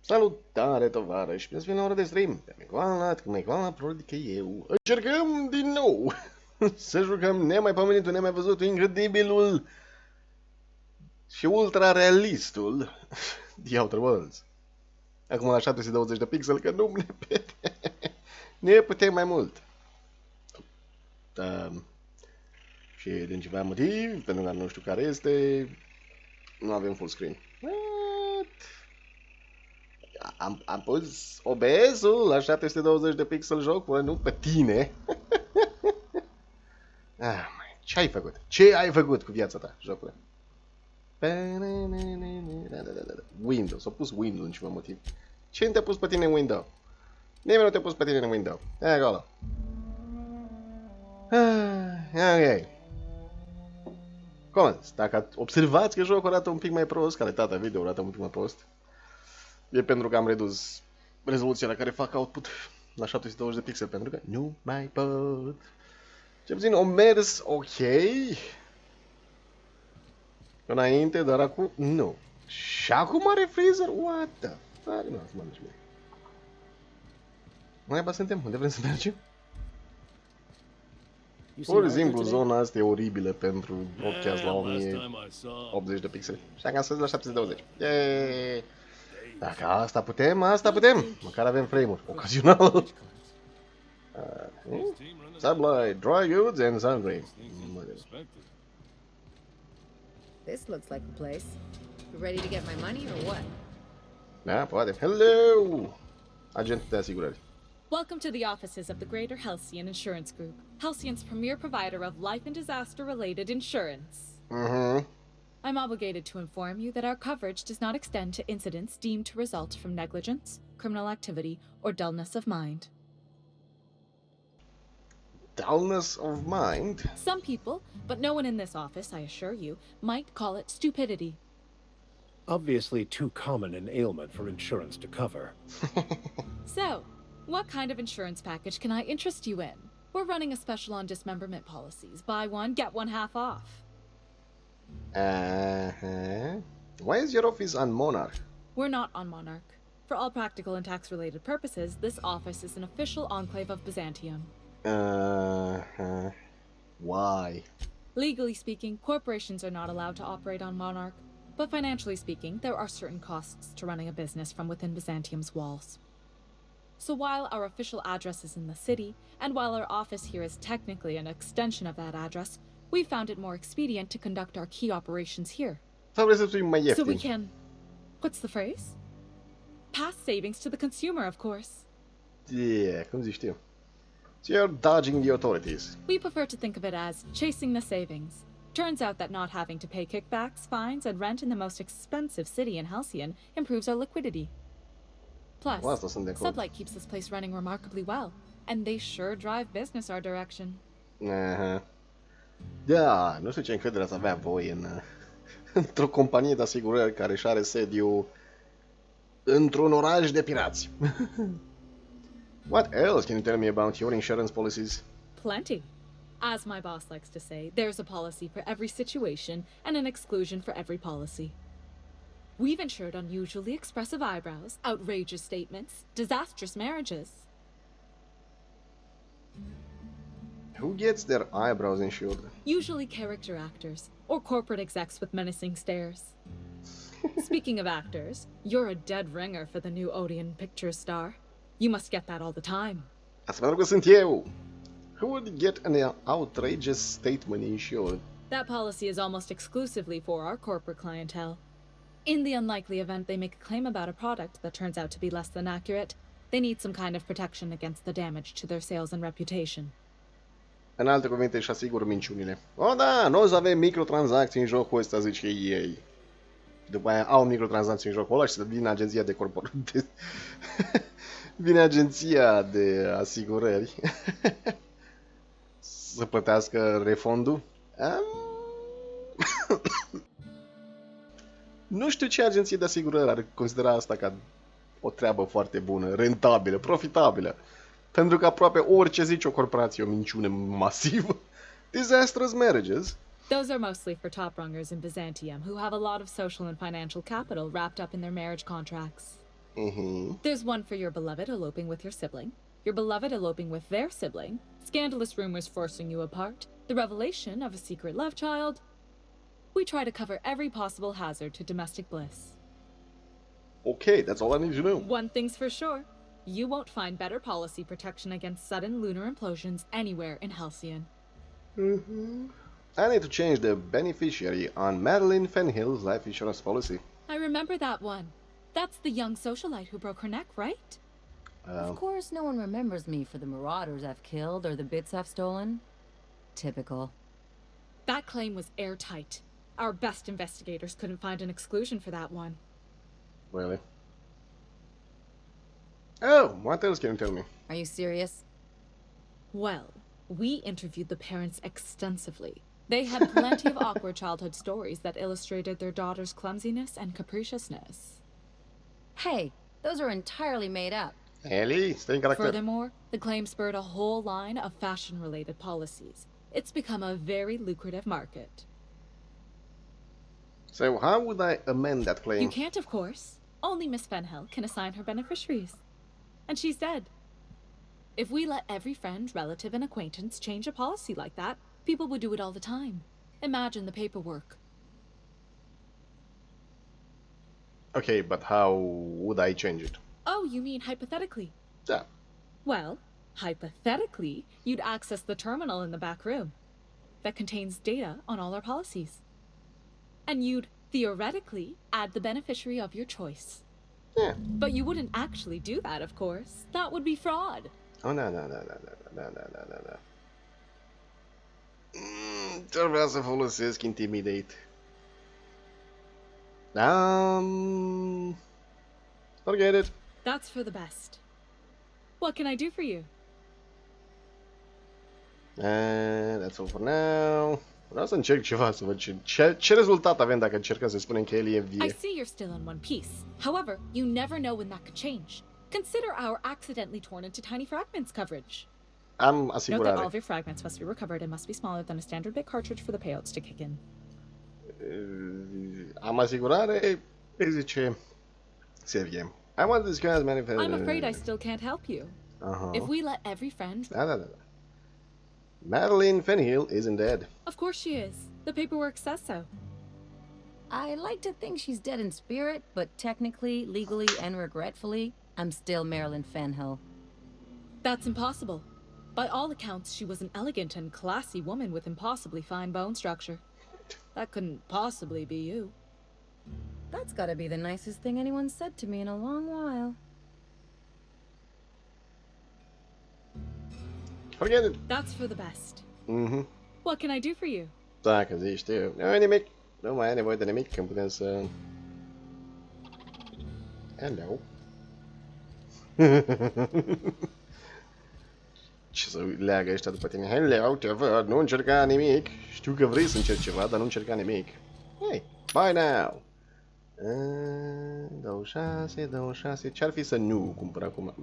Salutare, tovarăși! Bine ați venit la ora de stream! Mai probabil că eu. Încercăm din nou să jucăm nemaipomenitul, nemai văzutul, incredibilul și ultra-realistul The Outer Worlds. Acum la 720 de pixel, că nu ne putem mai mult. Și din ceva motiv, pentru că nu știu care este, nu avem full screen. Am pus OBS-ul la 720 de pixel jocul, nu pe tine. Ce ai făcut? Ce ai făcut cu viața ta, jocule? Windows, s-a pus Windows în ceva motiv. Ce te-a pus pe tine în Windows? Nimeni nu te-a pus pe tine în Windows. E acolo. Ok. Comments. Dacă observați că jocul arată un pic mai prost, calitatea video arată un pic mai prost, e pentru că am redus rezoluția la care fac output la 720 de pixel, pentru că nu mai pot. Ce puțin o mers ok înainte, dar acum nu. Și acum are freezer? What the fuck? Nu, să mă duci mie. Mai suntem? Unde vrem să mergem? Pur și simplu, zona asta e oribilă pentru podcast la 1080 de pixeli. Și am găsit la 720. Yeee! Dacă asta putem, asta putem. Măcar avem frame-uri. Ocazional. Supply, dry goods and sundry. This looks like the place. You ready to get my money or what? Da, poate. Hello! Agent de asigurări. Welcome to the offices of the Greater Halcyon Insurance Group, Halcyon's premier provider of life and disaster-related insurance. I'm obligated to inform you that our coverage does not extend to incidents deemed to result from negligence, criminal activity, or dullness of mind. Dullness of mind? Some people, but no one in this office, I assure you, might call it stupidity. Obviously too common an ailment for insurance to cover. So, what kind of insurance package can I interest you in? We're running a special on dismemberment policies. Buy one, get one half off. Why is your office on Monarch? We're not on Monarch. For all practical and tax-related purposes, this office is an official enclave of Byzantium. Why? Legally speaking, corporations are not allowed to operate on Monarch, but financially speaking, there are certain costs to running a business from within Byzantium's walls. So while our official address is in the city, and while our office here is technically an extension of that address, we found it more expedient to conduct our key operations here. So we can... What's the phrase? Pass savings to the consumer, of course. Yeah, cum zici tu? So you're dodging the authorities. We prefer to think of it as chasing the savings. Turns out that not having to pay kickbacks, fines, and rent in the most expensive city in Halcyon improves our liquidity. Plus, Sublight keeps this place running remarkably well, and they sure drive business our direction. Da, nu știu ce încredere ați avea voi într-o companie de asigurări care își are sediu într-un oraș de pirați. What else can you tell me about your insurance policies? Plenty. As my boss likes to say, there's a policy for every situation and an exclusion for every policy. We've insured unusually expressive eyebrows, outrageous statements, disastrous marriages. Who gets their eyebrows insured? Usually character actors, or corporate execs with menacing stares. Speaking of actors, you're a dead ringer for the new Odeon Pictures star. You must get that all the time. Asta pentru că sunt eu. Who would get an outrageous statement insured? That policy is almost exclusively for our corporate clientele. In the unlikely event they make a claim about a product that turns out to be less than accurate, they need some kind of protection against the damage to their sales and reputation. În alte cuvinte, își asigură minciunile. Oh da, noi o să avem microtransacții în jocul ăsta, zice ei. După aia au microtransacții în jocul ăla și să vină agenția de corporație. Vine agenția de asigurări să plătească refondul. Nu știu ce agenție de asigurări ar considera asta ca o treabă foarte bună, rentabilă, profitabilă. Pentru că aproape orice zice o corporație o minciună masivă. Disastrous marriages. Those are mostly for top rungers in Byzantium who have a lot of social and financial capital wrapped up in their marriage contracts. There's one for your beloved eloping with your sibling, your beloved eloping with their sibling, scandalous rumors forcing you apart, the revelation of a secret love child. We try to cover every possible hazard to domestic bliss. Okay, that's all I need to know. One thing's for sure. You won't find better policy protection against sudden lunar implosions anywhere in Halcyon. I need to change the beneficiary on Madeline Fenhill's life insurance policy. I remember that one. That's the young socialite who broke her neck, right? Of course, no one remembers me for the marauders I've killed or the bits I've stolen. Typical. That claim was airtight. Our best investigators couldn't find an exclusion for that one. Really? Oh, what else can you tell me? Are you serious? Well, we interviewed the parents extensively. They had plenty of awkward childhood stories that illustrated their daughter's clumsiness and capriciousness. Hey, those are entirely made up. Ellie, stay in character. Furthermore, the claim spurred a whole line of fashion-related policies. It's become a very lucrative market. So how would I amend that claim? You can't, of course. Only Miss Fenhill can assign her beneficiaries. And she's dead. If we let every friend, relative, and acquaintance change a policy like that, people would do it all the time. Imagine the paperwork. Okay, but how would I change it? Oh, you mean hypothetically? Yeah. Well, hypothetically, you'd access the terminal in the back room that contains data on all our policies. And you'd, theoretically, add the beneficiary of your choice. Yeah. But you wouldn't actually do that, of course. That would be fraud. Oh, no. Ce-ar vrea să folosesc intimidate. Forget it. That's for the best. What can I do for you? That's all for now. Vreau să încerc ceva, să văd ce rezultat avem dacă încercăm să spunem că el e vie. I see you're still in one piece. However, you never know when that could change. Consider our accidentally torn into tiny fragments coverage. Am Note that asigurare. all of your fragments must be recovered and must be smaller than a standard bit cartridge for the payouts to kick in. Am asigurare, îi zice Servie. I want this guy's manifest. I'm afraid I still can't help you. If we let every friend... Da. Madeline Fenhill isn't dead. Of course she is. The paperwork says so. I like to think she's dead in spirit, but technically, legally, and regretfully, I'm still Marilyn Fenhill. That's impossible. By all accounts, she was an elegant and classy woman with impossibly fine bone structure. That couldn't possibly be you. That's gotta be the nicest thing anyone's said to me in a long while. Forget it. That's for the best. Mhm. What can I do for you? Dacă zici tu. Nu nimic. Nu mai ai nevoie de nimic când putem să... Hello. Ce să leagă ăștia după tine? Hello, te văd, nu încerca nimic. Știu că vrei să încerci ceva, dar nu încerca nimic. Hey, bye now! 26. Ce-ar fi să nu cumpăr acum?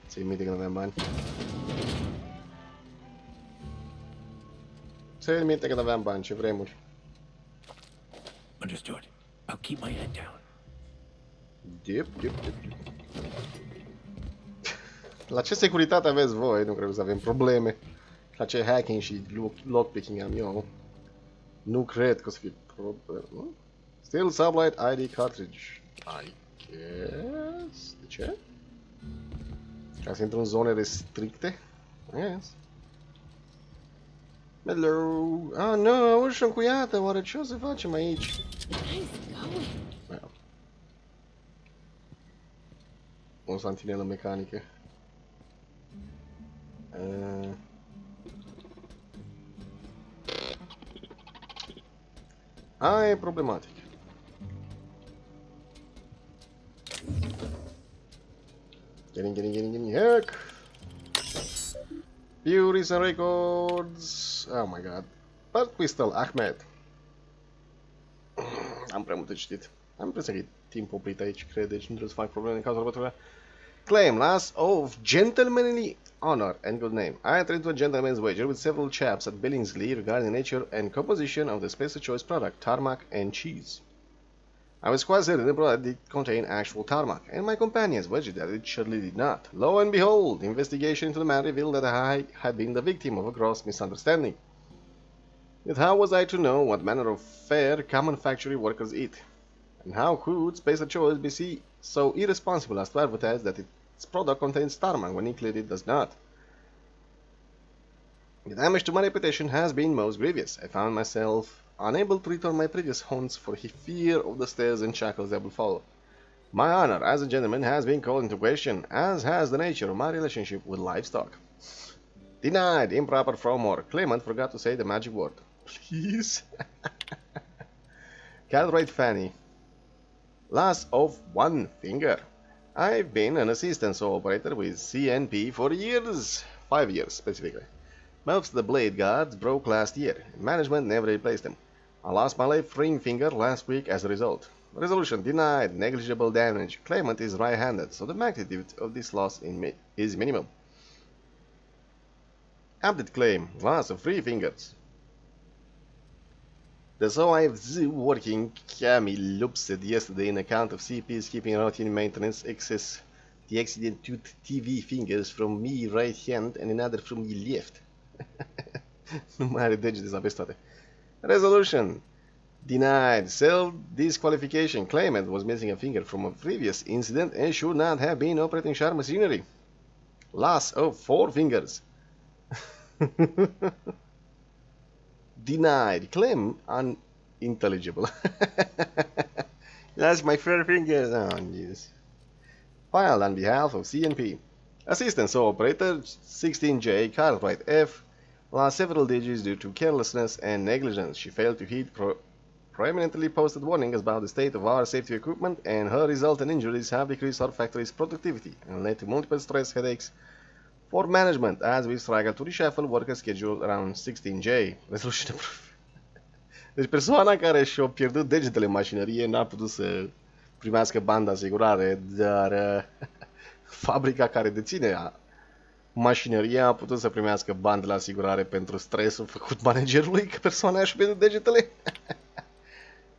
Ți-i minte că nu aveam bani? Ți-i minte că nu aveam bani, ce vremuri. Understood. I'll keep my head down. Yep. La ce securitate aveți voi? Nu cred că să avem probleme. La ce hacking și lockpicking am eu? Nu cred că o să fie probleme. Still Sublight ID cartridge. I guess. De ce? Ca să intru în zone restricte? Yes. Hello. Ah, nu, ușa încuiată. Oare ce o să facem aici? Well. O santinelă mecanică. E problematic. Getting hack. View recent records. Oh my god. But Crystal Ahmed. Am prea multe citit. Am impresia că e timp oprit aici, cred, deci nu trebuie să fac probleme în cazul următoarea. Claim, loss of gentlemanly honor and good name. I entered into a gentleman's wager with several chaps at Billingsley regarding the nature and composition of the special choice product, tarmac and cheese. I was quite certain the blood did contain actual tarmac, and my companions wedged that it surely did not. Lo and behold, the investigation into the matter revealed that I had been the victim of a gross misunderstanding. Yet how was I to know what manner of fare common factory workers eat? And how could Spacer Choice be so irresponsible as to advertise that its product contains tarmac when it clearly does not? The damage to my reputation has been most grievous. I found myself unable to return my previous haunts for fear of the stares and shackles that will follow. My honor as a gentleman has been called into question, as has the nature of my relationship with livestock. Denied, improper from or claimant forgot to say the magic word. Please? Cartwright Fanny. Loss of one finger. I've been an assistant operator with CNP for years. 5 years, specifically. Most of the blade guards broke last year. Management never replaced them. I lost my left ring finger last week as a result. Resolution denied. Negligible damage. Claimant is right-handed, so the magnitude of this loss is minimal. Update claim. Loss of 3 fingers. The SOIFZ working Cami said yesterday in account of CP's keeping routine maintenance excess the accident took TV fingers from me right hand and another from me left. Nu mai are degete să aveți toate. Resolution. Denied. Self-disqualification. Claimant was missing a finger from a previous incident and should not have been operating sharp machinery. Loss of 4 fingers. Denied. Claim unintelligible. That's my 4 fingers. Oh, Jesus. Filed on behalf of CNP. Assistant operator 16J Cartwright F. Lost several digits due to carelessness and negligence. She failed to heed prominently posted warnings about the state of our safety equipment, and her resultant injuries have decreased our factory's productivity and led to multiple stress headaches for management as we struggle to reshuffle worker schedule around 16J. Resolution approved. Deci persoana care și-a pierdut degetele în mașinărie n-a putut să primească bani de asigurare, dar fabrica care deține mașinăria a putut să primească bani de la asigurare pentru stresul făcut managerului că persoana și-a pierdut degetele.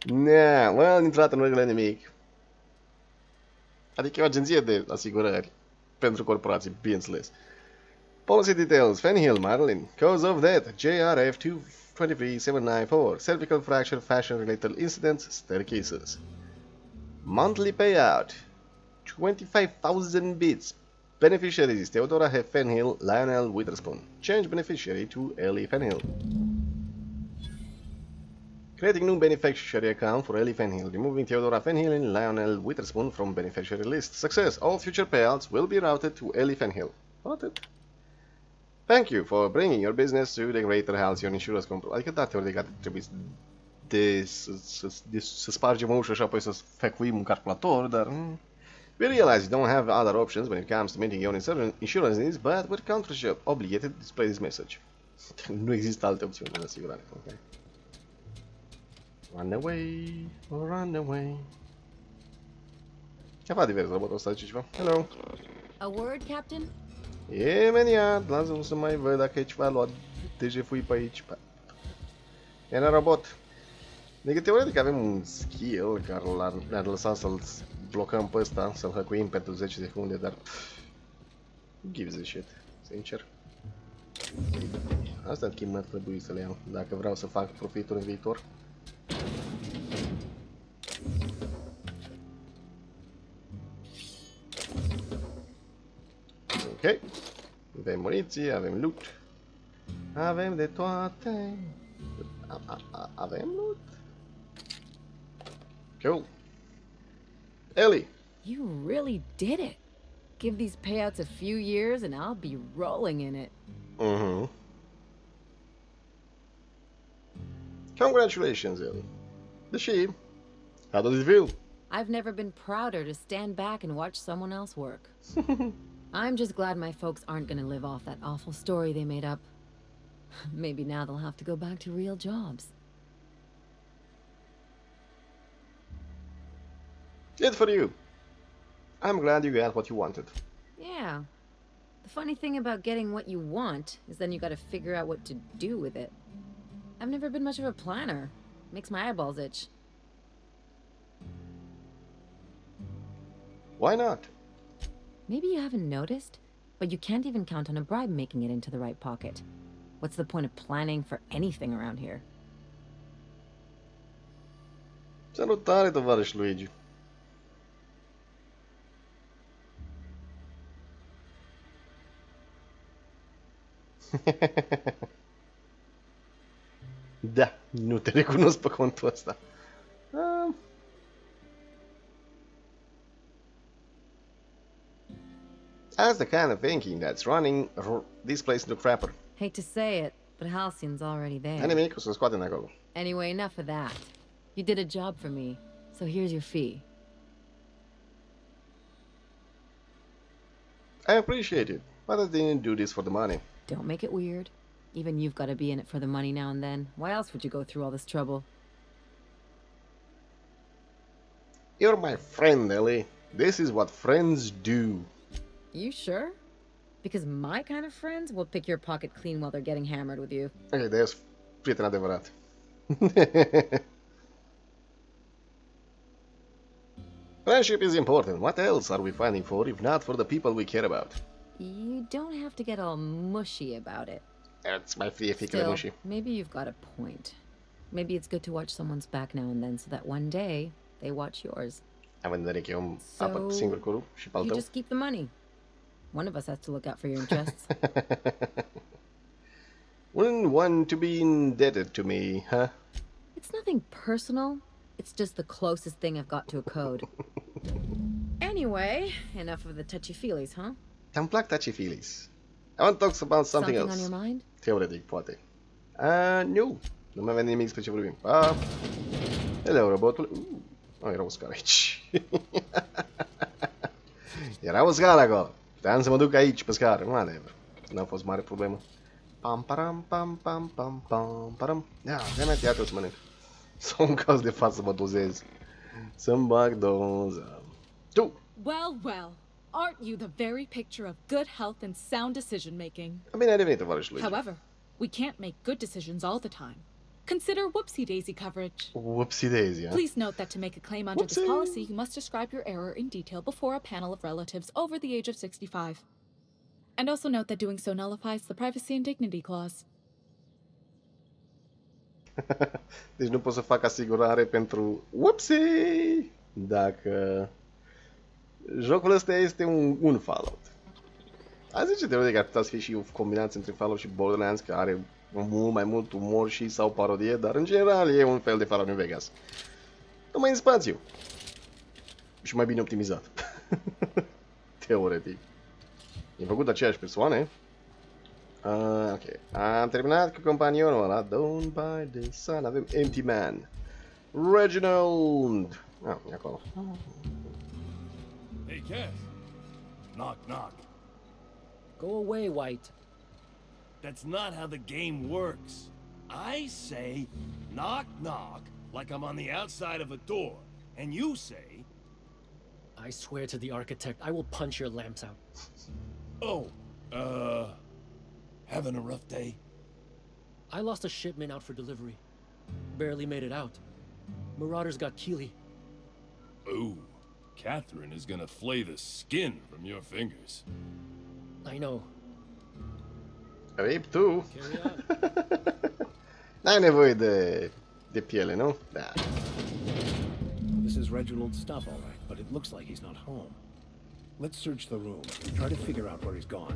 Nea, well, intrat în regulă nimic. Adică e o agenție de asigurări pentru corporații, bineînțeles. Policy details. Fenhill, Madeline. Cause of death. JRF 223794. Cervical fracture, fashion-related incidents, staircases. Monthly payout. 25,000 bits. Beneficiaries. Theodora F. Fenhill, Lionel Witherspoon. Change beneficiary to Ellie Fenhill. Creating new beneficiary account for Ellie Fenhill. Removing Theodora Fenhill and Lionel Witherspoon from beneficiary list. Success. All future payouts will be routed to Ellie Fenhill. Noted. Thank you for bringing your business to the greater Halcyon Insurance Company. Adică da, teoretic trebuie să spargem ușa și apoi să fecuim un calculator, dar... We realize you don't have other options when it comes to meeting your insurance needs, but we're contractually obligated to display this message. Nu există alte opțiuni de asigurare. Okay. Run away, run away. Ce fac divers, robotul ăsta zice ceva? Hello. A word, Captain? Imediat, lasă-mă să mai văd dacă e ceva luat DGF-ui pe aici. Era robot. Adică teoretic avem un skill care ne-ar lăsa să-l blocăm pe ăsta, să-l hăcuim pentru 10 secunde, dar... gives a shit, sincer. Asta mă trebuie să le iau, dacă vreau să fac profituri în viitor. Ok. Avem muniție, avem loot. Avem de toate. Avem loot. Cool. Ellie. You really did it. Give these payouts a few years and I'll be rolling in it. Mm-hmm. Congratulations, Ellie. Deși, how does it feel? I've never been prouder to stand back and watch someone else work. I'm just glad my folks aren't gonna live off that awful story they made up. Maybe now they'll have to go back to real jobs. Good for you. I'm glad you got what you wanted. Yeah. The funny thing about getting what you want is then you gotta figure out what to do with it. I've never been much of a planner. Makes my eyeballs itch. Why not? Maybe you haven't noticed, but you can't even count on a bribe making it into the right pocket. What's the point of planning for anything around here? Salutare, tovarăș Luigi. Da, nu te recunosc pe contul ăsta. That's the kind of thinking that's running this place into crapper. Hate to say it, but Halcyon's already there. Nimic, o să scoatem de acolo. Anyway, enough of that. You did a job for me, so here's your fee. I appreciate it, but I didn't do this for the money. Don't make it weird. Even you've got to be in it for the money now and then. Why else would you go through all this trouble? You're my friend, Ellie. This is what friends do. You sure? Because my kind of friends will pick your pocket clean while they're getting hammered with you. Ok, de-aia sunt prieten adevărat. Friendship is important. What else are we fighting for if not for the people we care about? You don't have to get all mushy about it. That's my fiecare Still, mușii. maybe you've got a point. Maybe it's good to watch someone's back now and then so that one day they watch yours. Având în vedere că eu îmi apăr singur curul și pe al You tău. just keep the money. One of us has to look out for your interests. Wouldn't want to be indebted to me, huh? It's nothing personal. It's just the closest thing I've got to a code. Anyway, enough of the touchy-feelies, huh? Îmi plac touchy-feelies. I want to talk about something else. on your mind? Teoretic, poate. Nu. Nu mai vede nimic despre ce vorbim. Hello, robotul. Era o scară aici. Era o scară acolo. Puteam să mă duc aici pe scară. Whatever. N-a fost mare problemă. Pam, param, pam, pam, pam, pam, param. Ia, de-aia iată să mănânc. Sau în caz de față să mă dozez. Să-mi bag doza. Tu! Well, well. Aren't you the very picture of good health and sound decision making? Bine ai revenit, tovarăș Luigi. However, we can't make good decisions all the time. Consider whoopsie-daisy coverage. Whoopsie-daisy, huh? Please note that to make a claim under this Whoopsie. policy, you must describe your error in detail before a panel of relatives over the age of 65. And also note that doing so nullifies the privacy and dignity clause. Deci nu pot să fac asigurare pentru whoopsie dacă jocul ăsta este un Fallout. A zice teoretic că ar putea să fie și o combinație între Fallout și Borderlands, că are mult mai mult umor și sau parodie, dar în general e un fel de Fallout New Vegas. Numai în spațiu. Și mai bine optimizat. Teoretic. E făcut aceeași persoane. Ok. Am terminat cu companionul ăla. Don't buy the sun. Avem Empty Man. Reginald. E acolo. Hey, Cass. Knock, knock. Go away, White. That's not how the game works. I say, knock, knock, like I'm on the outside of a door. And you say... I swear to the architect, I will punch your lamps out. Oh, having a rough day? I lost a shipment out for delivery. Barely made it out. Marauders got Keely. Ooh, Catherine is gonna flay the skin from your fingers. I know. Rip tu. Carry on. N-ai nevoie de piele, nu? Da. This is Reginald's stuff, all right, but it looks like he's not home. Let's search the room and try to figure out where he's gone.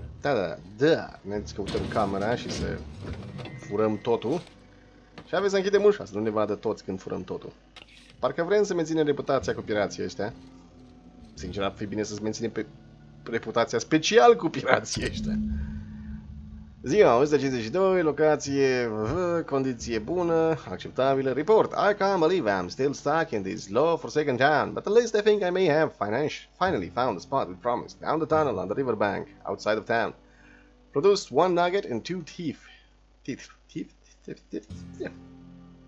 Da. Ne căutăm camera și să furăm totul. Și aveți să închidem ușa, să nu ne vadă toți când furăm totul. Parcă vrem să menținem reputația cu pirații ăștia. Sincer, ar fi bine să-ți menținem reputația special cu pirații ăștia. Ziua 152, locație, condiție bună, acceptabilă, report. I can't believe I'm still stuck in this law-forsaken town, but at least I think I may have finally found the spot we promised, down the tunnel on the riverbank, outside of town. Produced 1 nugget and 2 teeth. Yeah.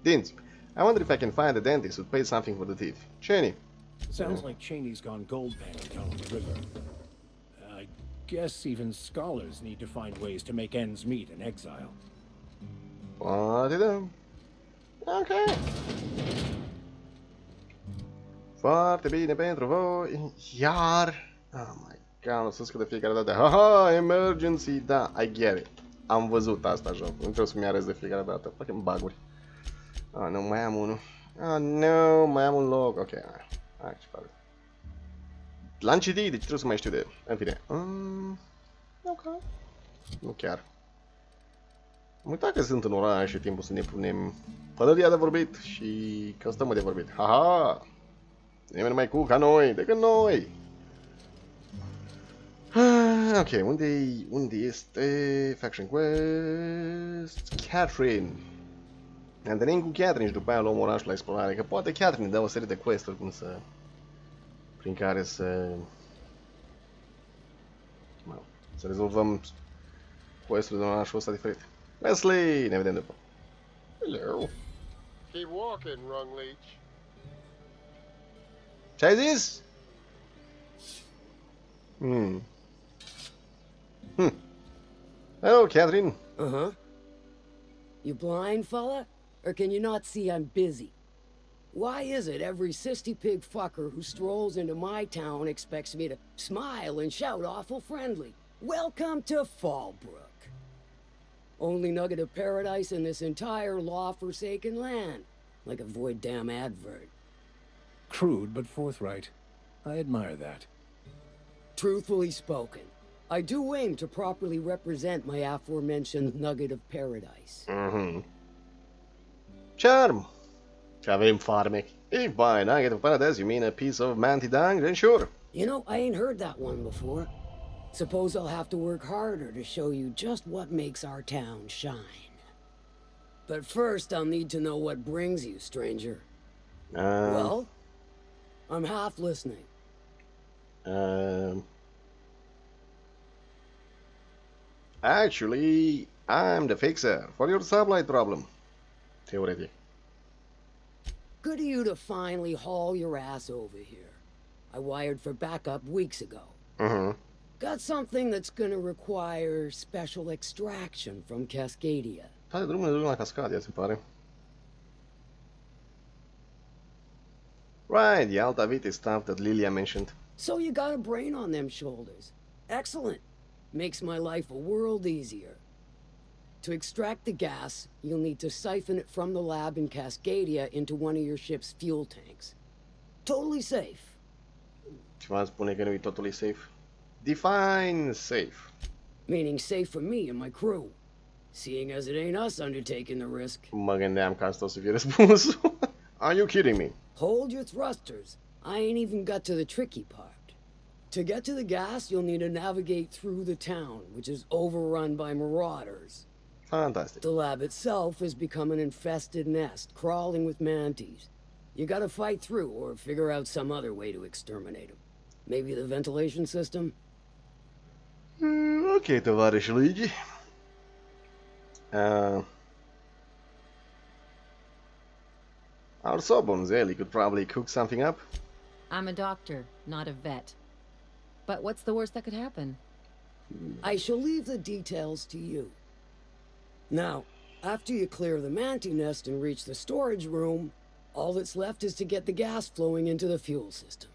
Dents. I wonder if I can find a dentist who'd pay something for the teeth. Cheney. Sounds like Cheney's gone gold panning down on the river. I guess even scholars need to find ways to make ends meet in exile. Poate da. Ok. Foarte bine pentru voi. Iar... Oh my god, o să scot de fiecare dată. Haha, emergency, da, I get it. Am văzut asta joc. Nu trebuie să-mi arăți de fiecare dată. Fucking bug-uri. Ah, nu, mai am unul. Ah, nu, mai am un loc. Ok, hai, ce pare. L-am citit, deci trebuie să mai știu de el. În fine. Ok. Nu chiar. Am uitat că sunt în oraș și timpul să ne punem pălăria de vorbit și că stăm de vorbit. Haha! Nimeni mai cool ca noi decât noi! Ok, unde este Faction Quest? Catherine! Ne întâlnim cu Catherine și după aia luăm orașul la explorare, că poate Catherine dă o serie de quest-uri prin care să rezolvăm quest-urile de orașul ăsta diferit. Leslie, ne vedem după. Hello. Keep walking, Rung Leech. Ce ai zis? Hello, Catherine. Uh-huh. You blind, fella? Or can you not see I'm busy? Why is it every sissy pig fucker who strolls into my town expects me to smile and shout awful friendly? Welcome to Fallbrook. Only nugget of paradise in this entire law-forsaken land. Like a void damn advert. Crude but forthright. I admire that. Truthfully spoken, I do aim to properly represent my aforementioned nugget of paradise. Charm. Avem farmec. If by nugget of paradise you mean a piece of manti dung, then sure. You know, I ain't heard that one before. Suppose I'll have to work harder to show you just what makes our town shine. But first, I'll need to know what brings you, stranger. Well, I'm half listening. Actually, I'm the fixer for your sublight problem. Theoretic. Good of you to finally haul your ass over here. I wired for backup weeks ago. Got something that's gonna require special extraction from Cascadia. Toate drumurile duc la Cascadia, se pare. Right, the Alta Vita stuff that Lilia mentioned. So you got a brain on them shoulders. Excellent. Makes my life a world easier. To extract the gas, you'll need to siphon it from the lab in Cascadia into one of your ship's fuel tanks. Totally safe. Ceva spune că nu e totally safe. Define safe. Meaning safe for me and my crew. Seeing as it ain't us undertaking the risk. Mă gândeam că asta o să fie răspunsul. Are you kidding me? Hold your thrusters. I ain't even got to the tricky part. To get to the gas, you'll need to navigate through the town, which is overrun by marauders. Fantastic. The lab itself has become an infested nest, crawling with mantis. You gotta fight through, or figure out some other way to exterminate them. Maybe the ventilation system? Ok, tovarăș Luigi. Our Sobon's Ellie could probably cook something up. I'm a doctor, not a vet. But what's the worst that could happen? I shall leave the details to you. Now, after you clear the mantis nest and reach the storage room, all that's left is to get the gas flowing into the fuel system.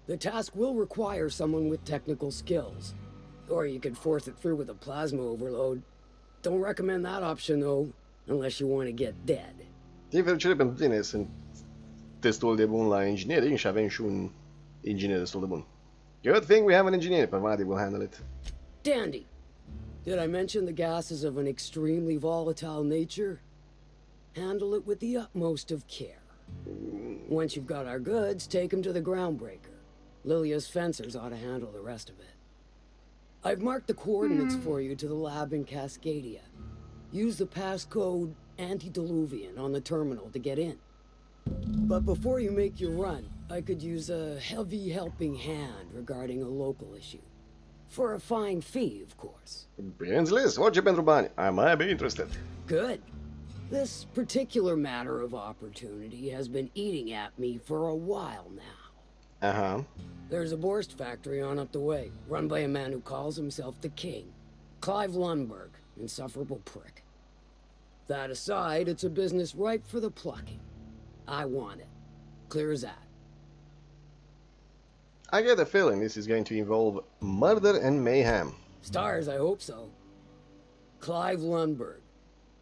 The task will require someone with technical skills. Or you could force it through with a plasma overload. Don't recommend that option, though, unless you want to get dead. Din fericire pentru tine, sunt destul de bun la engineering și avem și un inginer destul de bun. Good thing we have an engineer, provided we'll handle it. Dandy. Did I mention the gas is of an extremely volatile nature? Handle it with the utmost of care. Once you've got our goods, take them to the groundbreaker. Lilia's fencers ought to handle the rest of it. I've marked the coordinates for you to the lab in Cascadia. Use the passcode Antediluvian on the terminal to get in. But before you make your run, I could use a heavy helping hand regarding a local issue. For a fine fee, of course. Bineînțeles, orice pentru bani. I might be interested. Good. This particular matter of opportunity has been eating at me for a while now. There's a Borst factory on up the way, run by a man who calls himself the King. Clive Lundberg, insufferable prick. That aside, it's a business ripe for the plucking. I want it. Clear as that. I get a feeling this is going to involve murder and mayhem. Stars, I hope so. Clive Lundberg,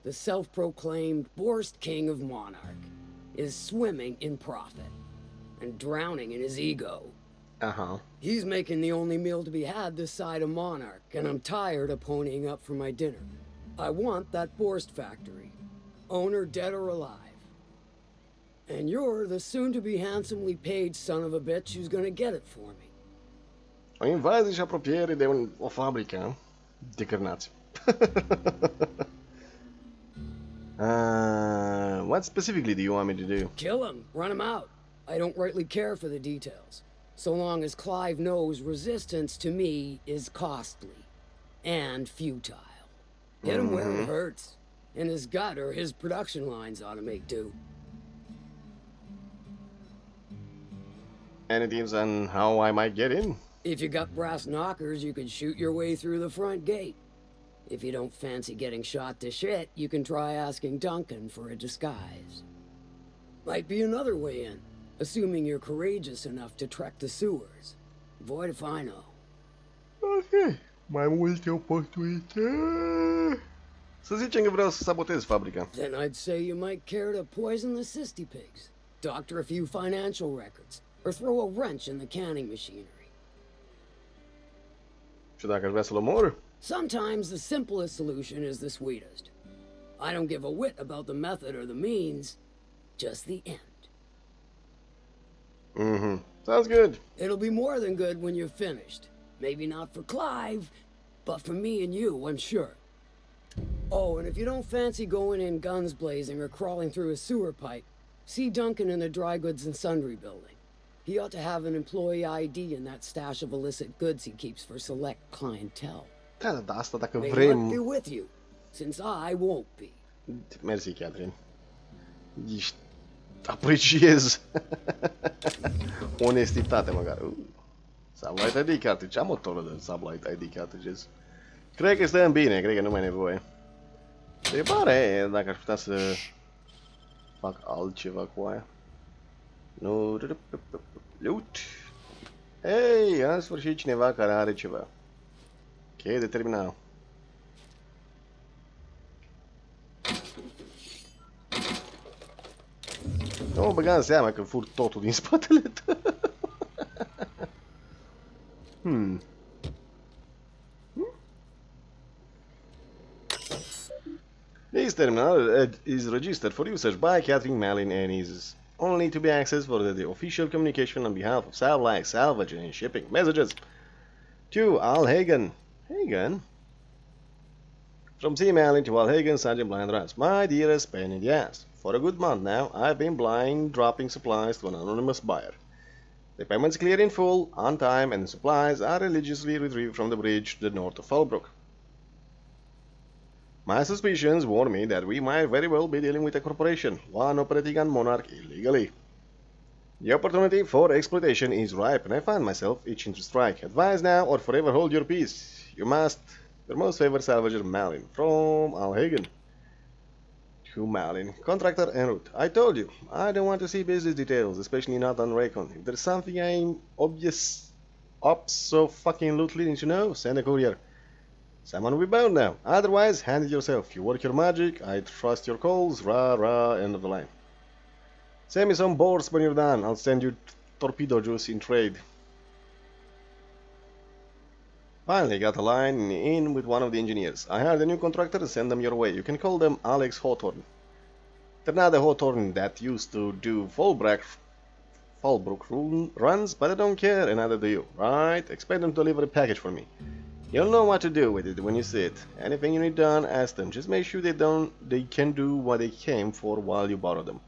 the self-proclaimed Borst King of Monarch, is swimming in profit and drowning in his ego. Uh-huh. He's making the only meal to be had this side of Monarch, and I'm tired of ponying up for my dinner. I want that Borst factory, owner dead or alive. And you're the soon-to-be handsomely paid son of a bitch who's gonna get it for me. O invazie și apropiere de o fabrică de cârnați. What specifically do you want me to do? Kill him, run him out. I don't rightly care for the details, so long as Clive knows resistance to me is costly and futile. Hit him where it hurts. In his gut or his production lines ought to make do. Any tips on how I might get in? If you got brass knockers, you can shoot your way through the front gate. If you don't fancy getting shot to shit, you can try asking Duncan for a disguise. Might be another way in, assuming you're courageous enough to trek the sewers. Void if I know. Ok, mai multe oportunități. Să zicem că vreau să sabotez fabrica. Then I'd say you might care to poison the cysty pigs, doctor a few financial records, or throw a wrench in the canning machinery. Și dacă aș vrea să-l omor? Sometimes the simplest solution is the sweetest. I don't give a whit about the method or the means, just the end. Mm-hmm. Sounds good. It'll be more than good when you're finished. Maybe not for Clive, but for me and you, I'm sure. Oh, and if you don't fancy going in guns blazing or crawling through a sewer pipe, see Duncan in the dry goods and sundry building. He ought to have an employee ID in that stash of illicit goods he keeps for select clientele. Da, asta dacă May vrem... luck be with you, since I won't be. Mersi, Catherine. Ești... Apreciez. Onestitate, măcar. Sublight ID cartridge. Am o tonă de Sublight ID cartridges. Cred că stăm bine, cred că nu mai e nevoie. Întrebare dacă aș putea să fac altceva cu aia. Nu... Loot. Hei, în sfârșit cineva care are ceva. Ok, de terminat. Nu mă băga în seama că fur totul din spatele tău. This terminal is registered for usage by Catherine Malin and is only to be accessed for the official communication on behalf of salvage and shipping messages to Al Hagen. Hagen? From C. Malin to Al Hagen, Sergeant Blind Runs. My dearest pain in the ass. For a good month now, I've been blind dropping supplies to an anonymous buyer. The payments clear in full, on time, and the supplies are religiously retrieved from the bridge to the north of Fallbrook. My suspicions warn me that we might very well be dealing with a corporation, one operating on Monarch illegally. The opportunity for exploitation is ripe, and I find myself itching to strike. Advise now or forever hold your peace. Your most favored salvager, Malin. From Al Hagen. To Malin. Contractor en route. I told you, I don't want to see business details, especially not on Raycon. If there's something I'm so-fucking-lutely need to know, send a courier. Someone will be bound now. Otherwise, hand it yourself. You work your magic, I trust your calls, rah, end of the line. Send me some boards when you're done. I'll send you torpedo juice in trade. Finally got a line in with one of the engineers. I hired a new contractor to send them your way. You can call them Alex Hawthorne. They're not the Hawthorne that used to do Fallbrook runs, but I don't care, and neither do you, right? Expect them to deliver a package for me. You'll know what to do with it when you see it. Anything you need done, ask them. Just make sure they can do what they came for while you borrow them.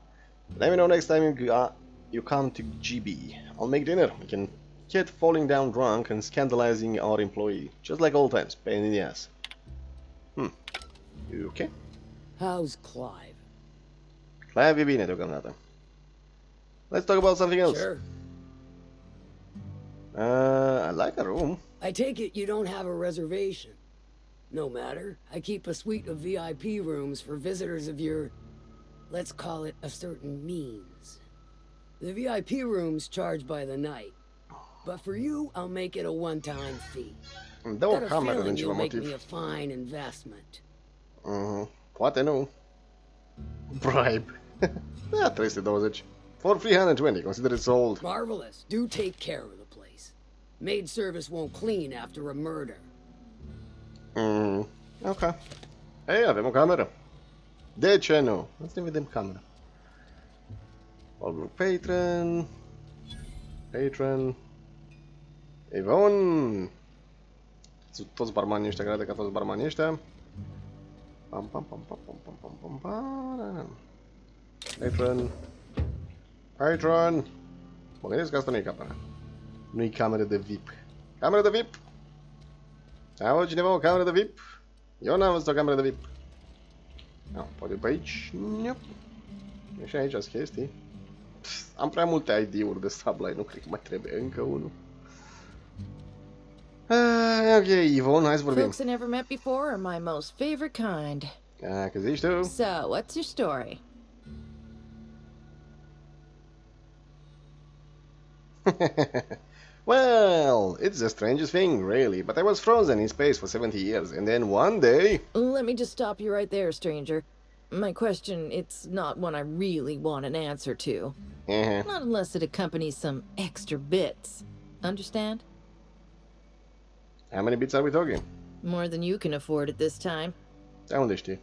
Let me know next time you come to GB. I'll make dinner. We can get falling down drunk and scandalizing our employee. Just like old times. Pain in the ass. You okay? How's Clive? Clive e bine deocamdată. Let's talk about something else. Sure. I like a room. I take it you don't have a reservation. No matter. I keep a suite of VIP rooms for visitors of your, let's call it, a certain means. The VIP rooms charge by the night. But for you, I'll make it a one-time fee. Îmi dă o Got a cameră din feeling ceva you'll make me motiv. a fine investment. Poate nu. Bribe. Da, 320. For 320, consider it sold. Marvelous. Do take care of the place. Maid service won't clean after a murder. Ok. Ei, avem o cameră. De ce nu? Hai să ne vedem camera. Patron. Patron. Evon. Toți barmanii ăștia, crede că toți barmanii ăștia. Pam pam pam pam pam pam pam pam pam. Patron. Patron. Mă gândesc că asta nu-i camera. Nu-i cameră de VIP. Cameră de VIP? Au cineva o cameră de VIP? Eu n-am văzut o cameră de VIP. Nu, poate pe aici? Nope. E și aici sunt chestii. Am prea multe ID-uri de sublight, nu cred că mai trebuie încă unul. Ok, Yvonne, hai să vorbim. Folks I never met before are my most favorite kind. Că zici tu? So, what's your story? Well, it's the strangest thing, really, but I was frozen in space for 70 years, and then one day... Let me just stop you right there, stranger. My question, it's not one I really want an answer to. Not unless it accompanies some extra bits. Understand? How many bits are we talking? More than you can afford at this time. De unde știi?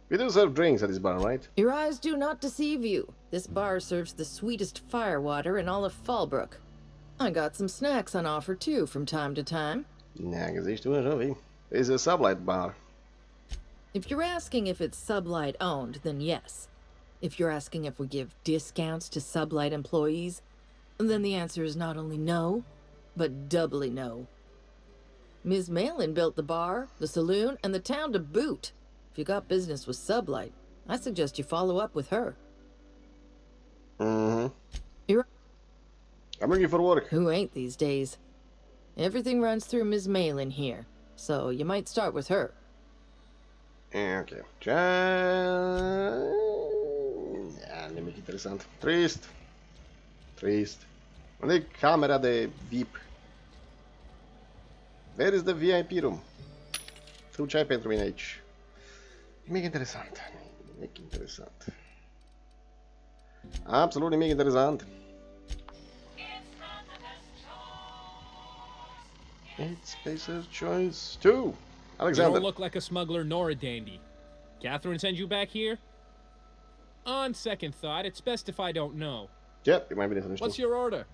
We do serve drinks at this bar, right? Your eyes do not deceive you. This bar serves the sweetest firewater in all of Fallbrook. I got some snacks on offer too from time to time. Că zici tu așa, vei? It's a sublight bar. If you're asking if it's Sublight owned, then yes. If you're asking if we give discounts to Sublight employees, then the answer is not only no, but doubly no. Ms. Malin built the bar, the saloon, and the town to boot. If you got business with Sublight, I suggest you follow up with her. You're I'm looking for work. who ain't these days. Everything runs through Ms. Malin here, so you might start with her. Ok. Nimic interesant. Trist. Trist. Unde e camera de VIP? Where is the VIP room? Tu ce ai pentru mine aici? Nimic interesant. Nimic interesant. Absolut nimic interesant. It's Spacer's Choice 2. You Alexander. don't look like a smuggler nor a dandy. Catherine sends you back here? On second thought, it's best if I don't know. Yep, e mai bine să nu știu. What's your order?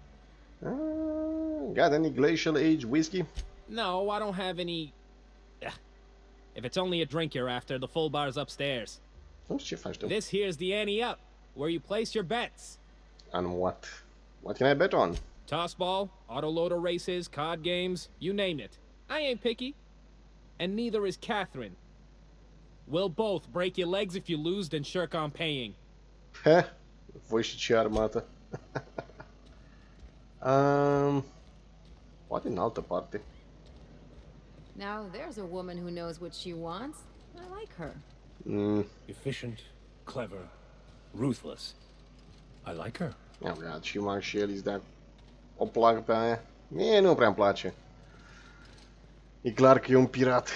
Got any glacial age whiskey? No, I don't have any... Ugh. If it's only a drink you're after, the full bar's upstairs. Nu știu ce faci tu. This here's the ante up, where you place your bets. On what? What can I bet on? Tossball, autoloader races, card games, you name it. I ain't picky. And neither is Catherine. We'll both break your legs if you lose, then shirk on paying. Heh, voi și ce armată. Poate în altă parte. Now there's a woman who knows what she wants. I like her. Efficient, clever, ruthless. I like her. Oh god, și Marshall îți dea o plagă pe aia. Mie nu prea-mi place. E clar că e un pirat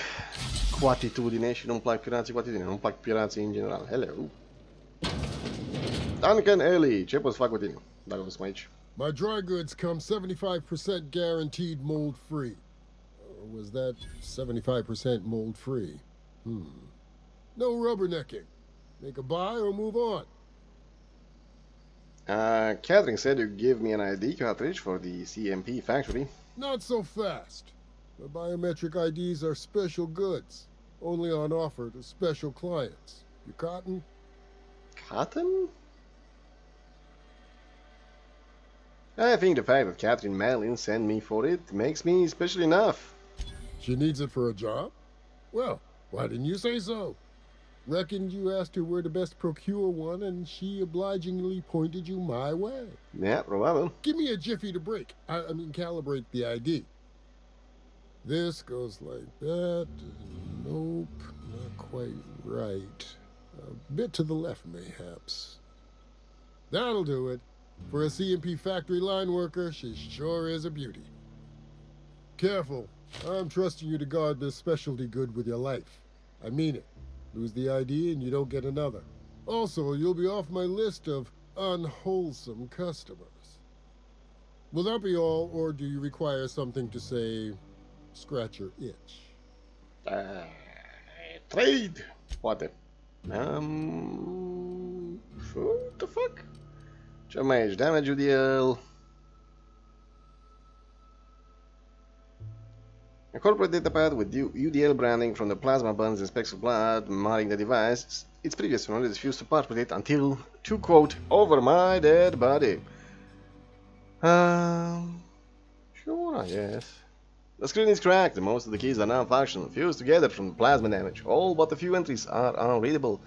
cu atitudine și nu-mi plac pirații cu atitudine. Nu-mi plac pirații în general. Hello. Duncan Ellie, ce pot să fac cu tine? Dacă vă aici. My dry goods come 75% guaranteed mold free. Or was that 75% mold free? No rubbernecking. Make a buy or move on. Catherine said you give me an ID cartridge for the CMP factory. Not so fast. The biometric IDs are special goods. Only on offer to special clients. You cotton? Cotton? I think the fact that Catherine Malin sent me for it makes me special enough. She needs it for a job? Well, why didn't you say so? Reckoned you asked her where to best procure one, and she obligingly pointed you my way. Yeah, probabil. Give me a jiffy to break. I mean, calibrate the ID. This goes like that. Nope, not quite right. A bit to the left, mayhaps. That'll do it. For a C&P factory line worker, she sure is a beauty. Careful. I'm trusting you to guard this specialty good with your life. I mean it. Lose the ID and you don't get another. Also, you'll be off my list of unwholesome customers. Will that be all, or do you require something to say, scratch your itch? Trade! Poate. What the fuck? Ce mai aici? Damage UDL. Incorporate datapad with UDL branding from the plasma buttons and specks of blood, marking the device. Its previous owner refused to part with it until, to quote, over my dead body. Sure, I guess. The screen is cracked, and most of the keys are non-functional, fused together from the plasma damage. All but a few entries are unreadable.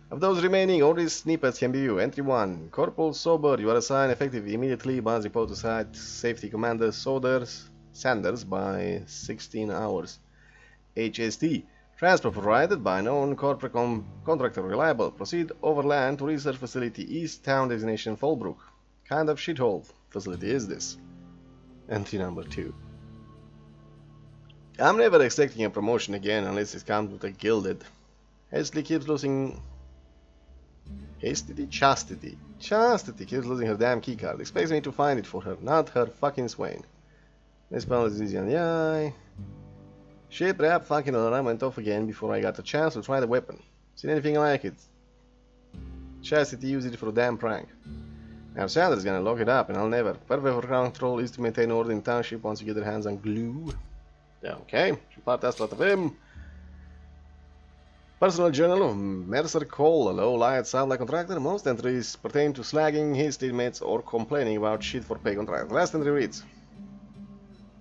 Of those remaining, only snippets can be viewed. Entry 1. Corporal Sober, you are assigned effective immediately. Buzz report to site. Safety Commander Sanders by 16 hours. HST. Transport provided by known corporate contractor reliable. Proceed overland to research facility East Town designation Fallbrook. Kind of shithole facility is this? Entry number 2. I'm never expecting a promotion again unless it comes with a gilded. Chastity keeps losing Chastity keeps losing her damn keycard. Expects me to find it for her, not her fucking Swain. This spell is easy on the eye. Shit, rap fucking alarm went off again before I got a chance to try the weapon. Seen anything like it? Chastity used it for a damn prank. Now Sanders gonna lock it up and I'll never. Perfect for ground control is to maintain order in township once you get your hands on glue. Yeah, okay. Și partea asta avem. Personal journal of Mercer Cole, a low-light satellite contractor. Most entries pertain to slagging his teammates or complaining about shit for pay contract. Last entry reads: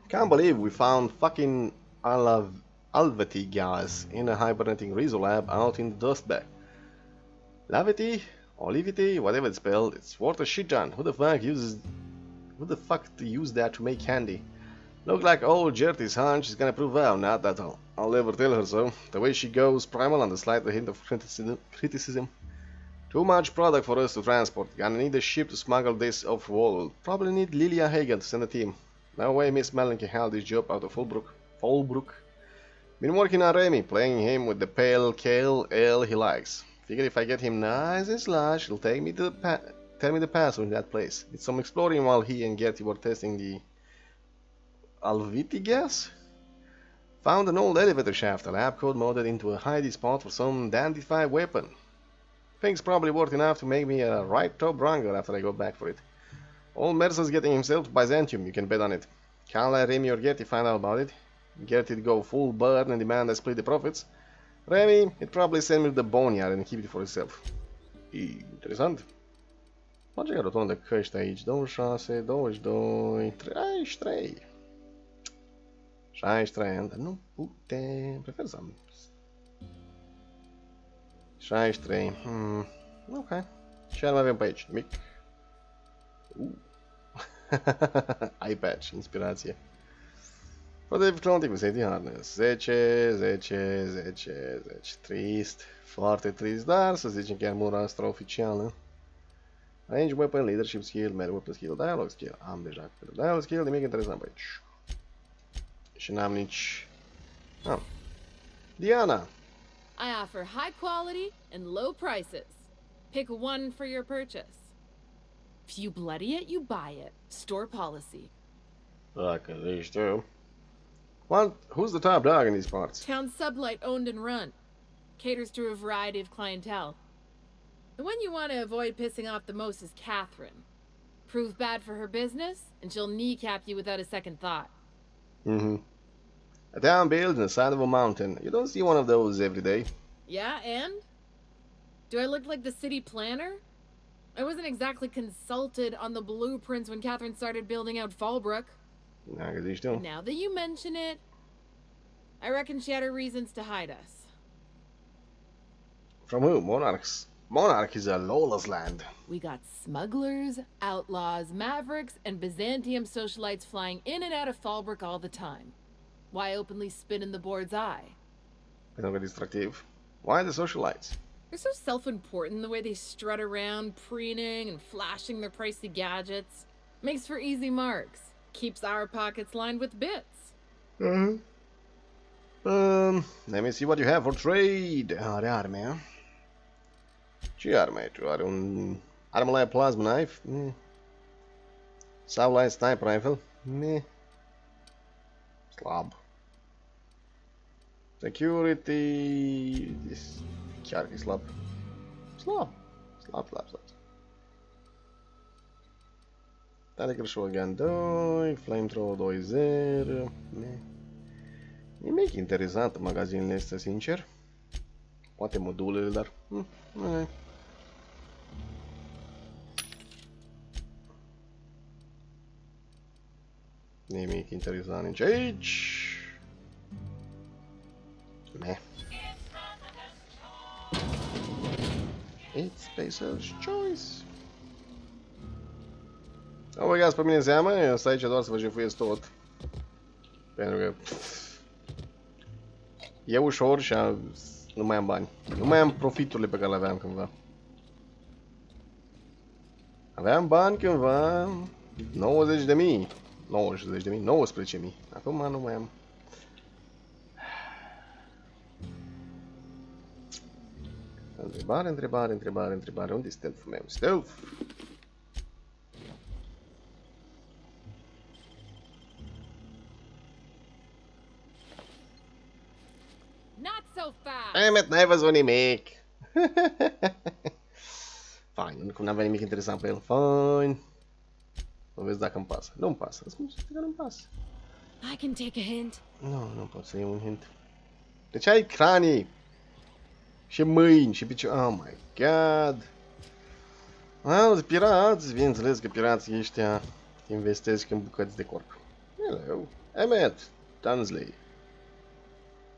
Can't believe we found fucking Alveti gas in a hibernating Rizzo lab out in the dust bag. Lavity? Olivity? Whatever it's spelled, it's worth a shit ton. Who the fuck use that to make candy? Look like old Jerty's hunch is gonna prove well, not that I'll ever tell her so. The way she goes primal on the slight hint of criticism. Too much product for us to transport. Gonna need a ship to smuggle this off wall. We'll probably need Lilia Hagen to send a team. No way Miss Mellon can handle this job out of Fallbrook. Been working on Remy, playing him with the pale kale ale he likes. Figure if I get him nice and slush, he'll take me to tell me the password in that place. Did some exploring while he and Gertie were testing the Alviti gas? Found an old elevator shaft, a lab code modded into a hidey spot for some dandified weapon. Thing's probably worth enough to make me a right top wrangler after I go back for it. Old Mercer's getting himself to Byzantium, you can bet on it. Can't let Remy or Gertie find out about it. Gertie'd go full burn and demand I split the profits. Remy, he'd probably send me to the boneyard and keep it for himself. Interesant. Face că rotonă de căști aici. 26, 22, 33. 63 ani, dar nu putem. Prefer să am 63. Ok. Ce ar mai avem pe aici? Nimic. Eye patch, inspirație. Poate fi clontic cu safety harness. 10, 10, 10, 10. Trist. Foarte trist, dar să zicem că e armura asta oficială. Range, weapon, leadership skill, melee weapon skill, dialogue skill. Am deja dialogue skill, nimic interesant pe aici. Și n-am nici... Diana! I offer high quality and low prices. Pick one for your purchase. If you bloody it, you buy it. Store policy. Dacă zici tu. Who's the top dog in these parts? Town sublight owned and run. Caters to a variety of clientele. The one you want to avoid pissing off the most is Catherine. Prove bad for her business, and she'll kneecap you without a second thought. A town built on the side of a mountain. You don't see one of those every day. Yeah, and? Do I look like the city planner? I wasn't exactly consulted on the blueprints when Catherine started building out Fallbrook. Now that you mention it, I reckon she had her reasons to hide us. From who? Monarchs? Monarch is a lawless land. We got smugglers, outlaws, mavericks, and Byzantium socialites flying in and out of Fallbrook all the time. Why openly spit in the board's eye? Pentru că distractiv. Why the socialites? They're so self-important the way they strut around, preening and flashing their pricey gadgets. Makes for easy marks. Keeps our pockets lined with bits. Let me see what you have for trade. Are arme. Ce arme aici? Are un armă la plasma knife? Sau la sniper rifle? Slab. Security... Chiar că e slab. Slab. Tactical shotgun 2, flamethrower 2-0. Nimic interesant în magazinele astea, sincer. Poate modulele, dar... Nimic interesant nici aici. It's Spacer's choice. Nu băgați pe mine în seamă, eu stai aici doar să vă jefuiesc tot. Pentru că... E ușor și nu mai am bani. Nu mai am profiturile pe care le aveam cândva. Aveam bani cândva... 90.000. 19.000. Acum nu mai am. Întrebare. Unde-i stealth-ul meu? Stealth! Not so fast! Emmet, n-ai văzut nimic! Fine, nu avea nimic interesant pe el. Fine. Nu vezi dacă îmi pasă. Nu-mi pasă. Răspunsul este că nu-mi pasă. I can take a hint. Nu pot să iau un hint. Deci ai cranii. Și mâini și picioare. Oh my god. Auzi, pirați. Bineînțeles că pirații ăștia investesc în bucăți de corp. Hello. Emmet. Dunsley.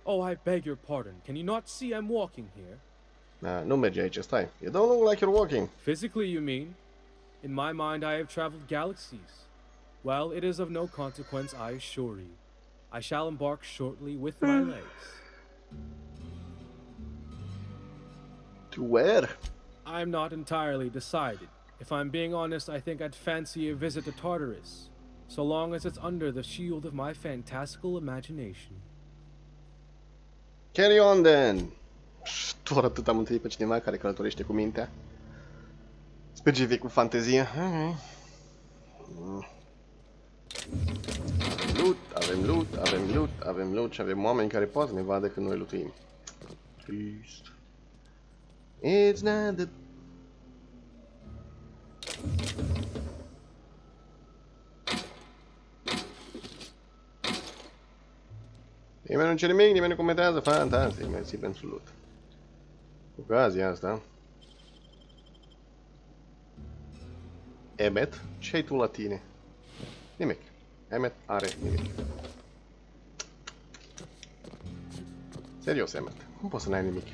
Oh, I beg your pardon. Can you not see I'm walking here? Nu merge aici, stai. You don't look like you're walking. Physically, you mean? In my mind, I have traveled galaxies. Well, it is of no consequence, I assure you. I shall embark shortly with my legs. To where? I'm not entirely decided. If I'm being honest, I think I'd fancy a visit to Tartarus, so long as it's under the shield of my fantastical imagination. Carry on then. Doar atât am întâlnit pe cineva care călătorește cu mintea. Specific cu fantezie. Avem loot și avem oameni care pot să ne vadă când noi lootuim. Trist. It's not the... Nimeni nu cere nimic, nimeni nu comentează. Fantastic, mersi pentru loot. Cu ocazia asta. Emmet, ce ai tu la tine? Nimic. Emmet are nimic. Serios, Emmet. Cum poți să n-ai nimic?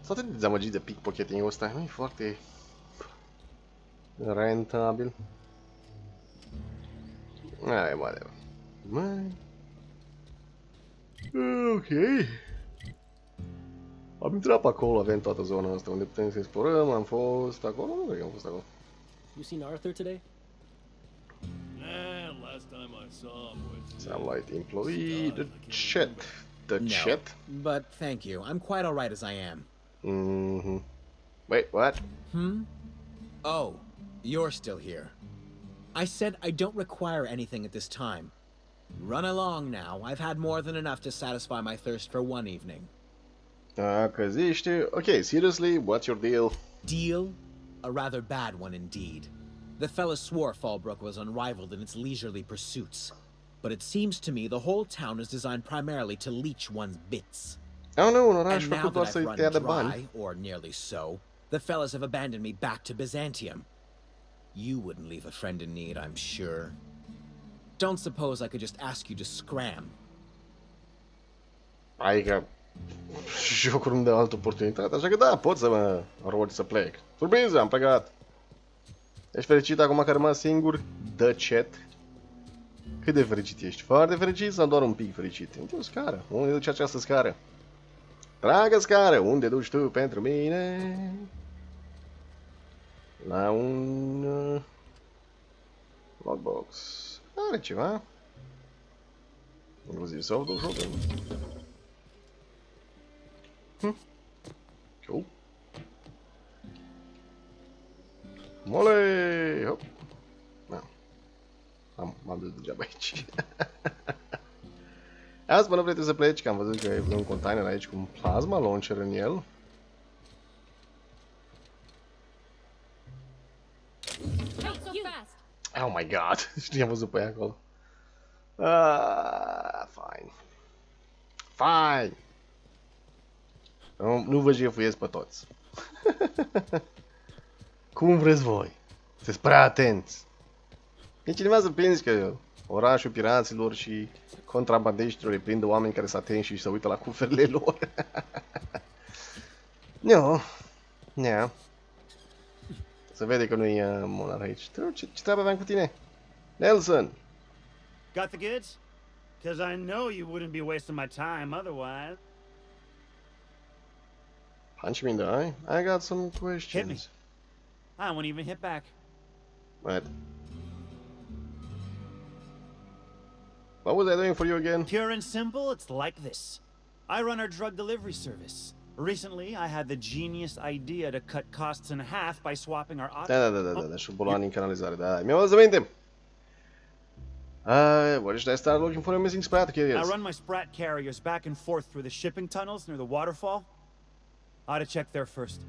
Sunt atât de dezamăgit de pickpocketing-ul ăsta. Nu e foarte... rentabil. Ai, whatever. Mai... Ok. Am intrat pe acolo, avem toată zona asta unde putem să explorăm, am fost acolo, nu cred că am fost acolo. You seen Arthur today? Nah, last time I saw him was... Sunlight employee, the chat. The chat? But thank you, I'm quite alright as I am. Wait, what? Oh, you're still here. I said I don't require anything at this time. Run along now. I've had more than enough to satisfy my thirst for one evening. Că zici, okay, seriously, what's your deal? Deal? A rather bad one indeed. The fella swore Fallbrook was unrivaled in its leisurely pursuits. But it seems to me the whole town is designed primarily to leech one's bits. Oh no, un oraș And now făcut doar that să-i I've te ia de run bani. dry, or nearly so, the fellas have abandoned me back to Byzantium. You wouldn't leave a friend in need, I'm sure. Don't suppose I could just ask you to scram. Adică jocul îmi dă altă oportunitate, așa că da, pot să mă rogi să plec. Surpriză, am plecat. Ești fericit acum că ai rămas singur? The chat. Cât de fericit ești? Foarte fericit sau doar un pic fericit? Uite o scară. Unde duce această scară? Dragă scară, unde duci tu pentru mine? La un... logbox. Are ceva. Inclusiv softul și Cool. Mole! Hop. Da. M-am dus degeaba aici. Azi, până vrei să pleci, că am văzut că e un container aici cu un plasma launcher în el. Oh my god, știi, am văzut pe ea acolo. Fine. Fine. Nu vă jefuiesc pe toți. Cum vreți voi? Sunteți prea atenți. E cineva să pensi că orașul piraților și contrabandiștilor îi prinde oameni care sunt atenți și se uită la cuferele lor. Nu. Nu. Se vede că nu e monar aici. Ce treabă aveam cu tine? Nelson! Got the goods? Because I know you wouldn't be wasting my time otherwise. Punch me in the eye? I got some questions. Hit me. I won't even hit back. What? What was I doing for you again? Pure and simple, it's like this. I run our drug delivery service. Recently, I had the genius idea to cut costs in half by swapping our auto... Da, șurbolani în canalizare, da. Mi-am adus aminte. What should I start looking for a missing sprat carriers? I run my sprat carriers back and forth through the shipping tunnels near the waterfall. I ought to check there first.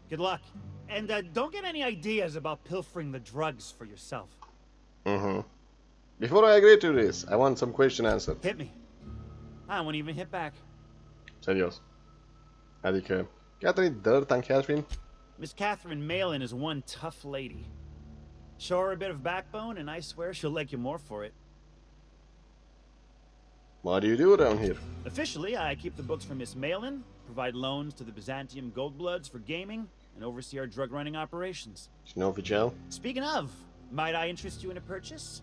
Good luck. And don't get any ideas about pilfering the drugs for yourself. Before I agree to this, I want some question answered. Hit me. I won't even hit back. Serios. Adică, Catherine dirt on Catherine? Miss Catherine Malin is one tough lady. Show her a bit of backbone and I swear she'll like you more for it. What do you do around here? Officially, I keep the books for Miss Malin, provide loans to the Byzantium Goldbloods for gaming, and oversee our drug running operations. Neoficial? Speaking of, might I interest you in a purchase?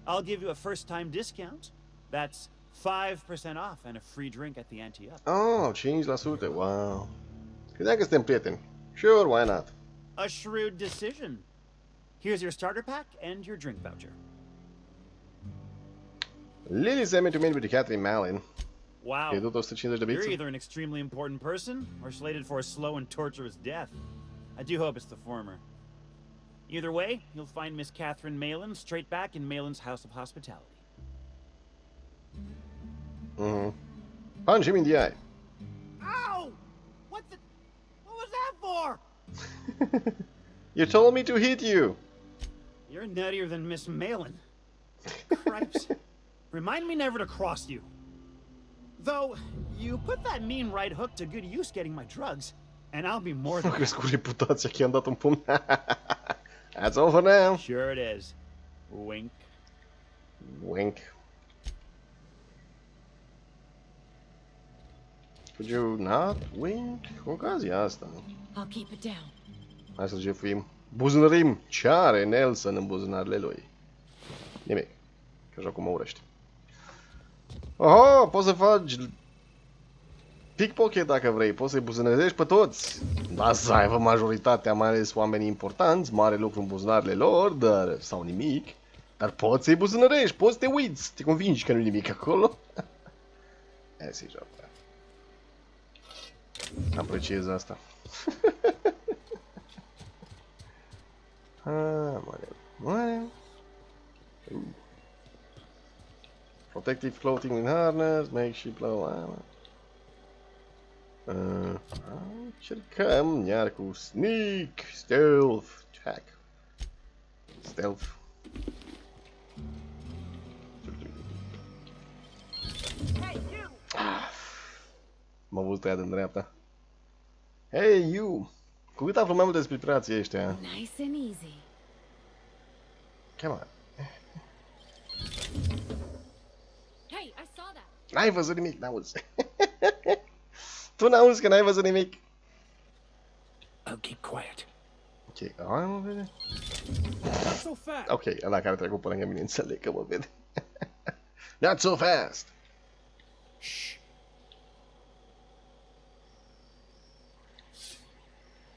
I'll give you a first-time discount. That's 5% off and a free drink at the ante up. Oh, 5%. Wow. Credeam că suntem prieteni. Sure, why not? A shrewd decision. Here's your starter pack and your drink voucher. Lily sent me to meet with Catherine Malin. Wow. E tot 150 de You're biți? either an extremely important person or slated for a slow and torturous death. I do hope it's the former. Either way, you'll find Miss Catherine Malin straight back in Malin's House of Hospitality. Punch him in the eye. Ow! What was that for? You told me to hit you. You're nuttier than Miss Malin. Cripes. Remind me never to cross you. Though, you put that mean right hook to good use getting my drugs, and I'll be more than... A crescut reputația că i-am dat un pumn. That's all for now. Sure it is. Wink. Wink. Could you not wink? Cu ocazia asta. I'll keep it down. Hai să-l jefuim. Buzunărim. Ce are Nelson în buzunarele lui? Nimic. Că jocul mă urăște. Oho, poți să faci pickpocket dacă vrei, poți să-i buzunărești pe toți. Da, să aibă majoritatea, mai ales oamenii importanți, mare lucru în buzunarele lor, dar, sau nimic. Dar poți să-i buzunărești, poți să te uiți, te convingi că nu-i nimic acolo. Asta e jocul. Apreciez asta. Mare. Protective clothing and harness, make ship blow armor. Încercăm iar cu sneak, stealth, check. Stealth. M-a văzut tăiat în dreapta. Hey, you! Cu cât aflu mai multe despre pirații ăștia? Nice and easy. Come on. Hey, I saw that. N-ai văzut nimic, n-auzi. Tu n-auzi că n-ai văzut nimic. I'll keep quiet. Ok, mă vede. Not so fast. Ok, ăla care a trecut pe lângă mine înțeleg că mă vede. Not so fast. Shh.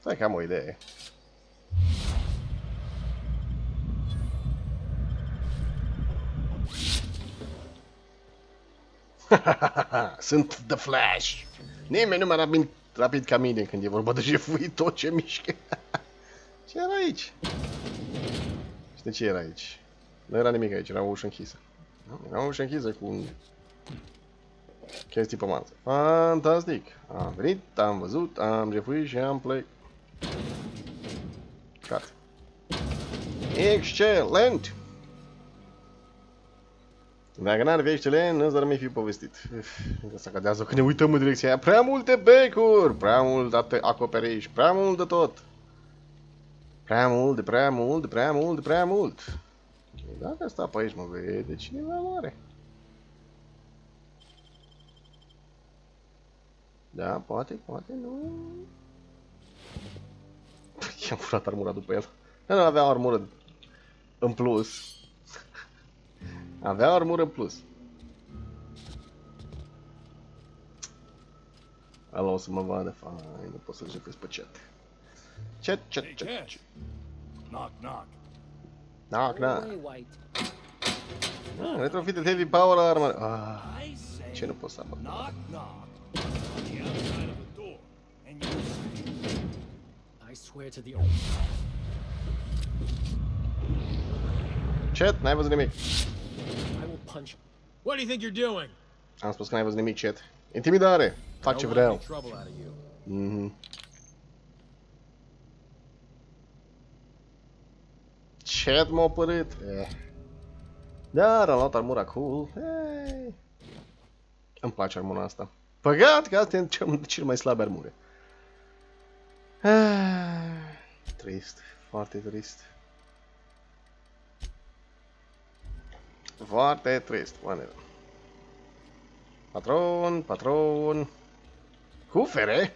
Stai că am o idee. Sunt The Flash. Nimeni nu mai rapid ca mine când e vorba de jefuit tot ce mișcă. Ce era aici? Și de ce era aici? Nu era nimic aici, era o ușă închisă. Era o ușă închisă cu chestii pe masă. Fantastic! Am venit, am văzut, am jefuit și am plecat. Excelent! Dacă n-ar fi excelent, nu s-ar mai fi povestit. Asta cadează că ne uităm în direcția aia. Prea multe becuri, prea mult acoperiș, prea mult de tot. Prea mult, de prea mult, de prea mult, de prea mult. Dacă sta pe aici mă vede cineva mare. Da, poate, poate, nu. I-am furat armura după el. Nu avea armură în plus. Avea armură în plus. Ăla o să mă vadă, fain, nu pot să-l jefesc pe chat. Chat. Knock, knock. Knock, knock. Retrofitted heavy power armor. Ce nu pot să apăr? Knock, knock. On the outside of the door. And you say, I swear to the Chat, n-ai văzut nimic. I will punch. What do you think you're doing? Am spus că n-ai văzut nimic, chat. Intimidare. Fac ce vreau. Chat m-a opărât. Dar am luat armura cool. Îmi place armura asta. Păcat că asta e cel mai slab armure. Trist. Foarte trist. Foarte trist. Patron. Cufere?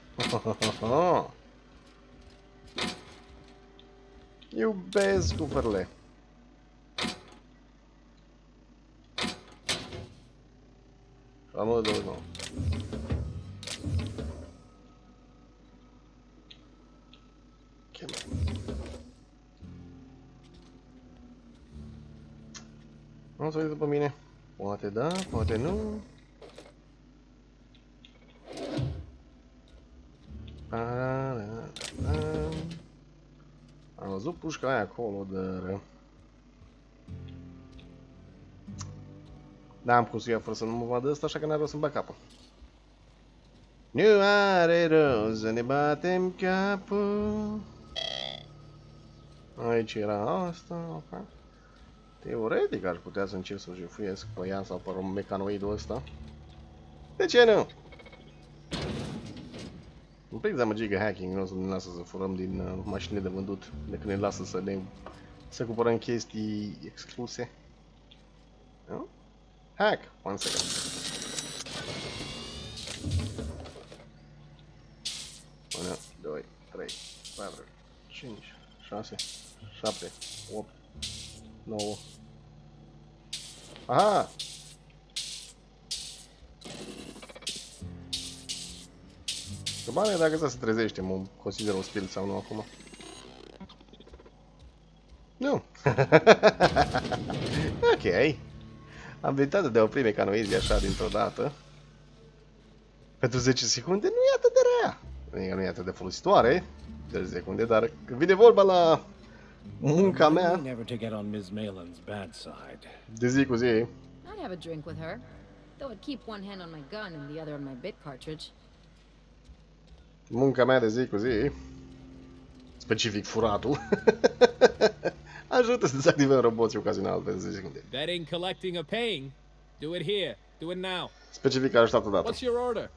Iubesc cuferele. Am 29. Nu să uite după mine. Poate da, poate nu. Am văzut pușca aia acolo, dar... N-am cum să iau fără să nu mă vadă ăsta, așa că n-are rost să-mi bag capul. Nu are rost să ne batem capul. Aici era asta, ok. Teoretic aș putea să încerc să jefuiesc pe ea sau pe mecanoidul ăsta. De ce nu? Îmi prind dezamăgit hacking, nu o să ne lasă să furăm din mașinile de vândut, de când ne lasă să cumpărăm chestii excluse. Nu? Hack! 1 second. Unu, 2, 3, 4, 5, 6, 7, 8, 9. Aha! Că bine, dacă ăsta se trezește, mă consider un spirit sau nu acum. Nu! Ok. Abilitatea de a opri mecanoizii așa dintr-o dată. Pentru 10 secunde nu e atât de rea. Adică nu e atât de folositoare. 10 secunde, dar când vine vorba la munca mea de zi cu zi. I'd have a drink with her, though I'd keep one hand on my gun and the other on my bit cartridge. Munca mea de zi cu zi, specific furatul, ajută să dezactivăm roboții ocazional pentru 10 secunde. Betting, collecting, or paying? Do it here. Do it now. Specific ajutat odată. What's your order?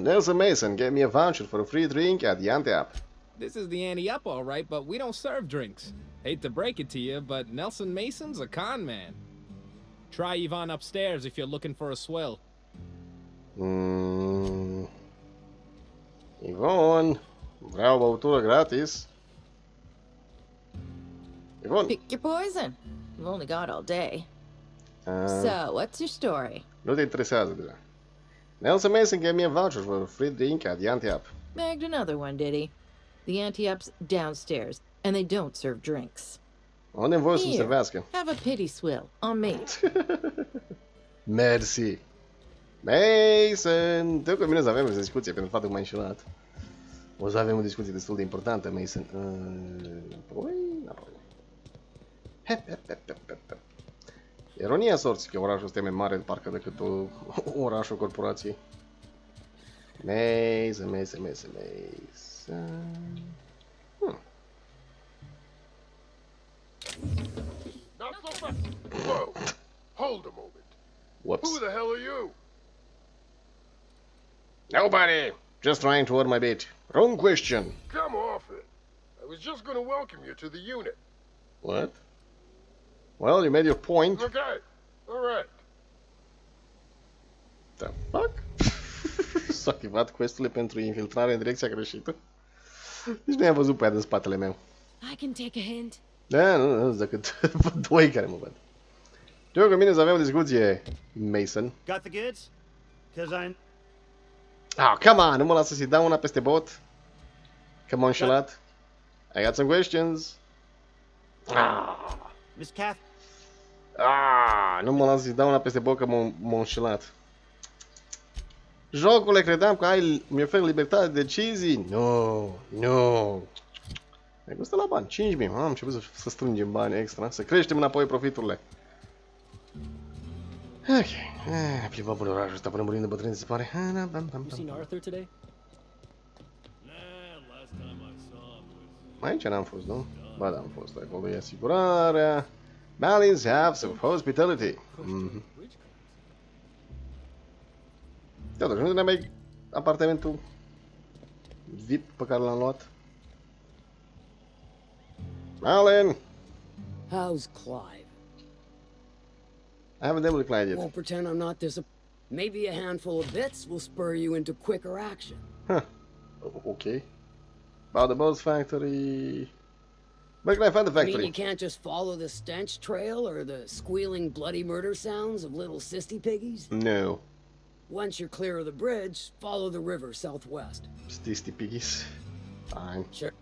Nelson Mason gave me a voucher for a free drink at the Ante-Up. This is the ante up, all right, but we don't serve drinks. Hate to break it to you, but Nelson Mason's a con man. Try Yvonne upstairs if you're looking for a swill. Yvonne, vreau băutură gratis. Yvonne. Pick your poison. You've only got all day. So, what's your story? Nu te interesează deja. Nelson Mason gave me a voucher for a free drink at the Ante-Up. Bagged another one, did he? The ante-up's downstairs, and they don't serve drinks. Unde voie să-mi Here, servească? have a pity swill, on me. Mersi. Mason! Te cu mine să avem o discuție pentru faptul că m-ai înșelat. O să avem o discuție destul de importantă, Mason. Apoi? Hep. Ironia sorții că orașul ăsta e mai mare parcă decât orașul corporației. Mason. Not so fast. Whoa. Hold a moment. Whoops. Who the hell are you? Nobody! Just trying to earn my bait. Wrong question. Come off it. I was just going to welcome you to the unit. What? Well, you made your point. Okay. All right. The fuck? S-a activat questurile pentru infiltrare în direcția greșită? Nici nu i-am văzut pe ea din spatele meu. I can take a hint. Da, nu, decât doi care mă văd. Tu cu mine să avem o discuție, Mason. Got the goods? Cause I'm... Oh, come on, nu mă lasă să-i dau una peste bot? Că m-a înșelat. I got some questions. Miss Kath... Nu mă lasă să-i dau una peste bot că m-a înșelat. Jocule, credeam că mi oferi libertate de decizii. No. Mi gustă la bani, 5.000. Am început să strângem bani extra, să creștem înapoi profiturile. Ok, plimbăm până orașul ăsta până murim de bătrâni, se pare. You seen Arthur today? Aici n-am fost, nu? Ba da, am fost. Acolo e asigurarea. Balance House of Hospitality. Totuși, nu ne mai apartamentul VIP pe care l-am luat. Alan! How's Clive? I haven't dealt with Clyde yet. Won't pretend I'm not Maybe a handful of bits will spur you into quicker action. Huh. Okay. About the Boss Factory. Where can I find the I mean, factory? you can't just follow the stench trail or the squealing bloody murder sounds of little sissy piggies? No. Once you're clear of the bridge, follow the river southwest. Sissy piggies. Fine. Sure.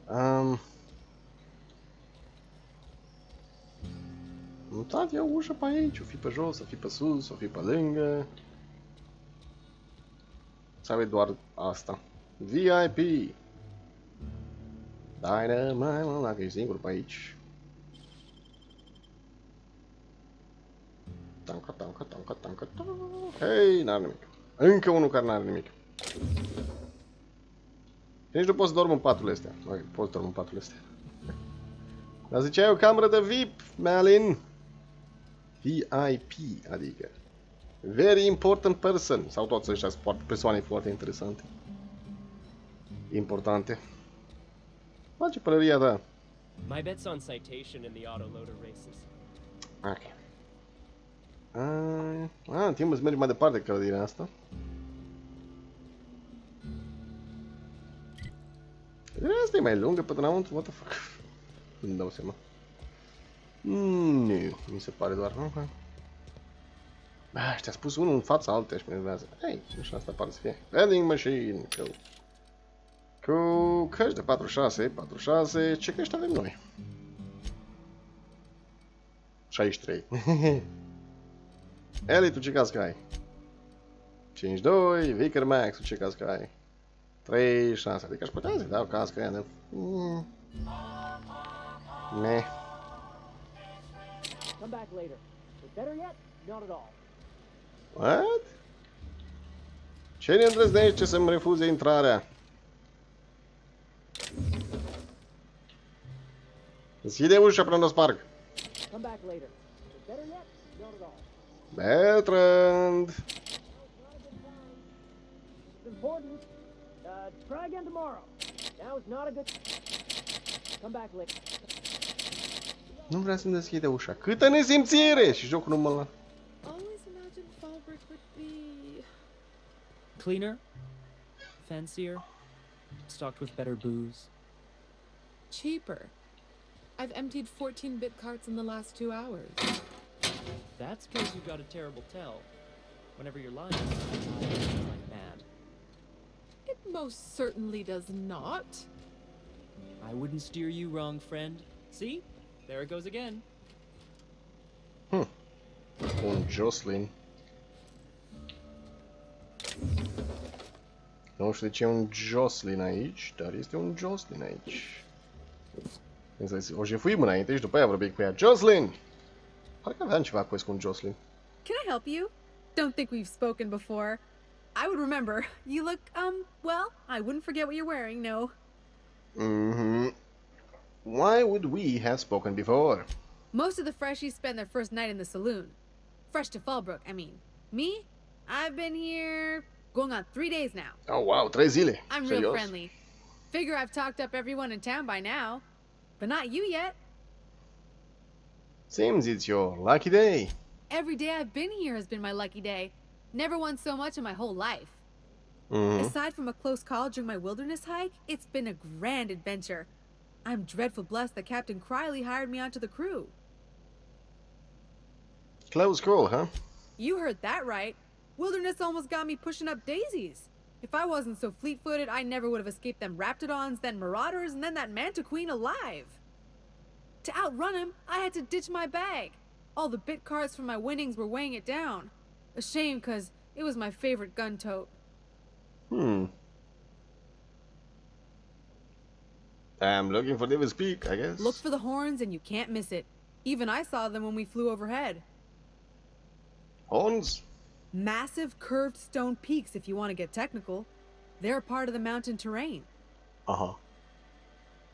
Am dat eu ușa pe aici, o fi pe jos, o fi pe sus, o fi pe lângă. Să aveți doar asta. VIP. Dynamite, mă, dacă e singur pe aici. Tanca. Hei, n-are nimic. Încă unul care n-are nimic. Nici nu pot să dorm în paturile astea. Ok, pot să dorm în paturile astea. Dar zicea o cameră de VIP, Malin. VIP, adică. Very important person. Sau toți ăștia sunt persoane foarte interesante. Importante. Face pălăria ta. My bet's on citation in the autoloader races. Ok. În timp să mergem mai departe clădirea asta. Clădirea asta e mai lungă pe înăuntru, what the fuck. Nu-mi dau seama. Nu, mi se pare doar, nu? Ăștia a spus unul în fața altea și mă enervează. Hei, și asta pare să fie. Vending machine, cool. Cu căști de 46, ce căști avem noi? 63. Eli, tu ce cască ai? 52, Vicker Max, tu ce cască ai? 36, adică aș putea să dau cască aia de... Meh. Come back later. But better yet, not at all. What? Ce ne îndrăznește să-mi refuze intrarea? Deschide ușa până o sparg. Come back later. But better yet, not at all. Bertrand! It's important. Try again tomorrow. Now is not a good... Come back later. Nu vrea să-mi deschide ușa. Câtă nesimțire! Și jocul nu mă la... Always imagined Fallbridge would be Cleaner? Fancier? Stocked with better booze? cheaper. I've emptied 14-bit carts in the last 2 hours. That's because you've got a terrible tell. Whenever you're lying, like mad. Most certainly does not. I wouldn't steer you wrong, friend. See? There it goes again. Un Jocelyn. Nu știu de ce e un Jocelyn aici, dar este un Jocelyn aici. O jefuim înainte și după aia vorbim cu ea. Jocelyn! Parcă aveam ceva quest cu un Jocelyn. Can I help you? Don't think we've spoken before. I would remember. You look, well, I wouldn't forget what you're wearing, no. Why would we have spoken before? Most of the freshies spend their first night in the saloon. Fresh to Fallbrook, I mean. Me? I've been here going on 3 days now. Oh, wow, 3 zile. I'm real friendly. Figure I've talked up everyone in town by now. But not you yet. Seems it's your lucky day. Every day I've been here has been my lucky day. Never won so much in my whole life. Aside from a close call during my wilderness hike, it's been a grand adventure. I'm dreadful blessed that Captain Criley hired me onto the crew. Close call, huh? You heard that right. Wilderness almost got me pushing up daisies. If I wasn't so fleet-footed, I never would have escaped them raptidons, then marauders, and then that manta queen alive. To outrun him, I had to ditch my bag. All the bit cards from my winnings were weighing it down. A shame, 'cause it was my favorite gun tote. I'm looking for David's Peak, I guess. Look for the horns and you can't miss it. Even I saw them when we flew overhead. Horns? Massive curved stone peaks, if you want to get technical. They're a part of the mountain terrain.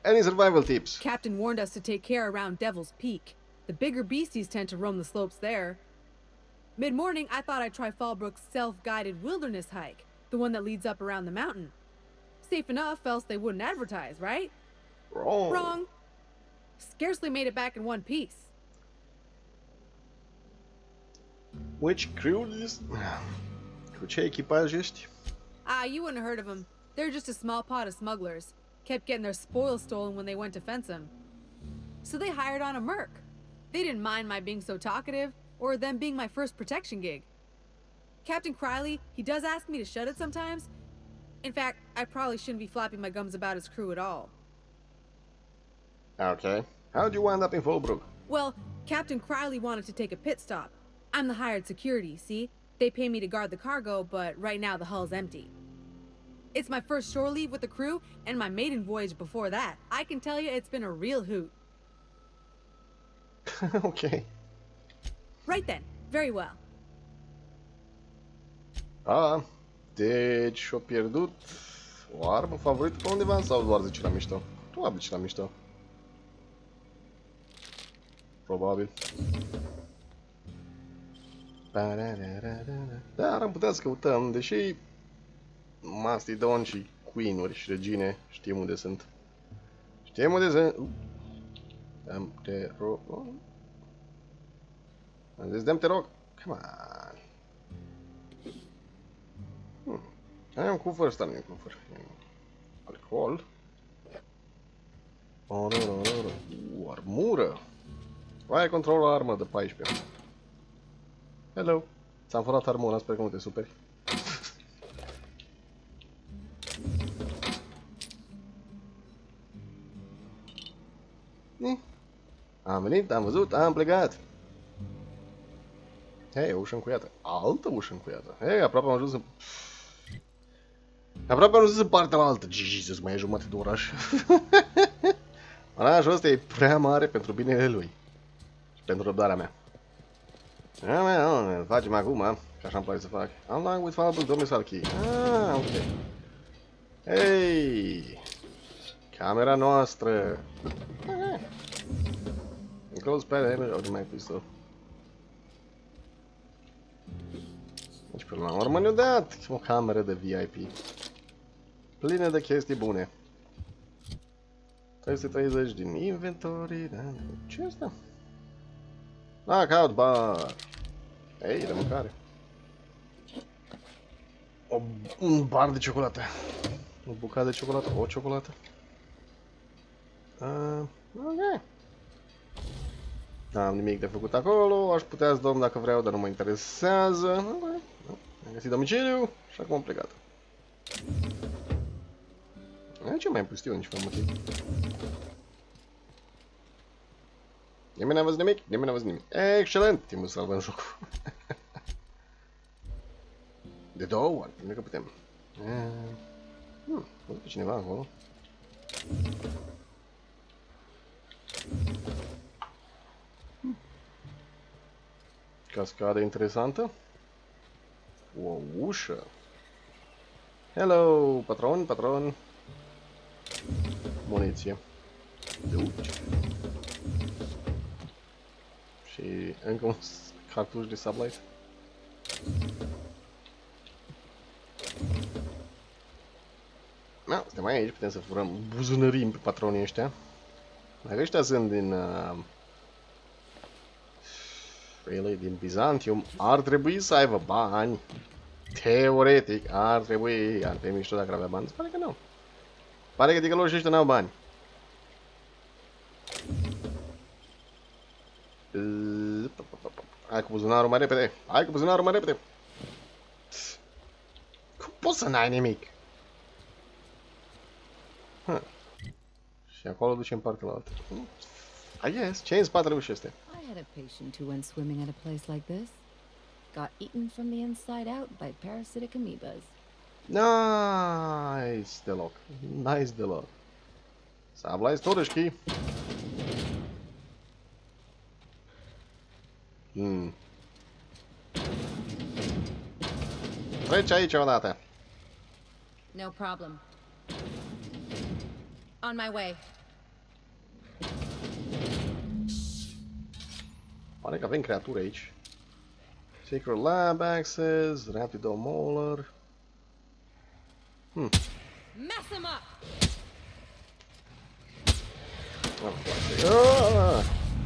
Any survival tips? Captain warned us to take care around Devil's Peak. The bigger beasties tend to roam the slopes there. Mid-morning, I thought I'd try Fallbrook's self-guided wilderness hike, the one that leads up around the mountain. Safe enough, else they wouldn't advertise, right? Wrong. Scarcely made it back in one piece. Which crew is... Cu ce echipaj ești? You wouldn't have heard of them. They're just a small pot of smugglers. Kept getting their spoils stolen when they went to fence them. So they hired on a merc. They didn't mind my being so talkative, or them being my first protection gig. Captain Criley, he does ask me to shut it sometimes. In fact, I probably shouldn't be flapping my gums about his crew at all. Okay. How'd you wind up in Fallbrook? Well, Captain Criley wanted to take a pit stop. I'm the hired security, see? They pay me to guard the cargo, but right now the hull's empty. It's my first shore leave with the crew, and my maiden voyage before that. I can tell you it's been a real hoot. Okay. Right then. Very well. Deci și-o pierdut o armă favorită pe undeva sau doar zici la mișto? Probabil zici la mișto. Probabil. Dar am putea să căutăm, deși mastidon și queen-uri și regine știm unde sunt. Știm unde sunt. Dăm te rog. Am zis dăm te rog. Come on. Ai un cufăr, ăsta nu e un cufăr. Alcool. Armură. Vai control armă de 14. Hello. Ți-am furat armura, sper că nu te superi. Am venit, am văzut, am plecat. Hei, o ușă încuiată. Altă ușă încuiată. Hei, aproape am ajuns în... Aproape am ajuns în partea la altă. Jesus, mai e jumătate de oraș. Orașul ăsta e prea mare pentru binele lui. Și pentru răbdarea mea. Îl facem acum, că așa îmi place să fac. Unlock with Fallbrook Domicile Key. Ok. Hei! Camera noastră! Enclosed pad image of the Mac pistol. Deci până la urmă ne-a dat o cameră de VIP. Plină de chestii bune. 330 din inventory, da? Ce e asta? Knockout bar. Ei, de mâncare. Un bar de ciocolată. O bucată de ciocolată, o ciocolată. Ok. N-am nimic de făcut acolo, aș putea să dom dacă vreau, dar nu mă interesează. Am găsit domiciliu și acum am plecat. Ce mai pustiu, nici pe motiv. Nimeni n-a văzut nimic? Nimeni n-a văzut nimic. Excelent! Timpul să salvăm jocul. De 2 ori, pentru că putem. Văd pe cineva acolo. Cascadă interesantă. O ușă. Hello, patron, patron. Muniție. Duci. Și încă un cartuș de sublight. Da, suntem aici, putem să furăm buzunărim pe patronii ăștia. Dacă ăștia sunt din Bizantium, ar trebui să aibă bani. Teoretic, ar trebui. Ar fi mișto dacă avea bani. Pare că nu. Pare că ticăloșii ăștia n-au bani. Hai cu buzunarul mai repede. Hai cu buzunarul mai repede. Cum poți să n-ai nimic? Și acolo ducem partea la altă. I guess. Ce e în spatele ușii astea? I had a patient who went swimming at a place like this. Got eaten from the inside out by parasitic amoebas. Nice deloc. Nice deloc. Sabla istoriški. Treci aici odată. No problem. On my way. Pare că avem creaturi aici. Secret lab access, rapido molar. Mess him up.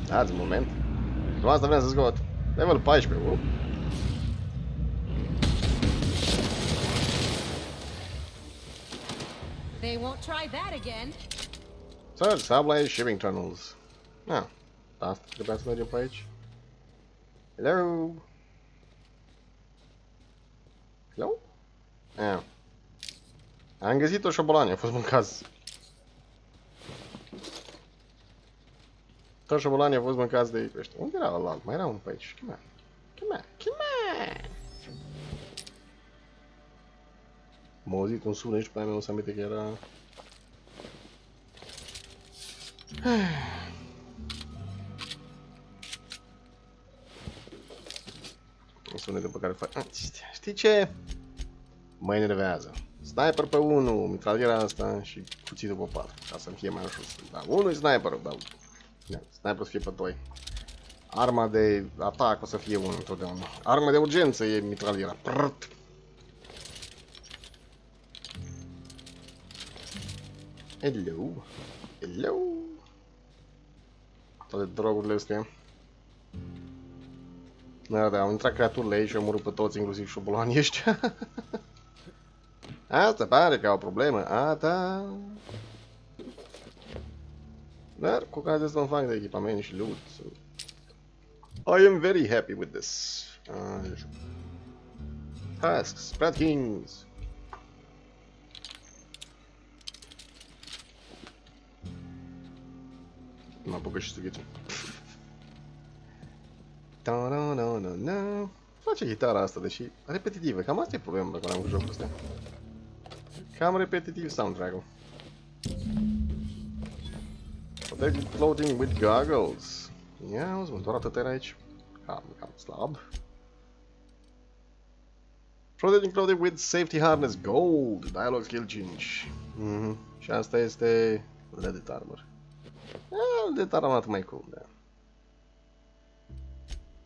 Dați un moment. Nu asta vreau să scot. Level 14. They won't try that again. Search supply shipping tunnels. Asta trebuia să mergem pe aici. Hello? Hello? Am găsit o șobolanie, a fost mâncați. Tot șobolanii au fost mâncați de ăștia. Unde era ălalt? Mai era unul pe aici. Come on. M-a auzit un sunet și pe aia mi-a să aminte că era... Un sunet pe care fac... Știi ce? Mă enervează. Sniper pe 1, mitraliera asta și cuțitul pe 4. Ca să-mi fie mai ușor. Da, 1 e sniperul, dar... Sniperul să fie pe 2. Arma de atac o să fie 1 întotdeauna. Arma de urgență e mitraliera. Prrrt. Hello. Hello. Toate drogurile astea. Da, au intrat creaturile aici și au omorât pe toți, inclusiv șobolanii ăștia. Asta pare că au o problemă. Da. Dar cu care să mă fac de echipament și loot. So. I am very happy with this. Tasks, Sprat Kings. Mă apucă și sughițul. Face chitara asta, deși repetitivă. Cam asta e problema când am cu jocul ăsta. Cam repetitiv soundtrack-ul. Protected floating with goggles. Ia, auzi mă, doar atât era aici. Cam slab. Protecting clothing with safety harness gold. Dialogue skill 5. Și asta este leaded armor. Leaded armor mai cool, da.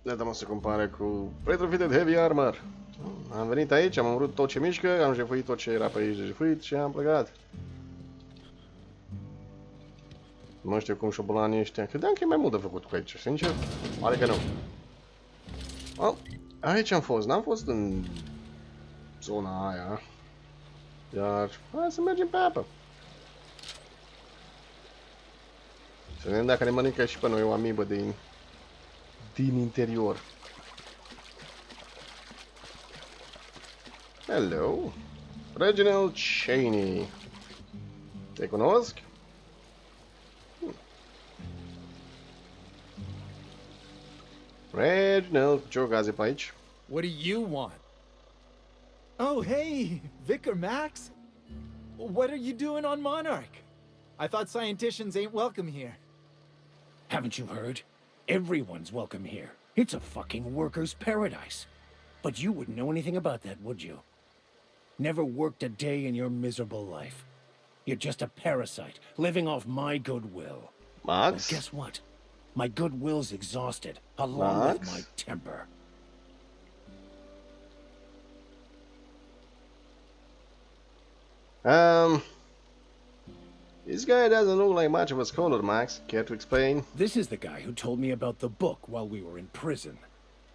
Ne dăm să compare cu retrofitted heavy armor. Am venit aici, am omorât tot ce mișcă, am jefuit tot ce era pe aici de jefuit și am plecat. Nu știu cum șobolanii ăștia. Credeam că e mai mult de făcut cu aici, sincer. Pare că nu. Aici am fost, n-am fost în zona aia. Iar hai să mergem pe apă. Să vedem dacă ne mănâncă și pe noi o amibă din interior. Hello. Reginald Cheney. Te cunosc? Reginald, ce ocazie pe aici? What do you want? Oh, hey, Vicar Max. What are you doing on Monarch? I thought scienticians ain't welcome here. Haven't you heard? Everyone's welcome here. It's a fucking worker's paradise. But you wouldn't know anything about that, would you? Never worked a day in your miserable life. You're just a parasite, living off my goodwill. Max? Well, guess what? My goodwill's exhausted, along with my temper. This guy doesn't look like much of a scholar, Max. Care to explain? This is the guy who told me about the book while we were in prison.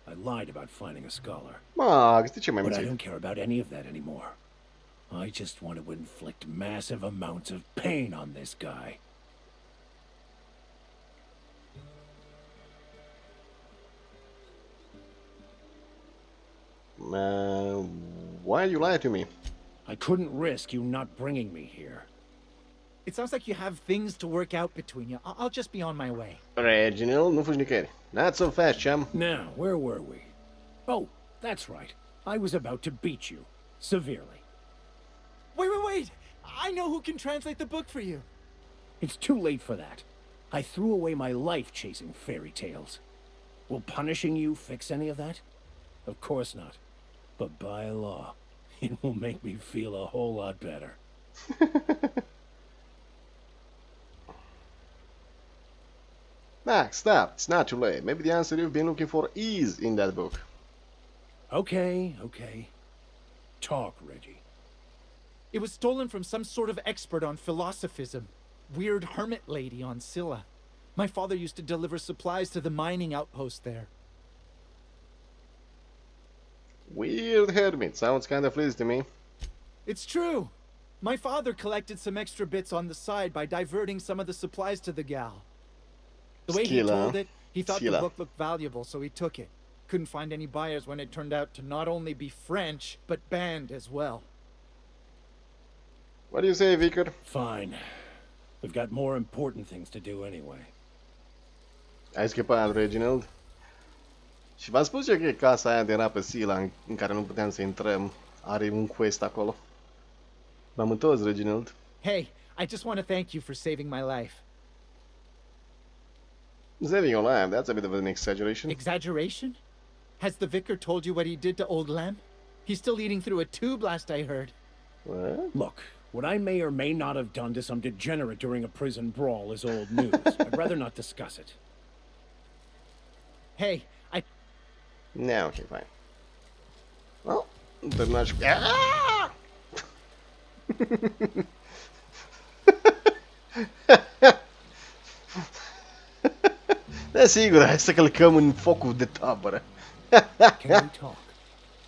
I lied about finding a scholar. Max, de ce mai But I mințit? don't care about any of that anymore. I just want to inflict massive amounts of pain on this guy. Why you lie to me? I couldn't risk you not bringing me here. It sounds like you have things to work out between you. I'll just be on my way. Reginald, nu fugi nicăieri. Not so fast, chum. Now, where were we? Oh, that's right. I was about to beat you. Severely. Wait! I know who can translate the book for you. It's too late for that. I threw away my life chasing fairy tales. Will punishing you fix any of that? Of course not. But by law, it will make me feel a whole lot better. Max, stop. It's not too late. Maybe the answer you've been looking for is in that book. Okay. Talk, Reggie. It was stolen from some sort of expert on philosophism. Weird hermit lady on Scylla. My father used to deliver supplies to the mining outpost there. Weird hermit. Sounds kind of fleas to me. It's true. My father collected some extra bits on the side by diverting some of the supplies to the gal. The way he told it, he thought the book looked valuable, so he took it. Couldn't find any buyers when it turned out to not only be French, but banned as well. What do you say, Vicar? Fine. We've got more important things to do anyway. Ai scăpat, Reginald. Și v-am spus eu că casa aia de era pe Sila în care nu puteam să intrăm. Are un quest acolo. M-am întors, Reginald. Hey, I just want to thank you for saving my life. Saving your life, that's a bit of an exaggeration. Exaggeration? Has the vicar told you what he did to old Lem? He's still eating through a tube, last I heard. What? Look, what I may or may not have done to some degenerate during a prison brawl is old news. I'd rather not discuss it. Hey, No, okay, fine. Well, pretty much. Ah! Da, sigur, hai să călcăm în focul de tabără. Can we talk?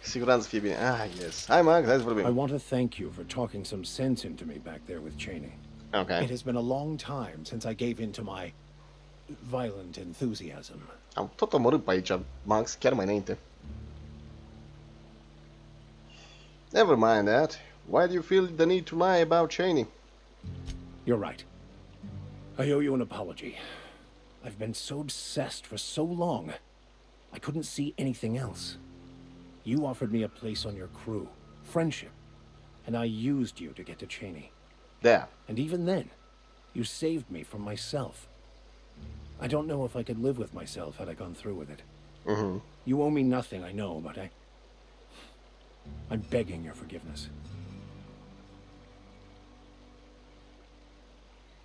Siguranță să fie bine. Ah, yes. Hai, Max, hai să vorbim. I want to thank you for talking some sense into me back there with Cheney. Okay. It has been a long time since I gave in to my violent enthusiasm. Am tot omorât pe aici, Max, chiar mai înainte. Never mind that. Why do you feel the need to lie about Cheney? You're right. I owe you an apology. I've been so obsessed for so long, I couldn't see anything else. You offered me a place on your crew, friendship, and I used you to get to Cheney. Yeah. And even then, you saved me from myself. I don't know if I could live with myself had I gone through with it. Mm-hmm. You owe me nothing, I know, but I'm begging your forgiveness.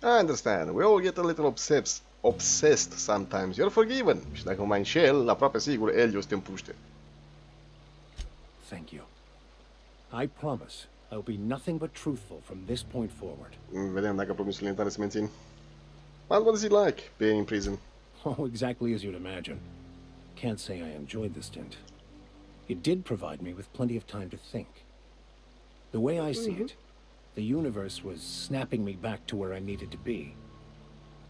I understand. We all get a little obsessed sometimes. You're forgiven. Și dacă mă mai înșel, aproape sigur, Elio te împuște. Thank you. I promise I'll be nothing but truthful from this point forward. Vedem dacă promisurile tale se mențin. What was it like being in prison? Oh, exactly as you'd imagine. Can't say I enjoyed the stint. It did provide me with plenty of time to think. The way I see it, the universe was snapping me back to where I needed to be.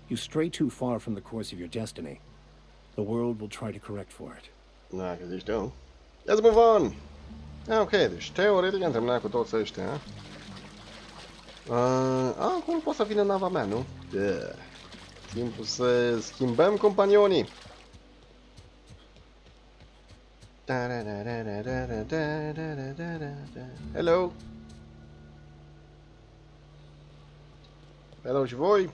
You stray too far from the course of your destiny, the world will try to correct for it. Dacă zici tu. Let's move on! Ok, deci teoretic am terminat cu toți ăștia. Acum poate să vină nava mea, nu? Timpul să schimbăm companionii. Hello. Hello și voi.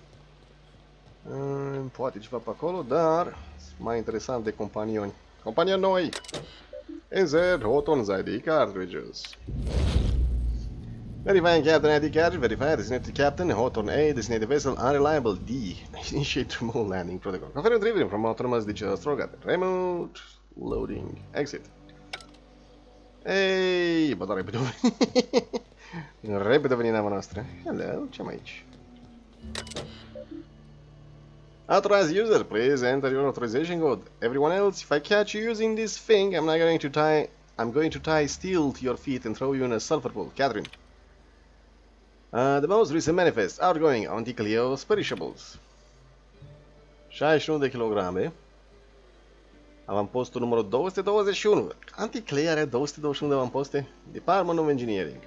Poate ceva pe acolo, dar mai interesant de companioni. Companioni noi. Insert hot on ID cartridges. Verifying captain ID cartridge, verify designated captain, hot on A, designated vessel, unreliable D. Initiate remote landing protocol. Confirm retrieving from autonomous digital stroke. Remote loading. Exit. Ei, bă, dar repede a venit. Repede a venit nava noastră. Hello, ce-am aici? Authorized user, please enter your authorization code. Everyone else, if I catch you using this thing, I'm going to tie steel to your feet and throw you in a sulfur pool. Catherine. The most recent manifest, outgoing, anti-Cleo perishables. 61 de kilograme. Avampostul numărul 221. Anti-Cleo are 221 de avamposte. Department of Engineering.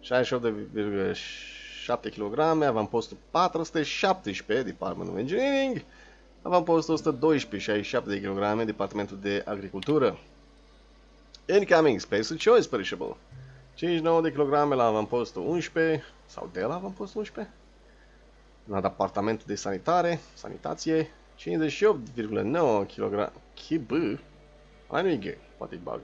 68,7 kg. Avampostul 417. Department of Engineering. Avampostul 112, 67 de kg. Departamentul de Agricultură. Incoming Space Choice Perishable. 59 de kg la avampostul 11. Sau de la avampostul 11. La departamentul de sanitație. 58,9 kg. Bă, ai nu-i gay, poate-i bug.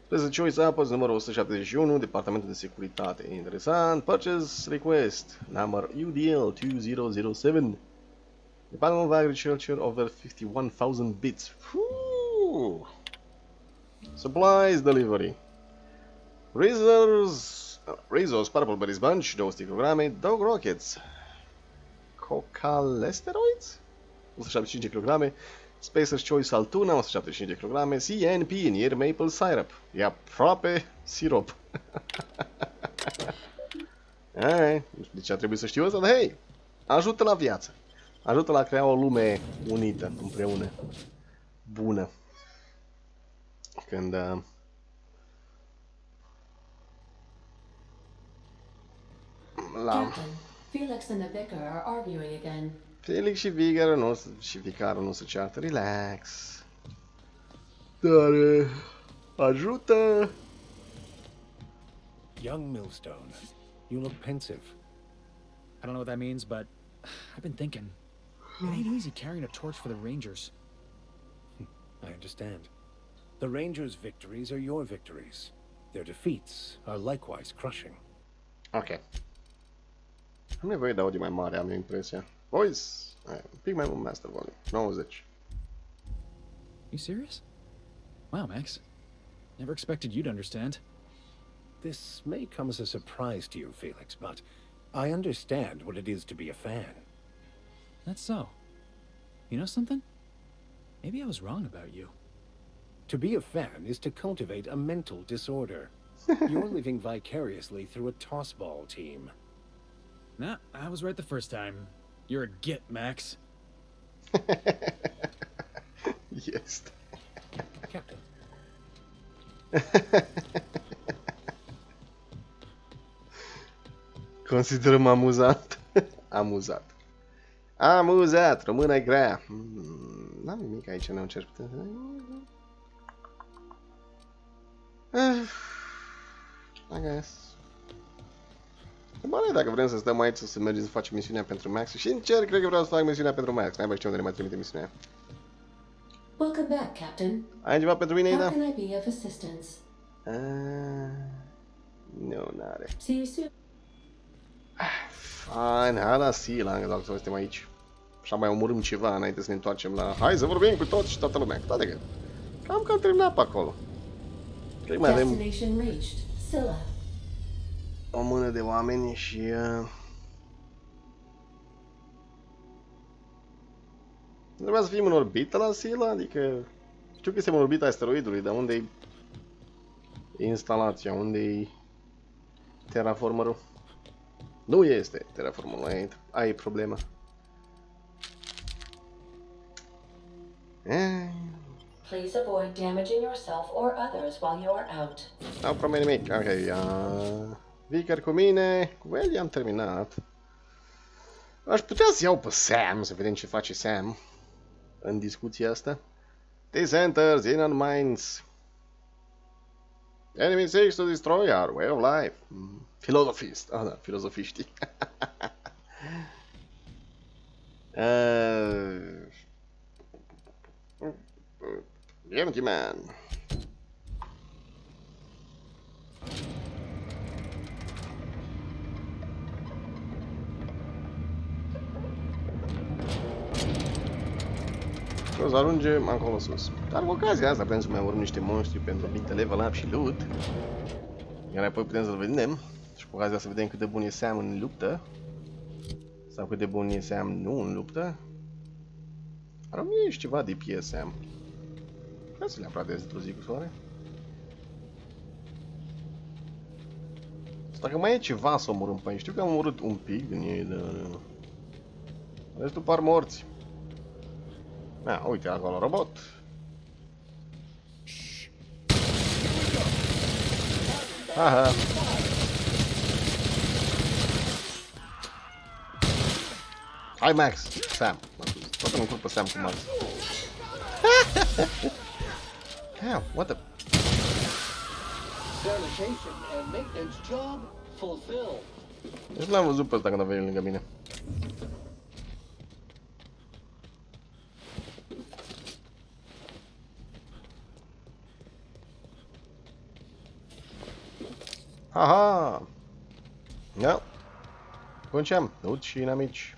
Special Choice Apples, numărul 171, Departamentul de Securitate. Interesant. Purchase Request, number UDL 2007. Department of Agriculture, over 51,000 bits. Supplies Delivery. Razors Purple Berries Bunch, 200 kg. Dog Rockets. Cocalesteroids? 175 kg. Spacer's Choice Altuna, 175 kg. CNP, Near Maple Syrup. E aproape sirop. Alright. Nu știu de ce a trebuit să știu asta, dar hei, ajută la viață. Ajută la a crea o lume unită, împreună. Bună. Când... Captain, Felix and the vicar are arguing again. Felix și vicarul nu se ceartă. Relax. Dar ajută. Young Millstone, you look pensive. I don't know what that means, but I've been thinking. It ain't easy carrying a torch for the Rangers. I understand. The Rangers' victories are your victories. Their defeats are likewise crushing. Ok. Am nevoie de audio mai mare, am impresia. Voice, un pic mai mult master volume, 90. You serious? Wow, Max. Never expected you to understand. This may come as a surprise to you, Felix, but I understand what it is to be a fan. That's so. You know something? Maybe I was wrong about you. To be a fan is to cultivate a mental disorder. You're living vicariously through a tossball team. Nah, I was right the first time. You're a git, Max. Yes. Captain. Considerăm amuzant. Amuzat. Amuzat, română grea. N-am nimic aici, n-am ce putea. I guess. Bine, dacă vrem să stăm aici să mergem să facem misiunea pentru Max. Și sincer, cred că vreau să fac misiunea pentru Max. N-ai mai știu unde ne mai trimite misiunea. Welcome back, Captain. Ai ceva pentru mine, Ida? How can I be of assistance? Nu, n-are. See you soon. Fine, hai la Sila, dacă să suntem aici. Așa mai omorâm ceva înainte să ne întoarcem la... Hai să vorbim cu toți și toată lumea. Cu toate că... Cam am terminat pe acolo. Cred că mai avem... Destination reached. Scylla. O mână de oameni și... Trebuia să fim în orbită la Sila, adică... Știu că suntem în orbita asteroidului, dar unde-i... instalația, unde-i... terraformerul? Nu este terraformerul, ai problemă. Please avoid damaging yourself or others while you are out. N-au probleme nimic, ok, Vii chiar cu mine. Cu el i-am terminat. Aș putea să iau pe Sam, să vedem ce face Sam în discuția asta. This enters in our minds. Enemy seeks to destroy our way of life. Philosophist. Ah, da, filozofiștii. Empty man. O să ajungem acolo sus. Dar cu ocazia asta putem să mai urmăm niște monștri pentru bine level up și loot. Iar apoi putem să-l vedem. Și cu ocazia să vedem cât de bun e Sam în luptă. Sau cât de bun e Sam nu în luptă. Ar mi ești ceva de pies, Sam. Vreau să le apratez într-o zi cu soare. Dacă mai e ceva să omorâm pe aici. Știu că am omorât un pic din ei, dar... Restul par morți. Ah, uite, acolo robot. Aha. Hai, Max. Sam. Toată mă pe Sam cu Max. Damn, what the... Sanitation and maintenance job fulfilled. Deci l-am văzut pe ăsta când a venit lângă mine. Haha! Da. Cum ce-am? Dut și inamici.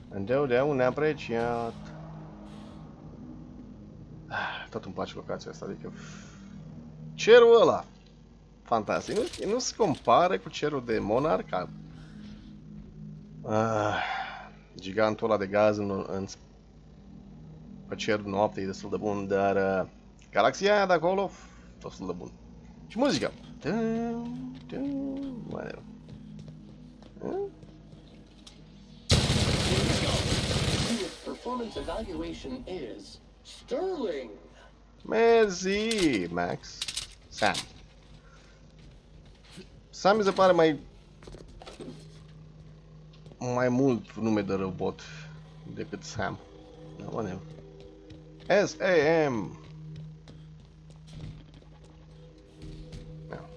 Întotdeauna apreciat. Tot îmi place locația asta, adică... Cerul ăla! Fantastic. Nu se compare cu cerul de Monarch. Gigantul ăla de gaz pe cer noapte e destul de bun, dar... Galaxia aia de acolo, destul de bun. Și muzica. Whatever. Performance evaluation is sterling. Mersi, Max. Sam. Sam mi se pare mai mult nume de robot decât Sam. Da, whatever. S-A-M.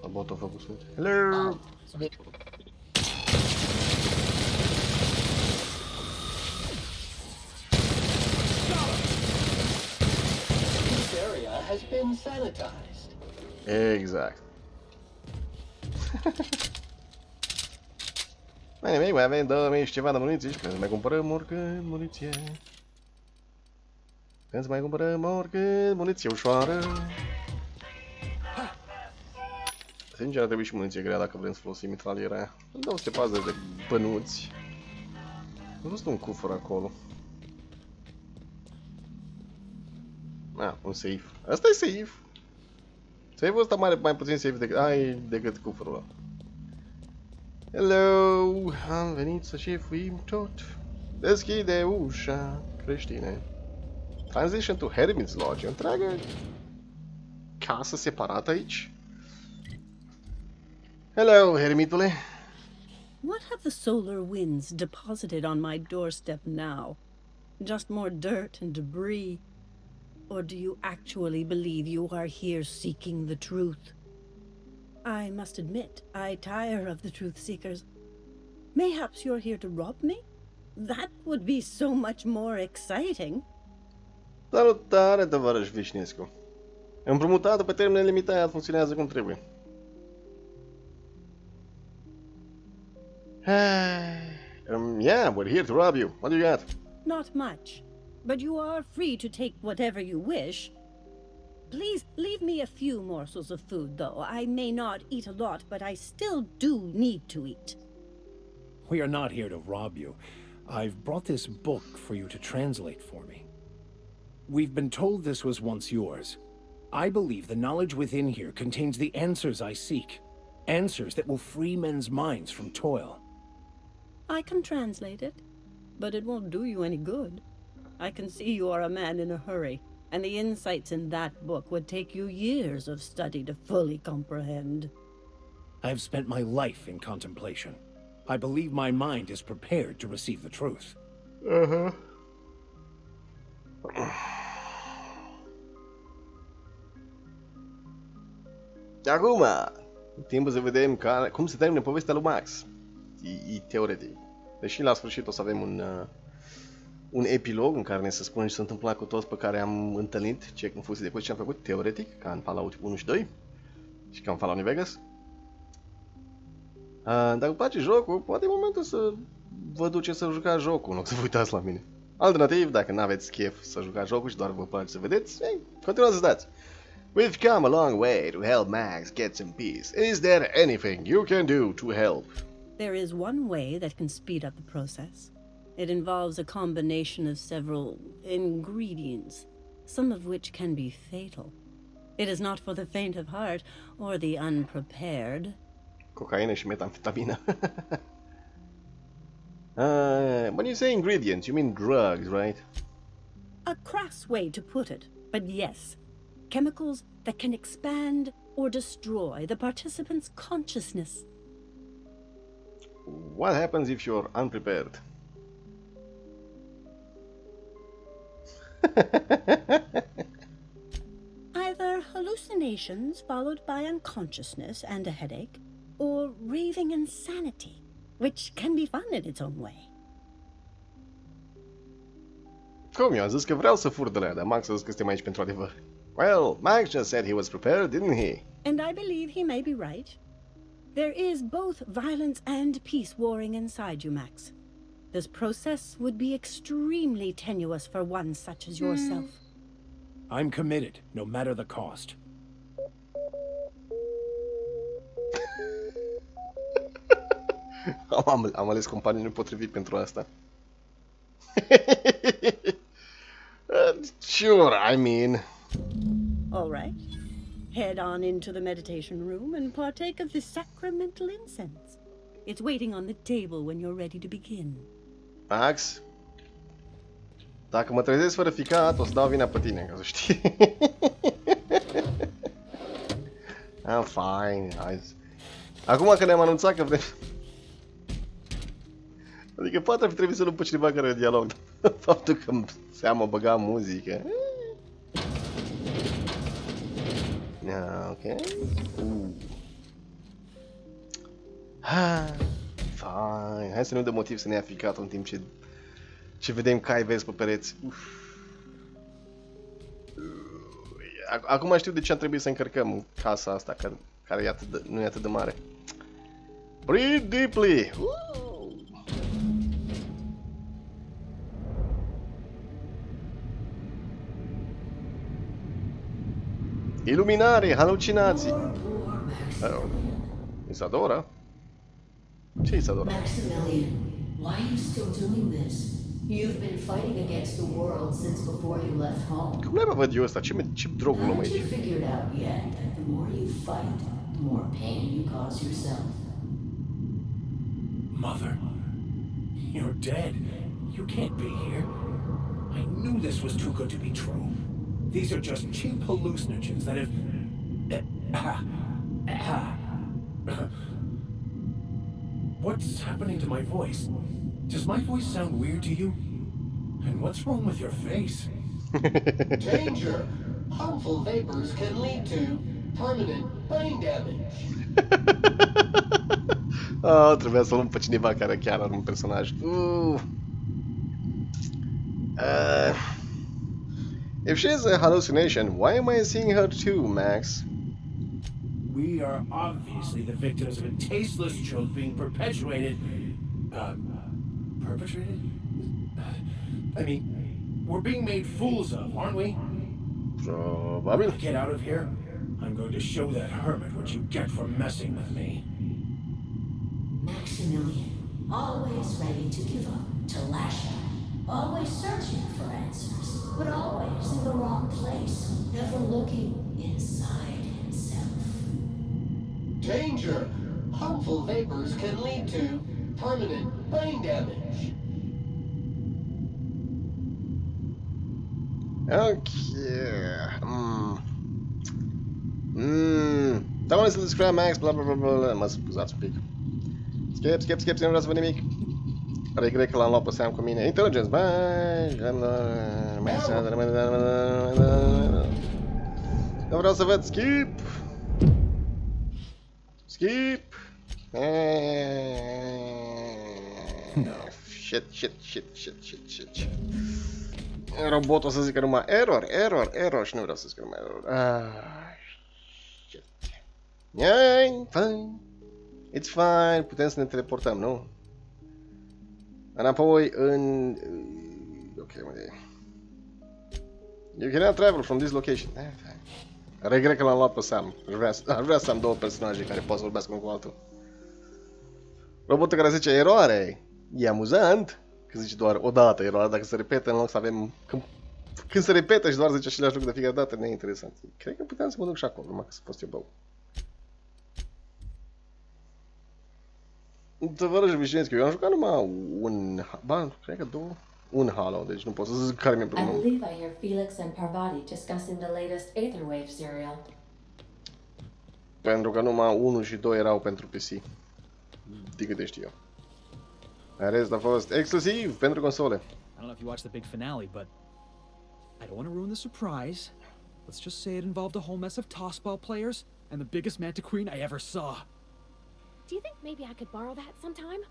Robotul a făcut sunet. Hello! This area has been sanitized. Exact. Mai avem 2000 și ceva de muniție și putem să mai cumpărăm oricând muniție. Putem să mai cumpărăm oricând muniție ușoară. Sincer, ar trebui și muniție grea dacă vrem să folosim mitraliera aia. Îmi dau 140 de bănuți. Am văzut un cufăr acolo. Un safe. Asta e safe. Safe-ul ăsta mai puțin safe decât cufărul ăla. Hello! Am venit să șefuim tot. Deschide ușa creștine. Transition to Hermit's Lodge. O întreagă casă separată aici. Hello, hermitule. What have the solar winds deposited on my doorstep now? Just more dirt and debris? Or do you actually believe you are here seeking the truth? I must admit, I tire of the truth seekers. Mayhaps you're here to rob me? That would be so much more exciting. Salutare, tovarăș Vișnescu. Împrumutatul pe termen limitat funcționează cum trebuie. Yeah, we're here to rob you. What do you got? Not much, but you are free to take whatever you wish. Please leave me a few morsels of food, though. I may not eat a lot, but I still do need to eat. We are not here to rob you. I've brought this book for you to translate for me. We've been told this was once yours. I believe the knowledge within here contains the answers I seek. Answers that will free men's minds from toil. I can translate it, but it won't do you any good. I can see you are a man in a hurry, and the insights in that book would take you years of study to fully comprehend. I have spent my life in contemplation. I believe my mind is prepared to receive the truth. Uh-huh. Acum, timpul să vedem cum se termină povestea lui Max. E teoretic. Deși la sfârșit o să avem un epilog în care ne se spune ce s-a întâmplat cu toți pe care am întâlnit, ce în funcție de ce am făcut, teoretic, ca în Fallout 1 și 2 și ca în Fallout New Vegas. Dacă vă place jocul, poate e momentul să vă duceți să jucați jocul, nu să vă uitați la mine. Alternativ, dacă n-aveți chef să jucați jocul și doar vă place să vedeți, continuați să dați. We've come a long way to help Max get some peace. Is there anything you can do to help? There is one way that can speed up the process. It involves a combination of several ingredients, some of which can be fatal. It is not for the faint of heart or the unprepared. Cocaină și metamfetamină. When you say ingredients, you mean drugs, right? A crass way to put it, but yes. Chemicals that can expand or destroy the participant's consciousness. What happens if you're unprepared? Either hallucinations followed by unconsciousness and a headache, or raving insanity, which can be fun in its own way. Cum, eu am zis că vreau să fur de la ea, dar Max a zis că suntem aici pentru adevăr. Well, Max just said he was prepared, didn't he? And I believe he may be right. There is both violence and peace warring inside you, Max. This process would be extremely tenuous for one such as yourself. I'm committed, no matter the cost. Am ales companiul potrivit pentru asta. Sure, I mean. All right. Head on into the meditation room and partake of the sacramental incense. It's waiting on the table when you're ready to begin. Max, dacă mă trezesc fără ficat, o să dau vina pe tine, ca să știi. I'm fine. Acum că ne-am anunțat că vrem... Adică poate ar fi trebuit să luăm pe cineva care are dialog. Faptul că seama băga muzică. Ok. Fine. Hai să nu dăm motiv să ne ia ficatul în timp ce vedem cai verzi pe pereți. Acum știu de ce am trebuit să încărcăm casa asta, care e nu e atât de mare. Breathe deeply! Iluminare, halucinații! Isadora? Ce Isadora? Maximilian, why are you still doing this? You've been fighting against the world since before you left home. Cum n-ai văd eu ăsta? Ce drogul luăm aici? Haven't you figured out yet that the more you fight, the more pain you cause yourself? Mother, you're dead. You can't be here. I knew this was too good to be true. These are just cheap hallucinogens that have... What's happening to my voice? Does my voice sound weird to you? And what's wrong with your face? Danger! Harmful vapors can lead to permanent brain damage. Trebuia să luăm pe cineva care chiar are un personaj. If she's a hallucination, why am I seeing her too, Max? We are obviously the victims of a tasteless joke being perpetuated. Perpetrated? I mean, we're being made fools of, aren't we? Probably. Get out of here. I'm going to show that hermit what you get for messing with me. Maximilian, always ready to give up, to lash out, always searching for answers, but always in the wrong place, never looking inside himself. Danger! Harmful vapors can lead to permanent brain damage. Ok. Da Always describe Max, bla bla bla bla. Mă scuzați un pic. Skip, nu vreau să văd nimic. Regret că l-am luat pe Sam cu mine. Intelligence, băi. Nu vreau să văd, skip. Shit. Robotul o să zică numai error și nu vreau să zic numai error. Shit. Yeah, fine. It's fine. Putem să ne teleportăm, nu? Înapoi în... Ok, unde e? You cannot travel from this location. Regret că l-am luat pe Sam. Aș vrea să am două personaje care pot să vorbească unul cu altul. Robotul care zice eroare. E amuzant. Că zice doar o dată eroare. Dacă se repetă în loc să avem... Când se repetă și doar zice același lucru de fiecare dată, nu e interesant. Cred că puteam să mă duc și acolo, numai că să fost eu bău. Tăvărăși Vișenski, eu am jucat numai un... Ba, cred că două. Un Halo, deci nu pot să zic care mi-e primul. I believe I hear Felix and Parvati discussing the latest Aetherwave serial. Pentru că numai 1 și 2 erau pentru PC. Din câte știu eu. Rest a fost exclusiv pentru console. I don't know if you watched the big finale, but I don't want to ruin the surprise. Let's just say it involved a whole mess of tossball players and the biggest manta queen I ever saw. Do you think maybe I could borrow that sometime?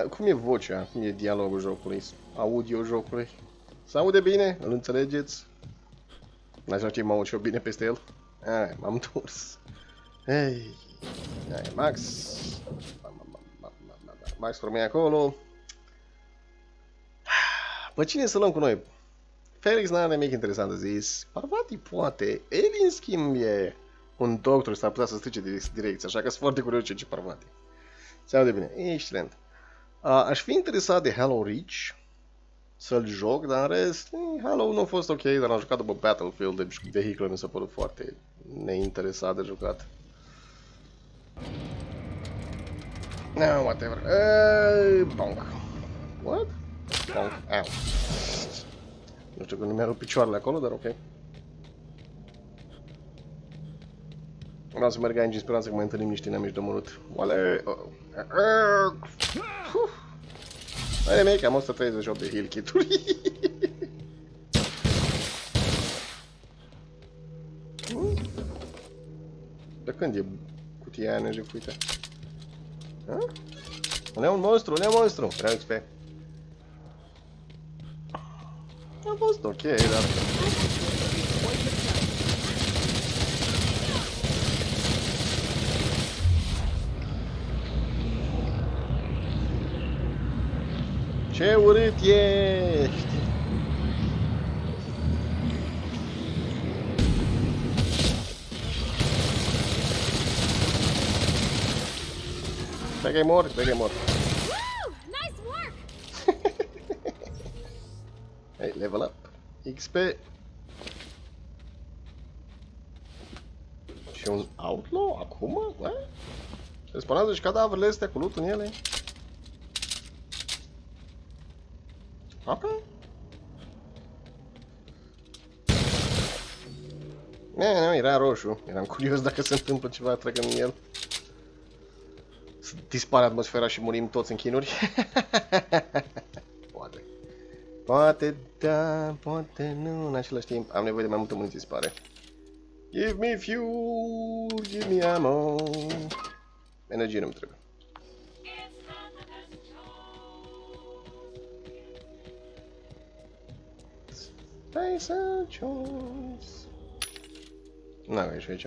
Cum e vocea? Cum e dialogul jocului? Audio jocului? Se aude bine? Îl înțelegeți? În același timp mă aud și eu bine peste el? M-am întors. Hei! Max! Max rămâne acolo. Pe cine să luăm cu noi? Felix n-are nimic interesant de zis. Parvati poate. Eli în schimb e un doctor, s-ar putea să strice direcția, așa că sunt foarte curios ce Parvati. Se aude bine. Excelent. Aș fi interesat de Halo Reach să-l joc, dar în rest, Halo nu a fost ok, dar am jucat după Battlefield, deci vehiculul mi s-a părut foarte neinteresat de jucat. No, whatever. Bonk. What? Bonk. Ow. Nu știu că nu mi-a rupt picioarele acolo, dar ok. Vreau să merg aici în speranță că mai întâlnim niște inamici de omorât. Oale! Hai nimic, am 138 de heal kit-uri. De când e cutia aia nejefuită? Unde e un monstru? Vreau XP. A fost ok, dar... Ce urât ești! Stai că-i mor, Nice work! Hey, level up. XP. Și un outlaw acum? Se spawnează și cadavrele astea cu loot în ele? Ok. Nu, era roșu. Eram curios dacă se întâmplă ceva trecând în el. Să dispare atmosfera și murim toți în chinuri. Poate. Poate da, poate nu. În același timp am nevoie de mai multă muniție, se pare. Give me fuel, give me ammo. Energie nu-mi trebuie. Face a choice. N-am ieșit aici.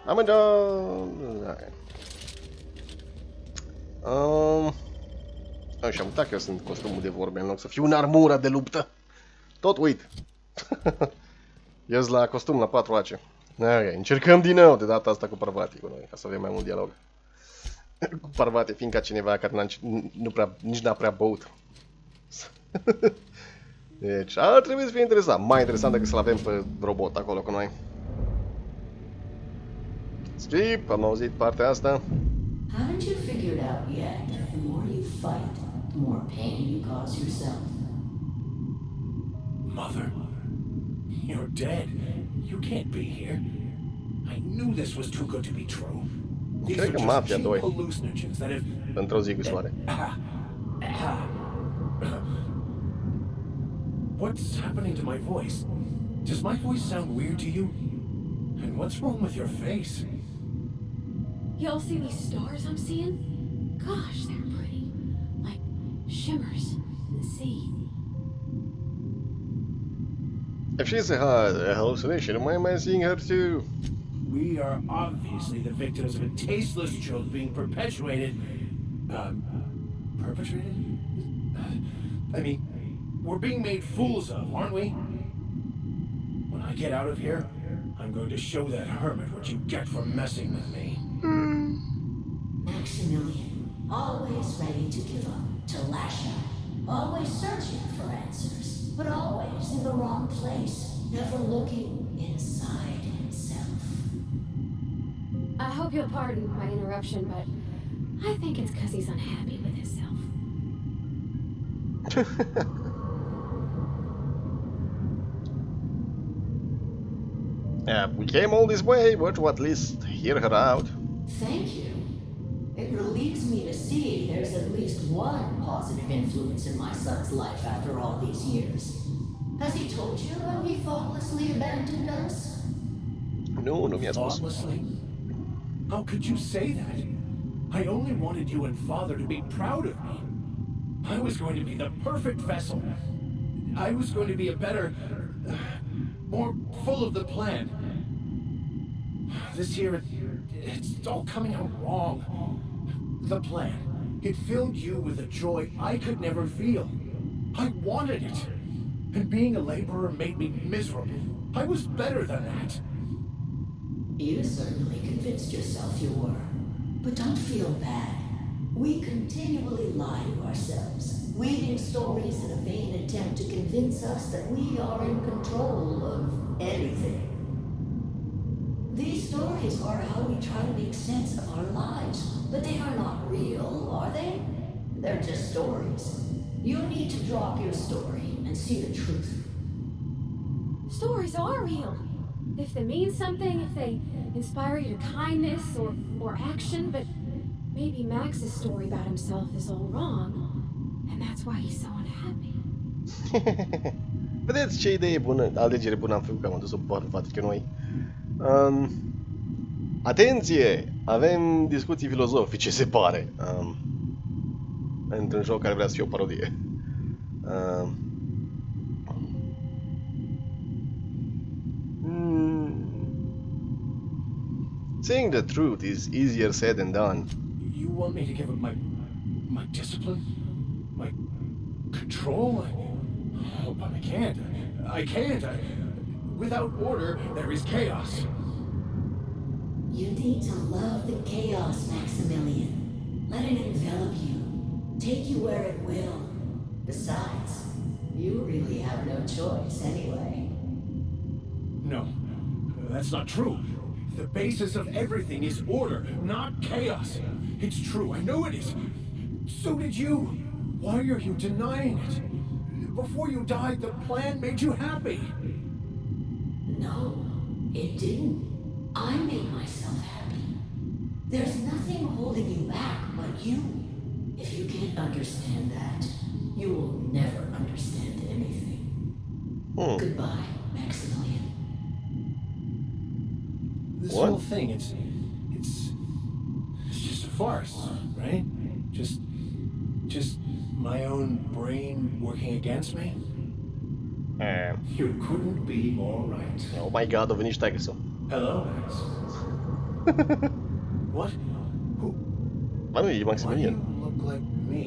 Am dat. Și am uitat că eu sunt costumul de vorbe în loc să fiu în armura de luptă. Tot uit. Ies la costum la 4 AC. Ok, încercăm din nou de data asta cu Parvati cu noi, ca să avem mai mult dialog. Cu Parvati, fiindcă cineva care nici n-a prea băut. Deci, ar trebui să fie interesant. Mai interesant decât să-l avem pe robot acolo cu noi. Skip, am auzit partea asta. Haven't you figured out yet that the more you fight, the more pain you cause yourself? Mother, you're dead. You can't be here. I knew this was too good to be true. These Cred are că just Mafia cheap 2. hallucinogens that have... Într-o zi cu soare. What's happening to my voice? Does my voice sound weird to you? And what's wrong with your face? Y'all see these stars I'm seeing? Gosh, they're pretty. Like shimmers in the sea. If she's a hallucination, why am I seeing her too? We are obviously the victims of a tasteless joke being perpetuated. Perpetrated? I mean, we're being made fools of, aren't we? When I get out of here, I'm going to show that hermit what you get for messing with me. Maximilian, always ready to give up, to lash out, always searching for answers, but always in the wrong place, never looking inside himself. I hope you'll pardon my interruption, but I think it's because he's unhappy with himself. Yeah, we came all this way, but to at least hear her out. Thank you. It relieves me to see there's at least one positive influence in my son's life after all these years. Has he told you how he thoughtlessly abandoned us? No, mi-a spus. Thoughtlessly? How could you say that? I only wanted you and Father to be proud of me. I was going to be the perfect vessel. I was going to be a better... more full of the plan. This year, it's all coming out wrong. The plan. It filled you with a joy I could never feel. I wanted it. And being a laborer made me miserable. I was better than that. You certainly convinced yourself you were. But don't feel bad. We continually lie to ourselves, weaving stories in a vain attempt to convince us that we are in control of anything. These stories are how we try to make sense of our lives, but they are not real, are they? They're just stories. You need to drop your story and see the truth. Stories are real. If they mean something, if they inspire you to kindness or action, but maybe Max's story about himself is all wrong, and that's why he's so unhappy. Vedeți ce idee bună, alegere bună am făcut, că am adus-o poate față că noi. Atenție! Avem discuții filozofice, se pare. Într-un joc care vrea să fie o parodie. Saying the truth is easier said than done. You want me to give up my discipline? My control? Oh, but I can't. I can't. Without order, there is chaos. You need to love the chaos, Maximilian. Let it envelop you. Take you where it will. Besides, you really have no choice anyway. No, that's not true. The basis of everything is order, not chaos. It's true, I know it is. So did you. Why are you denying it? Before you died, the plan made you happy. No, it didn't. I made myself happy. There's nothing holding you back but you. If you can't understand that, you will never understand anything. Goodbye, Maximilian. This whole thing, it's just a farce, right? Just my own brain working against me? You couldn't be more right. Oh my god, a venit și tagă său. Hello, Max. What? Who? Bă, nu, e Maximilian. Why do you look like me?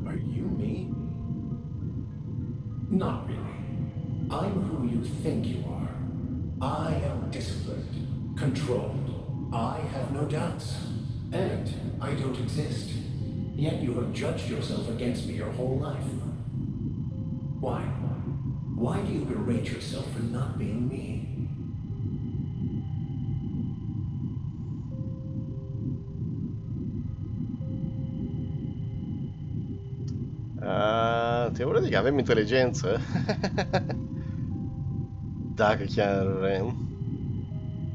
Are you me? Not really. I'm who you think you are. I am disciplined, controlled. I have no doubts. And I don't exist. Yet you have judged yourself against me your whole life. Why? Why do you berate yourself for not being me? Teoretic avem inteligență. Dacă chiar vrem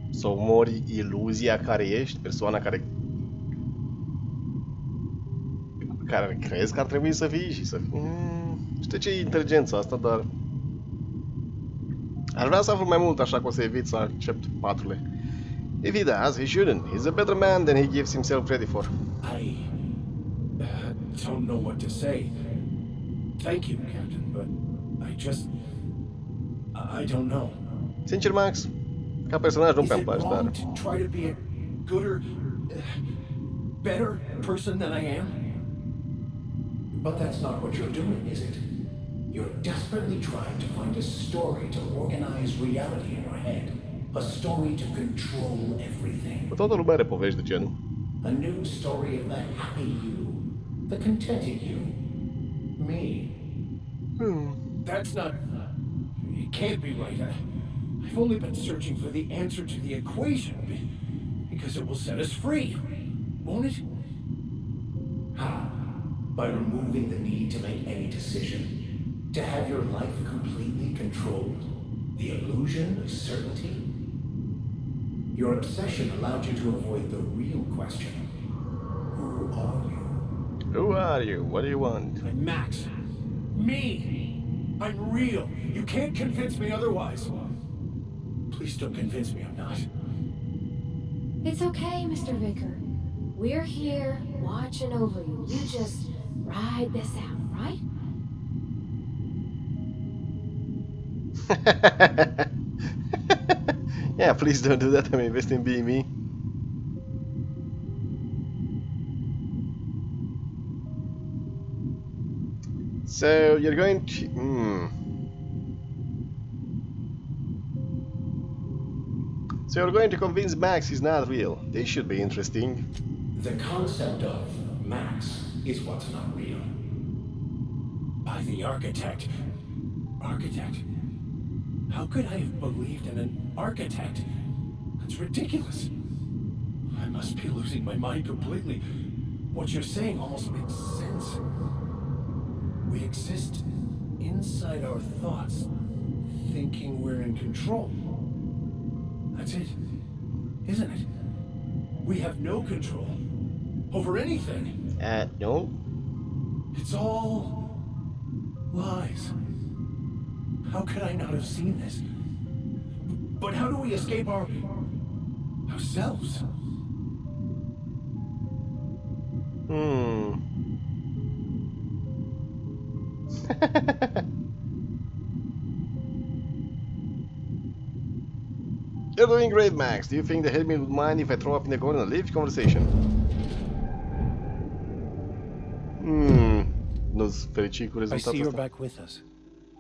să omori iluzia care ești, persoana care crezi că ar trebui să fii și să fii... Știu ce e inteligența asta, dar... Aș vrea să aflu mai mult, așa că o să evit să accept patrurile. If he does, he shouldn't. He's a better man than he gives himself credit for. I don't know what to say. Thank you, Captain, but I don't know. Sincer, Max, ca personaj nu prea-mi place, dar... to try to be a gooder, better person than I am? But that's not what you're doing, is it? You're desperately trying to find a story to organize reality in your head. A story to control everything. Toată lumea are povești de genul. A new story of the happy you, the contented you, me. That's not... It can't be right. I've only been searching for the answer to the equation because it will set us free, won't it? How? By removing the need to make any decision, to have your life completely controlled, the illusion of certainty. Your obsession allowed you to avoid the real question. Who are you? Who are you? What do you want? I'm Max. Me! I'm real. You can't convince me otherwise. Please don't convince me I'm not. It's okay, Mr. Vicar. We're here watching over you. You just ride this out, right? Yeah, please don't do that. I'm investing in being me. So you're going to... So you're going to convince Max he's not real. This should be interesting. The concept of Max is what's not real. By the architect. Architect? How could I have believed in an architect? That's ridiculous. I must be losing my mind completely. What you're saying almost makes sense. We exist inside our thoughts, thinking we're in control. That's it, isn't it? We have no control over anything. No. It's all lies. How could I not have seen this? But how do we escape ourselves? You're doing great, Max. Do you think the helmet would mind if I throw up in the corner and leave conversation? Nu-s fericit cu I rezultatul see you're ăsta. back with us.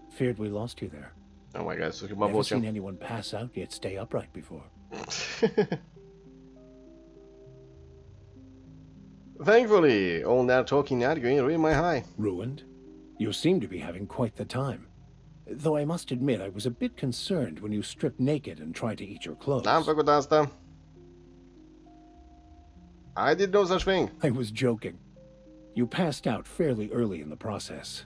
Feared we lost you there. Oh my god, so my Never voce. seen anyone pass out yet stay upright before. Thankfully, all that talking and arguing ruined my high. Ruined? You seem to be having quite the time. Though I must admit I was a bit concerned when you stripped naked and tried to eat your clothes. N-am făcut asta. I did no such thing. I was joking. You passed out fairly early in the process.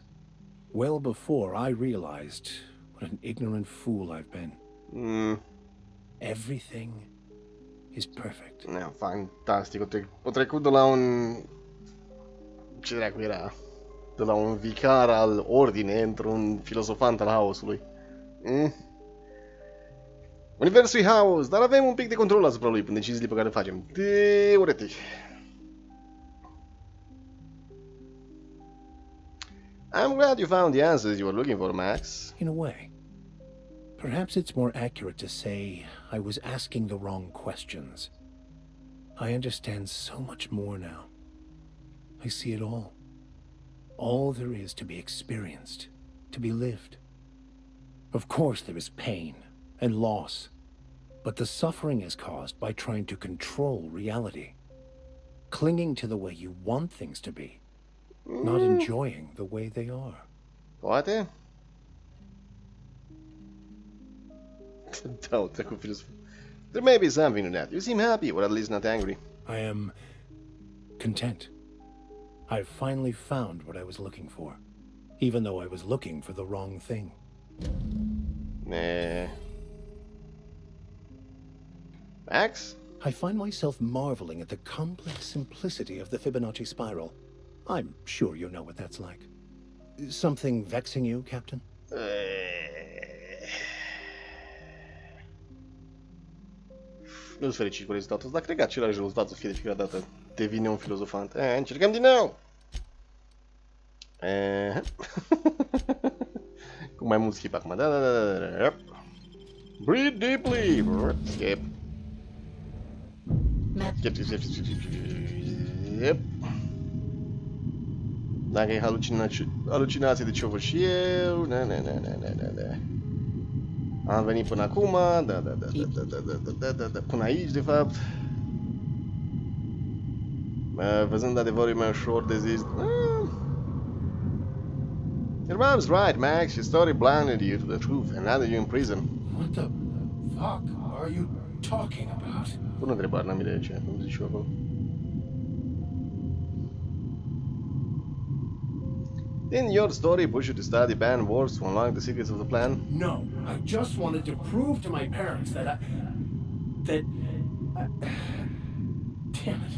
Well before I realized what an ignorant fool I've been. Everything is perfect. Fantastic. O trecut de la un... Ce dracu era? De la un vicar al ordine într-un filosofant al haosului. Universul e haos, dar avem un pic de control asupra lui prin deciziile pe care le facem. Teoretic. I'm glad you found the answers you were looking for, Max. In a way. Perhaps it's more accurate to say I was asking the wrong questions. I understand so much more now. I see it all. All there is to be experienced, to be lived. Of course there is pain and loss, but the suffering is caused by trying to control reality, clinging to the way you want things to be, not enjoying the way they are. Poate? There may be something to that. You seem happy, or at least not angry. I am content. I've finally found what I was looking for, even though I was looking for the wrong thing. Max? I find myself marveling at the complex simplicity of the Fibonacci spiral. I'm sure you know what that's like. Something vexing you, Captain? Nu-s fericit cu rezultatul ăsta, dar cred că același rezultat să fie de fiecare dată. Devine un filozofant. Încercăm din nou! Cu mai mult skip acum. Da. Breathe deeply! Skip. Yep. Dacă e halucinație de ce o văd și eu. Ne. Am venit până acum. Da. Până aici, de fapt. Văzând adevărul e mai ușor de zis. Your mom's right, Max. Your story blinded you to the truth, and now that you're in prison. What the fuck are you talking about? Pune întrebare, n-am idee ce, cum zici eu acolo. Didn't your story push you to study banned wars to unlock the secrets of the plan? No, I just wanted to prove to my parents that damn it.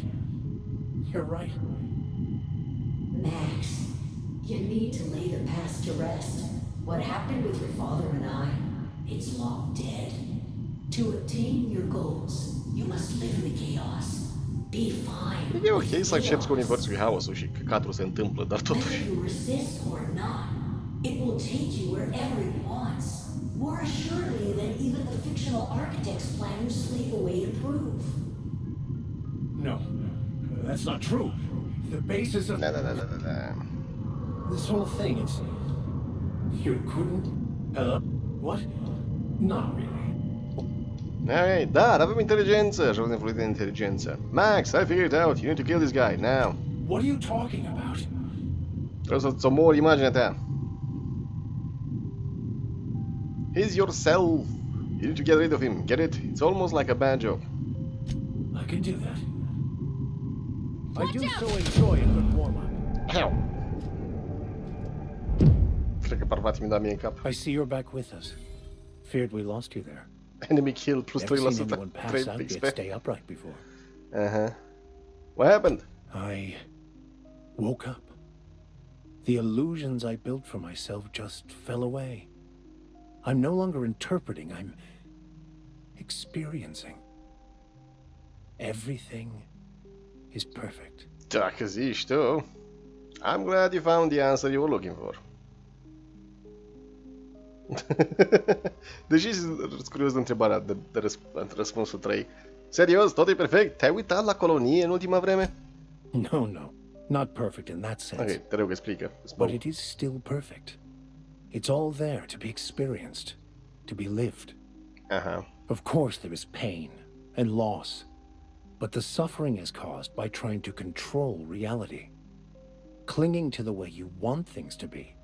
You're right. Max, you need to lay the past to rest. What happened with your father and I, it's long dead. To attain your goals, you must live in the chaos. Be fine. E ok să accepti că universul e haosul și căcatul se întâmplă, dar totuși... Whether you resist or not, it will take you wherever it wants. More assuredly than even the fictional architect's planners slave away to prove. No, that's not true. The basis of... Da. This whole thing, it's... You couldn't... What? Not really. Alright, dar avem inteligență și avem influență de inteligență. Max, I figured it out. You need to kill this guy, now. What are you talking about? Trebuie să-ți omori imaginea ta. He's yourself. You need to get rid of him. Get it? It's almost like a bad joke. I can do that. I do so enjoy a good warm-up. Cred că parvatii mi-a dat mie în cap. I see you're back with us. Feared we lost you there. Enemy kill plus 3%. Never seen anyone pass out yet stay upright before. What happened? I woke up. The illusions I built for myself just fell away. I'm no longer interpreting, I'm experiencing. Everything is perfect. Dacă zici tu. I'm glad you found the answer you were looking for. Deși sunt curios de întrebarea de răspunsul 3. Serios, tot e perfect? Te-ai uitat la colonie în ultima vreme? No. Not perfect in that sense. Ok, te rog, explică. But it is still perfect. It's all there to be experienced, to be lived. Of course there is pain and loss, but the suffering is caused by trying to control reality, clinging to the way you want things to be,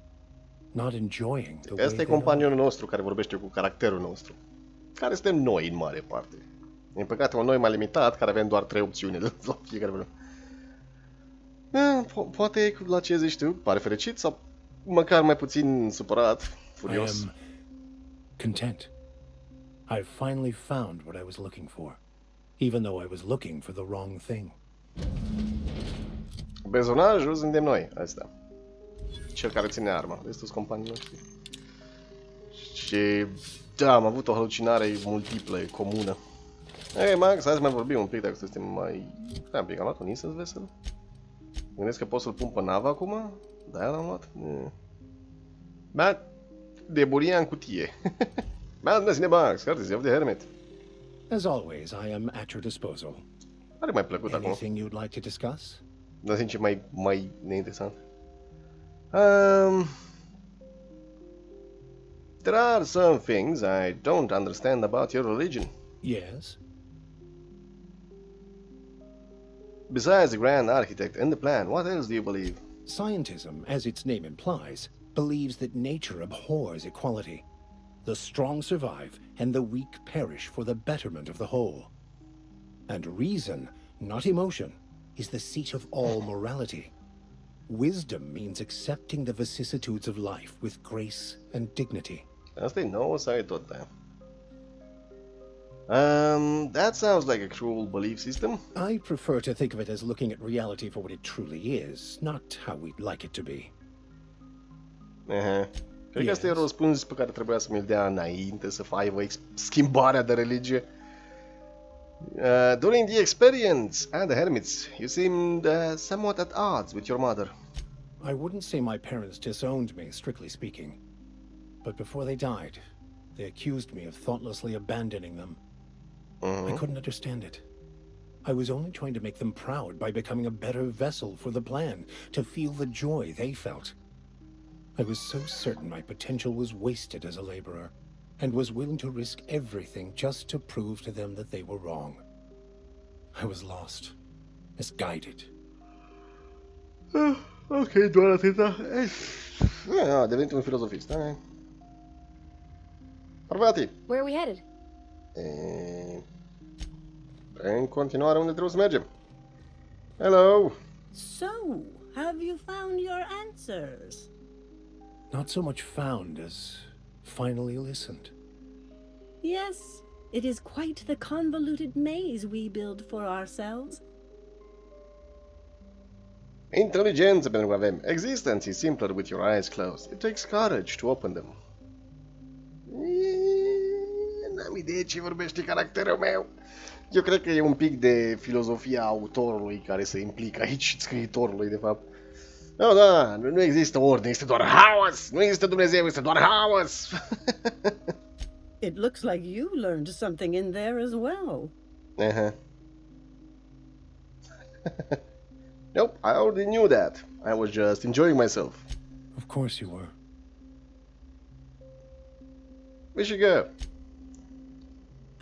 not enjoying the way Asta e companionul nostru care vorbește cu caracterul nostru, care suntem noi în mare parte. Din păcate, un noi mai limitat, care avem doar 3 opțiuni la fiecare vreme. Poate la ce zici tu, pare fericit sau măcar mai puțin supărat, furios. I am content. I've finally found what I was looking for, even though I was looking for the wrong thing. Personajul suntem noi, asta. Cel care ține arma, restul companii noștri. Și da, am avut o halucinare multiplă, comună. Ei, Max, hai să mai vorbim un pic dacă suntem mai... Da, un pic, am luat un instance vessel. Gândesc că pot să-l pun pe navă acum? Da, l-am luat? Da, de buria în cutie. Madness in a box, courtesy of the hermit. As always, I am at your disposal. Are mai plăcut acum. Anything you'd like to discuss? Dar sincer, mai neinteresant. There are some things I don't understand about your religion. Yes? Besides the grand architect and the plan, what else do you believe? Scientism, as its name implies, believes that nature abhors equality. The strong survive, and the weak perish for the betterment of the whole. And reason, not emotion, is the seat of all morality. Wisdom means accepting the vicissitudes of life with grace and dignity. Asta e nouă sau e tot aia? That sounds like a cruel belief system. I prefer to think of it as looking at reality for what it truly is, not how we'd like it to be. Cred că asta e un răspuns pe care trebuia să mi-l dea înainte să aibă schimbarea de religie. During the experience and the hermits, you seemed somewhat at odds with your mother. I wouldn't say my parents disowned me, strictly speaking. But before they died, they accused me of thoughtlessly abandoning them. I couldn't understand it. I was only trying to make them proud by becoming a better vessel for the plan, to feel the joy they felt. I was so certain my potential was wasted as a laborer, and was willing to risk everything just to prove to them that they were wrong. I was lost, misguided. Ok, doar atâta. A devenit un filozofist. Bărbati! Where are we headed? În continuare, unde trebuie să mergem? Hello! So, have you found your answers? Not so much found as finally listened. Yes, it is quite the convoluted maze we build for ourselves. Inteligență, pentru că avem. Existence is simpler with your eyes closed. It takes courage to open them. N-am idee ce vorbește caracterul meu. Eu cred că e un pic de filozofia autorului care se implică aici, scriitorului, de fapt. No, da, nu există ordine, este doar haos! Nu există Dumnezeu, este doar haos! It looks like you learned something in there as well. Nope, I already knew that. I was just enjoying myself. Of course you were. We should go.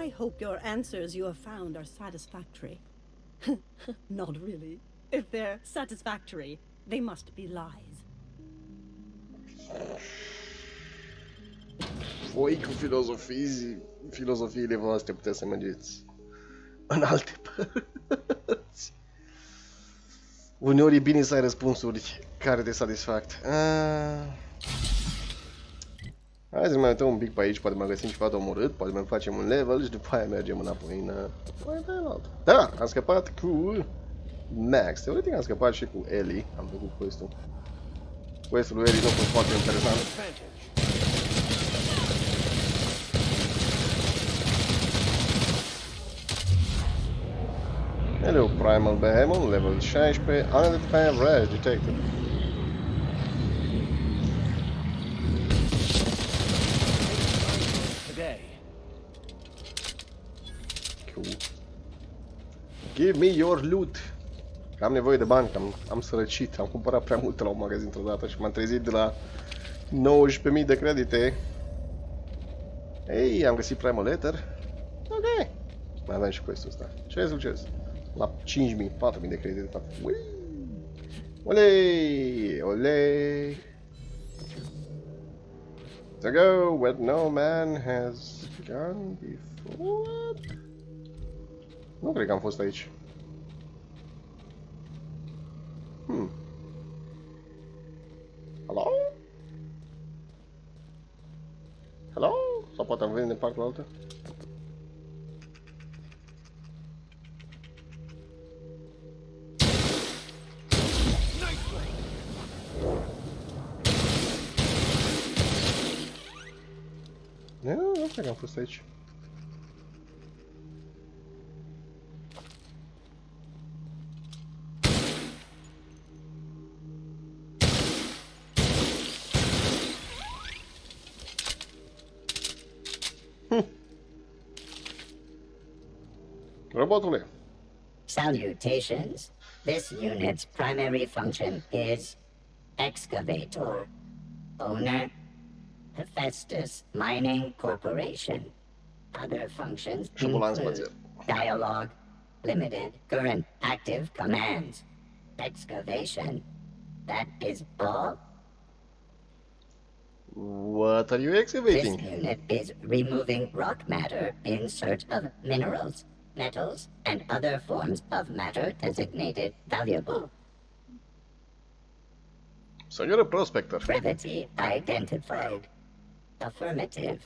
I hope your answers you have found are satisfactory. Not really. If they're satisfactory, they must be lies. Voi cu filozofiile voastre puteți să mergeți în alte părți. Uneori e bine să ai răspunsuri care te satisfac. Hai să mai uităm un pic pe aici, poate mai găsim ceva de omorât, poate mai facem un level și după aia mergem înapoi în... Da, am scăpat cu Max. Teoretic am scăpat și cu Ellie. Am făcut quest-ul. Quest-ul lui Ellie nu a fost foarte interesant. Hello, Primal Behemoth, level 16, unidentified rage detected. Cool. Give me your loot. Am nevoie de bani, că am sărăcit, am cumpărat prea multe la un magazin într-o dată și m-am trezit de la 19.000 de credite. Ei, am găsit Primal Letter. Ok. Mai avem și quest-ul ăsta. Ce succes? La 5.000, 4.000 de credite de fapt. Olei! Olei! To go where no man has gone before. Nu cred că am fost aici. Hello? Hello? Sau poate am venit de partea altă? Nu cred că am fost aici. Robotule. Salutations. This unit's primary function is excavator. Owner, Hephaestus Mining Corporation. Other functions include dialogue, limited current active commands, excavation. That is all. What are you excavating? This unit is removing rock matter in search of minerals, metals, and other forms of matter designated valuable. So you're a prospector. Brevity identified. Affirmative.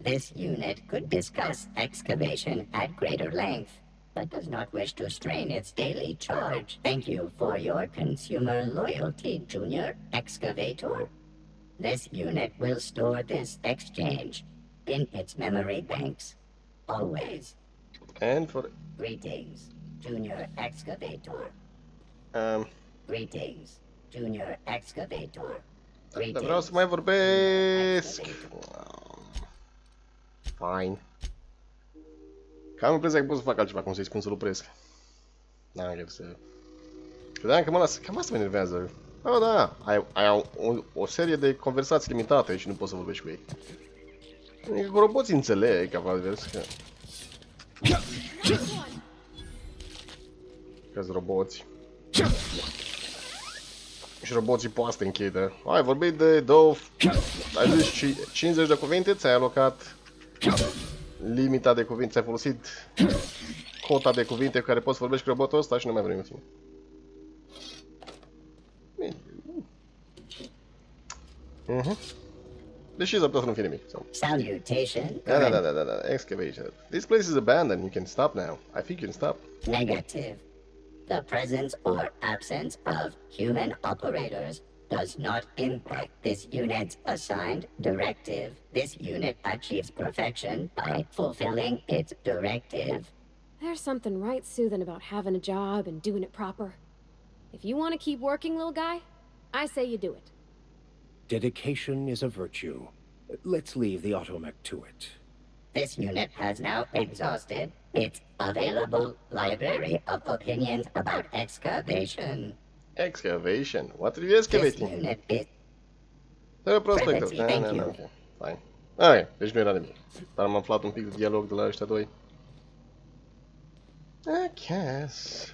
This unit could discuss excavation at greater length, but does not wish to strain its daily charge. Thank you for your consumer loyalty, Junior Excavator. This unit will store this exchange in its memory banks. Always. And for... Greetings, Junior Excavator. Greetings, Junior Excavator. Dar vreau să mai vorbesc. Fine. Cam impresia că pot să fac altceva, cum să-i spun să-l opresc. N-am greu să... Credeam că mă lasă, cam asta mă enervează. Oh, da, ai o serie de conversații limitate și nu poți să vorbești cu ei. Adică cu roboții înțeleg, ca advers, că... Că-s roboți. Și roboții poate să te închidă. Ai vorbit de două... Ai zis 50 de cuvinte, ți-ai alocat limita de cuvinte, ți-ai folosit cota de cuvinte cu care poți să vorbești cu robotul ăsta și nu mai vrei mulțumim. Deși s-ar putea să nu fie nimic. Salutation. Da. Excavation. This place is abandoned. You can stop now. I think you can stop. Negative. The presence or absence of human operators does not impact this unit's assigned directive. This unit achieves perfection by fulfilling its directive. There's something right soothing about having a job and doing it proper. If you want to keep working, little guy, I say you do it. Dedication is a virtue. Let's leave the automech to it. This unit has now exhausted its available library of opinions about excavation. Excavation? What are you excavating? This unit is... Prospector. No, okay. Fine. Ok, deci nu era nimic. Dar am aflat un pic de dialog de la ăștia doi. Yes.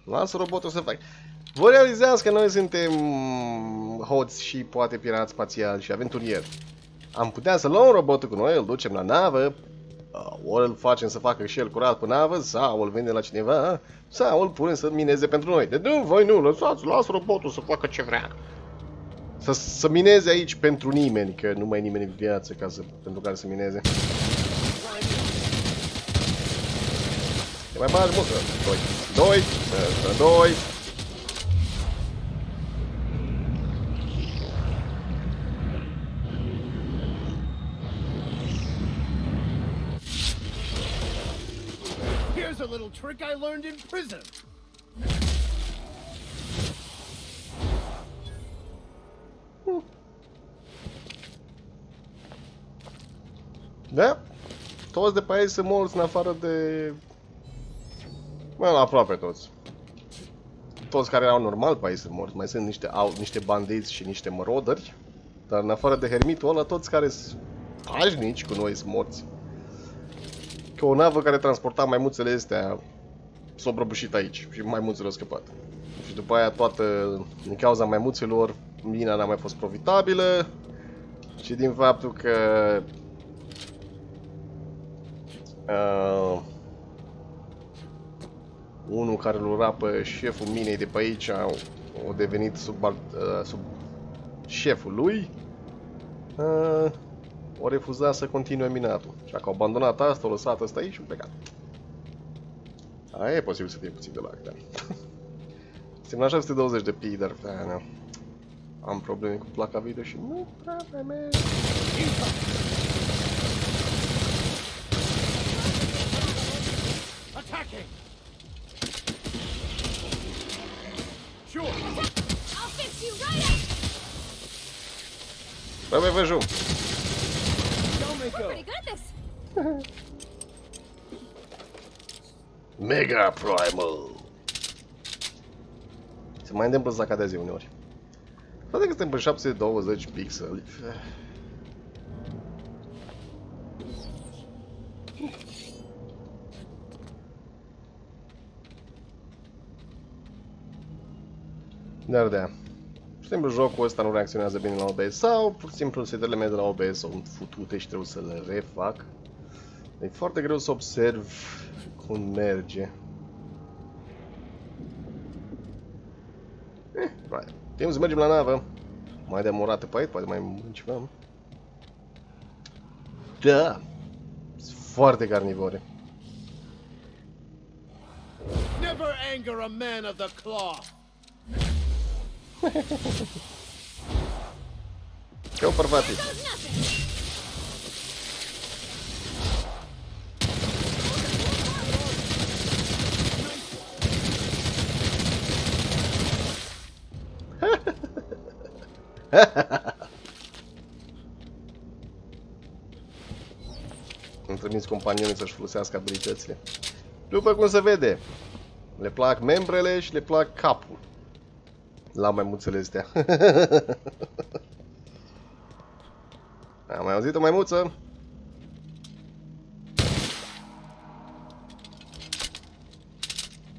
Lasă robotul să facă. Vă realizați că noi suntem hoți și poate pirați spațiali și aventurieri. Am putea să luăm robotul cu noi, îl ducem la navă, ori îl facem să facă și el curat pe navă, sau îl vendem la cineva, sau îl punem să mineze pentru noi. De dăm, voi nu, lasă robotul să facă ce vrea. Să mineze aici pentru nimeni, că nu mai e nimeni în viață pentru care să mineze. Te mai bagi mult? 2. Here's a little trick I learned in prison. Da? Toți de pe aici sunt morți în afară de... Well, aproape toți. Toți care erau normal pe aici sunt morți. Mai sunt niște bandiți și niște mărodări. Dar în afară de hermitul ăla, toți care sunt pașnici cu noi sunt morți. Că o navă care transporta maimuțele astea s-a prăbușit aici și maimuțele au scăpat. Și după aia din cauza maimuțelor, mina n-a mai fost profitabilă. Și din faptul că unul care îl ura pe șeful minei de pe aici a devenit sub șeful lui, o refuzat să continue minatul. Și dacă au abandonat asta, au lăsat asta aici și au plecat. Aia e posibil să fie puțin de lag, da. Suntem la 720 de pi, dar da, am probleme cu placa video și nu prea merge. Attacking! Sure. I'll fix you right up! Давай вожу. We're pretty good at this. Mega Primal. Se mai întâmplă să cadeze uneori. Poate că suntem pe 720 pixeli. Dar da. Pur și simplu jocul ăsta nu reacționează bine la OBS sau pur și simplu setările mele de la OBS sunt futute și trebuie să le refac. E foarte greu să observ cum merge. Right. Timp să mergem la navă. Mai demorate pe aici, poate mai ceva. Da. Sunt foarte carnivore. Never anger a man of the cloth. Go bărbate. Îmi trimis companionii să-și folosească abilitățile. După cum se vede, le plac membrele și le plac capul. La maimuțele astea. Am mai auzit o maimuță?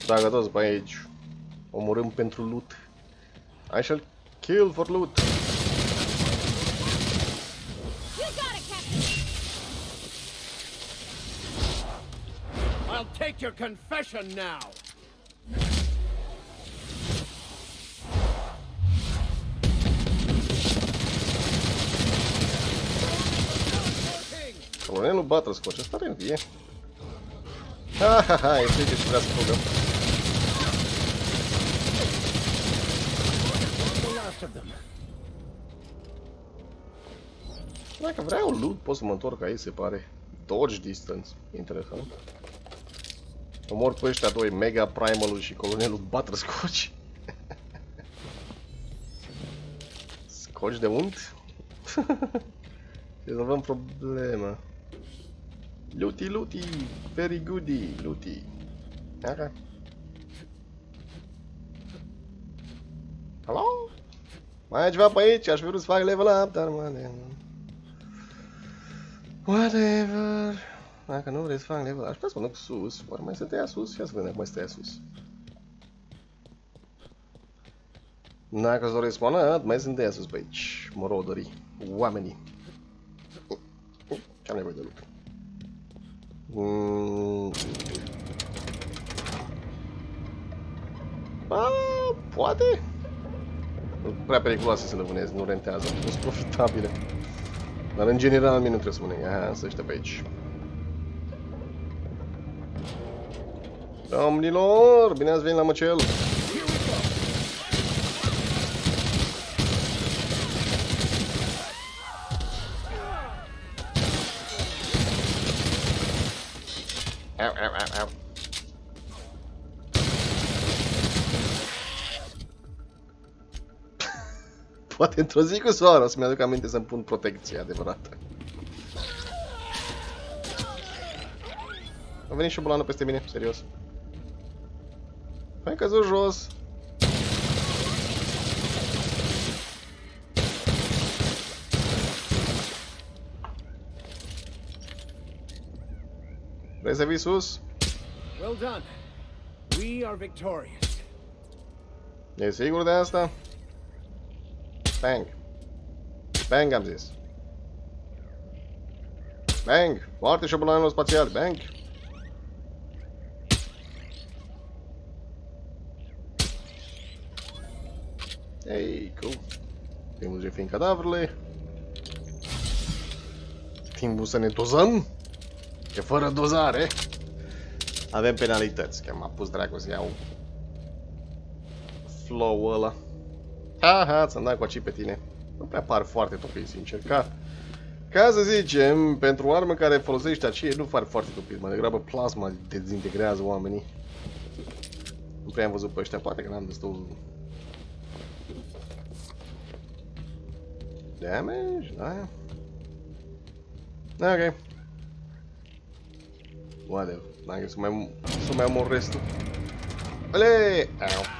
Dacă toți pe aici omorâm pentru loot. I shall kill for loot. I'll take your confession now. Colonelul Butterscotch, ăsta are în vie. Ha, ha, ha, e frică și vrea să fugă. Dacă vreau loot, pot să mă întorc aici, se pare. Dodge distance. Interesant. Omor pe ăștia doi, Mega Primalul și Colonelul Butterscotch. Scotch de unt? Rezolvăm problema. Looty, looty, very goody, looty. Ok. Hello? Mai e ceva pe aici? Aș vrea să fac level up, dar whatever. Dacă nu vrei să fac level up, aș putea să mă duc sus. Oare mai stătea sus? Ia să vedem dacă mai stătea sus. Dacă s-o respawnat, mai sunt de sus pe aici. Moroderii. Oamenii. Ce am nevoie de loot? Poate? Prea periculoase să le vânezi, nu rentează, nu sunt profitabile. Dar în general mie nu trebuie să mănânc. Aha, să ăștia pe aici. Domnilor, bine ați venit la măcel! Au, au, au, au. Poate într-o zi cu soară o să-mi aduc aminte să-mi pun protecție adevărată. A venit și o bulană peste mine, serios. Hai căzut jos. Vrei să vii sus? Well done. We are victorious. E sigur de asta? Bang. Bang am zis. Bang. Moarte șobolanilor spațiali. Bang. Ei, cool. Timpul de fiind cadavrele. Timpul să ne dozăm. Că fără dozare avem penalități. Că m-a pus dracu să iau flow-ul ăla. Aha, ți-am dat cu aci pe tine. Nu prea par foarte topit, sincer. Ca să zicem, pentru o armă care folosește aceea, nu par foarte topit. Mai degrabă plasma dezintegrează oamenii. Nu prea am văzut pe ăștia. Poate că n-am destul damage, da? Ok. Whatever. Dacă să mai omor restul. Ale! Au!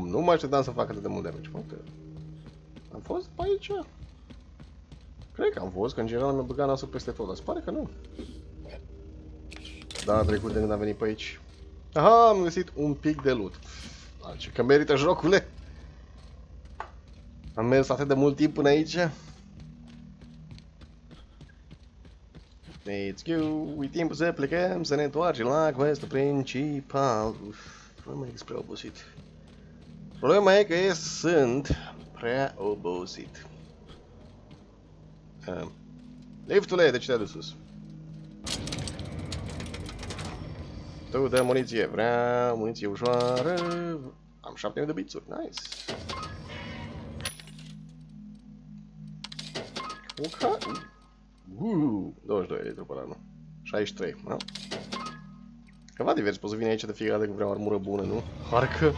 Nu mă așteptam să fac atât de mult damage. Am fost pe aici? Cred că am fost, că în general mi-a băgat nasul peste tot, dar se pare că nu. Data trecută când am venit pe aici. Aha, am găsit un pic de loot. Ce că merită jocule. Am mers atât de mult timp până aici. Let's go, e timpul să plecăm, să ne întoarcem la questul principal. Nu mai despre obosit. Problema e că sunt prea obosit. Liftule, de ce te-a dus sus? Tu dă muniție, vreau muniție ușoară. Am 7.000 de bițuri, nice. Ok. 22 litri pe rană. 63, da? Ceva divers, poți să vin aici de fiecare dată că vreau armură bună, nu? Parcă.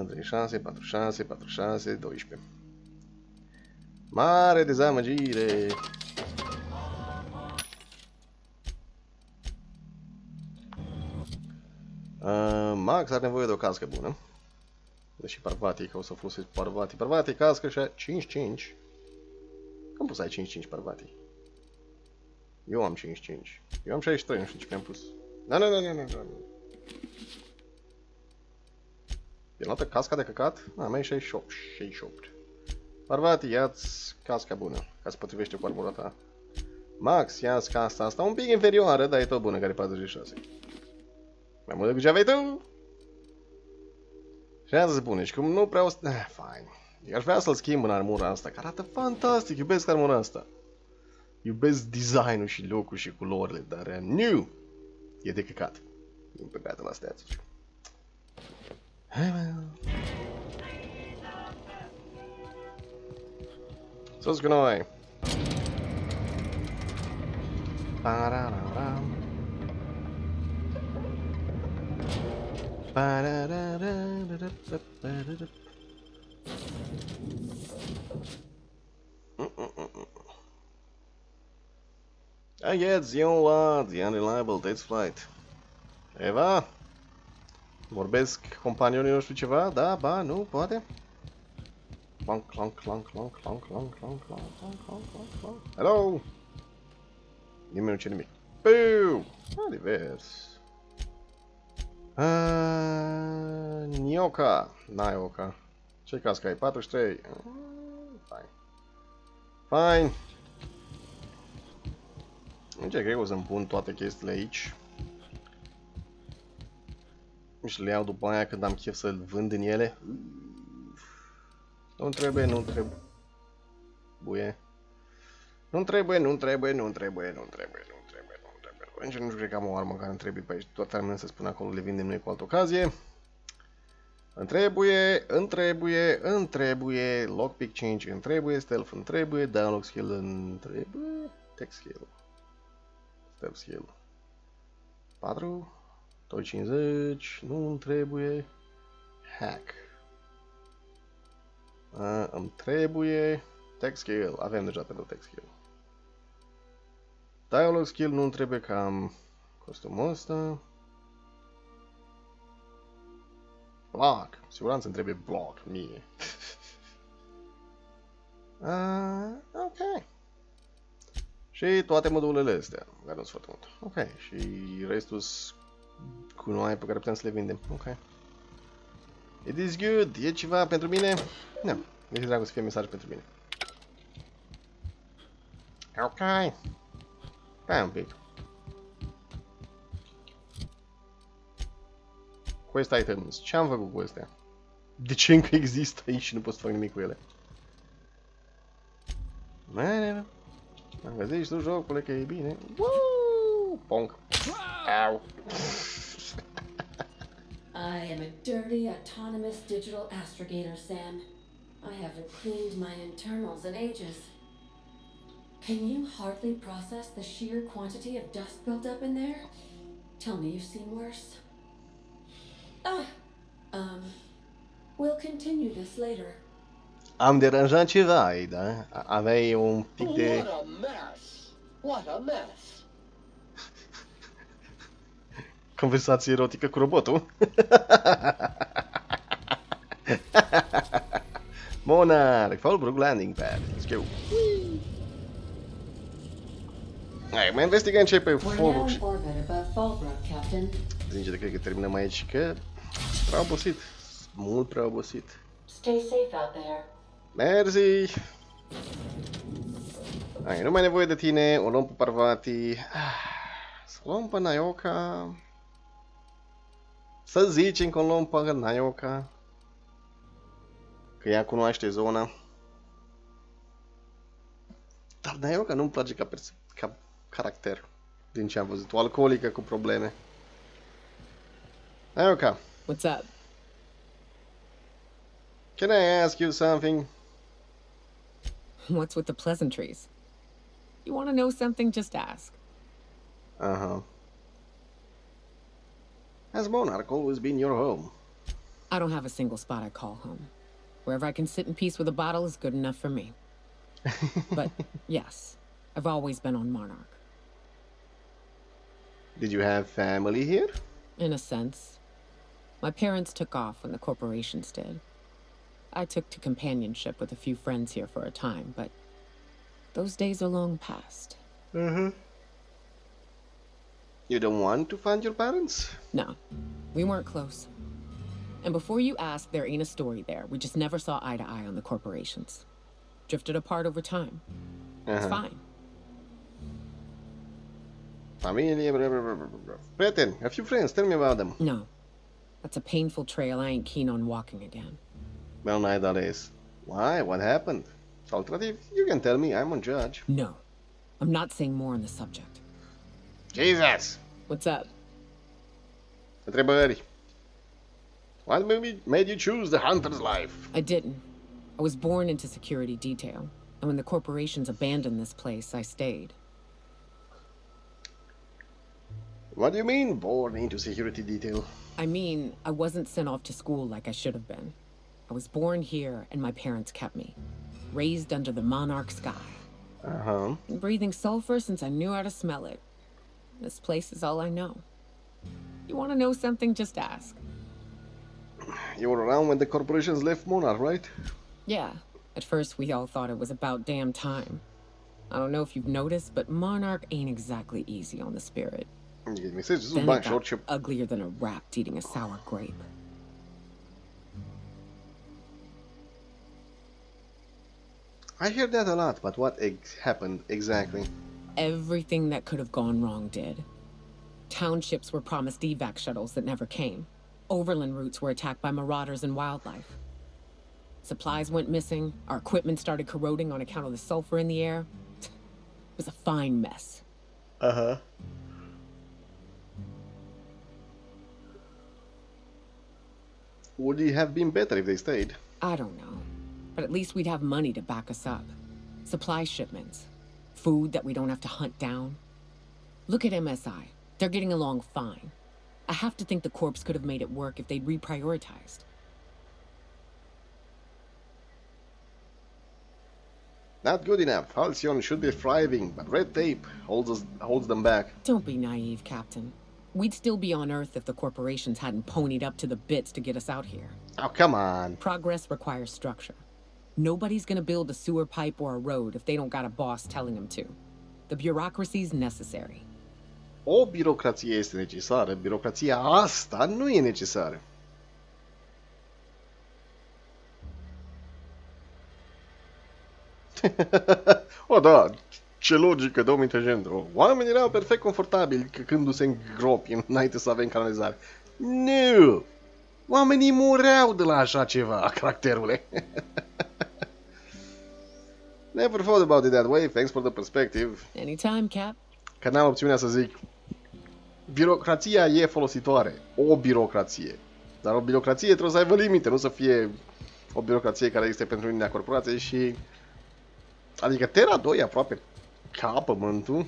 36, 46, 46, 12. Mare dezamăgire. Max are nevoie de o cască bună. Deși Parvati, că o să folosesc Parvati. Parvati, cască și 5-5. Cum poți să ai 5-5 Parvati? Eu am 5-5. Eu am 63, nu știu ce mi-am pus. Nu. E luată casca de căcat? A, mai e 68. Parvati, ia-ți casca bună, ca să potrivește cu armura ta. Max, ia-ți casca asta un pic inferioară, dar e tot bună, care e 46. Mai mult decât ce aveai tu? Și asta se pune, și cum nu prea o să... Fine. Eu aș vrea să-l schimb în armura asta, care arată fantastic, iubesc armura asta. Iubesc designul și locul și culorile, dar nu! E de căcat. E pe beată la stats-uri. Hai, mă! Sus cu noi! Parararam. I get the unreliable takes flight. Eva? Vorbesc companionii noștri ceva? Da, ba, nu, poate? Clonk, clonk, clonk, clonk, clonk, clonk, clonk, clonk, clonk, clonk, clonk. Hello? Nimeni nu ce nimic. Piu! Divers. Nioca. Naioca. Ce cască ai? 43. Fine. Fine. Ce cred că o să-mi pun toate chestiile aici. Și le iau după aia când am chef să-l vând în ele. Nu trebuie. Nu trebuie. Nici nu cred că am o armă care îmi trebuie pe aici. Toate armele să spun acolo, le vindem noi cu altă ocazie. Îmi trebuie, lockpick 5 îmi trebuie, stealth îmi trebuie, dialogue skill îmi trebuie, tech skill. Step skill. 4, 250, nu îmi trebuie, hack. Îmi trebuie, tech skill, avem deja pentru tech skill. Dialogue skill nu îmi trebuie că am costumul ăsta. Block, siguranță îmi trebuie block, mie. Ok. Și toate modulele astea, care nu sunt foarte mult. Ok, și restul cu noi pe care putem să le vindem. Ok. It is good, e ceva pentru mine? Nu, mi-e dragul să fie mesaj pentru mine. Ok. Stai un pic. Quest items. Ce am făcut cu astea? De ce încă există aici și nu pot să fac nimic cu ele? Am găsit tu jocule că e bine. Woo! Ponk. Au. I am a dirty, autonomous digital astrogator, Sam. I haven't cleaned my internals in ages. Can you hardly process the sheer quantity of dust built up in there? Tell me you've seen worse. We'll continue this later. Am deranjat ceva, Ada. Aveai un pic de... What a mess! What a mess! Conversație erotică cu robotul. Monarch, Fallbrook landing pad. Let's go. Hai, mai investigăm ce e pe Fallbrook. Sincer, cred că terminăm aici, că prea obosit. Mult prea obosit. Stay safe out there. Mersi! Hai, nu mai nevoie de tine, o luăm pe Parvati. Să luăm pe Naioka. Să zicem că o luăm pe Naioka. Că ea cunoaște zona. Dar Naioka nu-mi place ca caracter. Din ce am văzut. O alcoolică cu probleme. Naioka. What's up? Can I ask you something? What's with the pleasantries? You want to know something? Just ask. Uh-huh. Has Monarch always been your home? I don't have a single spot I call home. Wherever I can sit in peace with a bottle is good enough for me. But yes, I've always been on Monarch. Did you have family here? In a sense. My parents took off when the corporations did. I took to companionship with a few friends here for a time, but those days are long past. Mm-hmm. You don't want to find your parents? No, we weren't close. And before you ask, there ain't a story there. We just never saw eye to eye on the corporations. Drifted apart over time. It's fine. Familie, prieteni, a few friends, tell me about them. No. That's a painful trail I ain't keen on walking again. Well, neither is. Why? What happened? Alternative, you can tell me, I'm on judge. No. I'm not saying more on the subject. Jesus! What's up? Întrebări. What made you choose the hunter's life? I didn't. I was born into security detail. And when the corporations abandoned this place, I stayed. What do you mean, born into security detail? I mean, I wasn't sent off to school like I should have been. I was born here, and my parents kept me. Raised under the monarch sky. Uh-huh. Been breathing sulfur since I knew how to smell it. This place is all I know. You want to know something? Just ask. You were around when the corporations left Monarch, right? Yeah. At first, we all thought it was about damn time. I don't know if you've noticed, but Monarch ain't exactly easy on the spirit. Then it got uglier than a rat eating a sour grape. I hear that a lot, but what happened exactly? Everything that could have gone wrong did. Townships were promised evac shuttles that never came. Overland routes were attacked by marauders and wildlife. Supplies went missing, our equipment started corroding on account of the sulfur in the air. It was a fine mess. Uh-huh. Would it have been better if they stayed? I don't know. But at least we'd have money to back us up. Supply shipments. Food that we don't have to hunt down. Look at MSI. They're getting along fine. I have to think the Corps could have made it work if they'd reprioritized. Not good enough. Halcyon should be thriving, but red tape holds them back. Don't be naive, Captain. We'd still be on Earth if the corporations hadn't ponied up to the bits to get us out here. Oh, come on. Progress requires structure. Nobody's gonna build a sewer pipe or a road if they don't got a boss telling them to. The bureaucracy's necessary. O birocrație este necesară, birocrația asta nu e necesară. O, da, ce logică, domnul intergentul. Oamenii erau perfect confortabili căcându-se în gropi înainte să avem canalizare. Nu! Oamenii mureau de la așa ceva, caracterule. Never thought about it that way, thanks for the perspective. Anytime, Cap. Că n-am opțiunea să zic. Birocrația e folositoare. O birocrație. Dar o birocrație trebuie să aibă limite, nu să fie o birocrație care este pentru unii corporație și... Adică Terra 2 aproape ca pământul.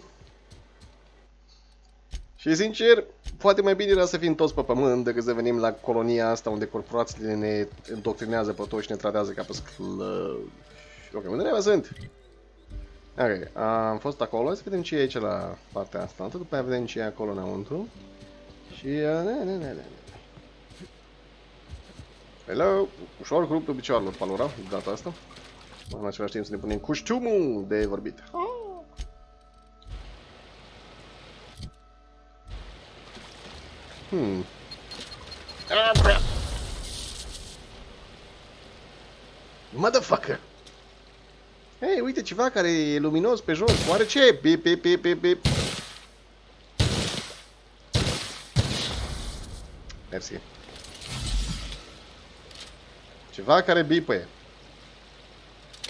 Și sincer, poate mai bine era să fim toți pe pământ decât să venim la colonia asta unde corporațiile ne îndoctrinează pe toți și ne tratează ca pe sclăvi. Ok, unde ne sunt? Ok, am fost acolo, hai să vedem ce e aici la partea asta, după aia vedem ce e acolo înăuntru. Și... Hello! Ușor cu ruptul picioarelor, Palora, de data asta. În același timp să ne punem coștiumul de vorbit. Motherfucker! Hei, uite ceva care e luminos pe jos. Oare ce? Bip, bip, bip, bip, bip. Mersi. Ceva care bipăie.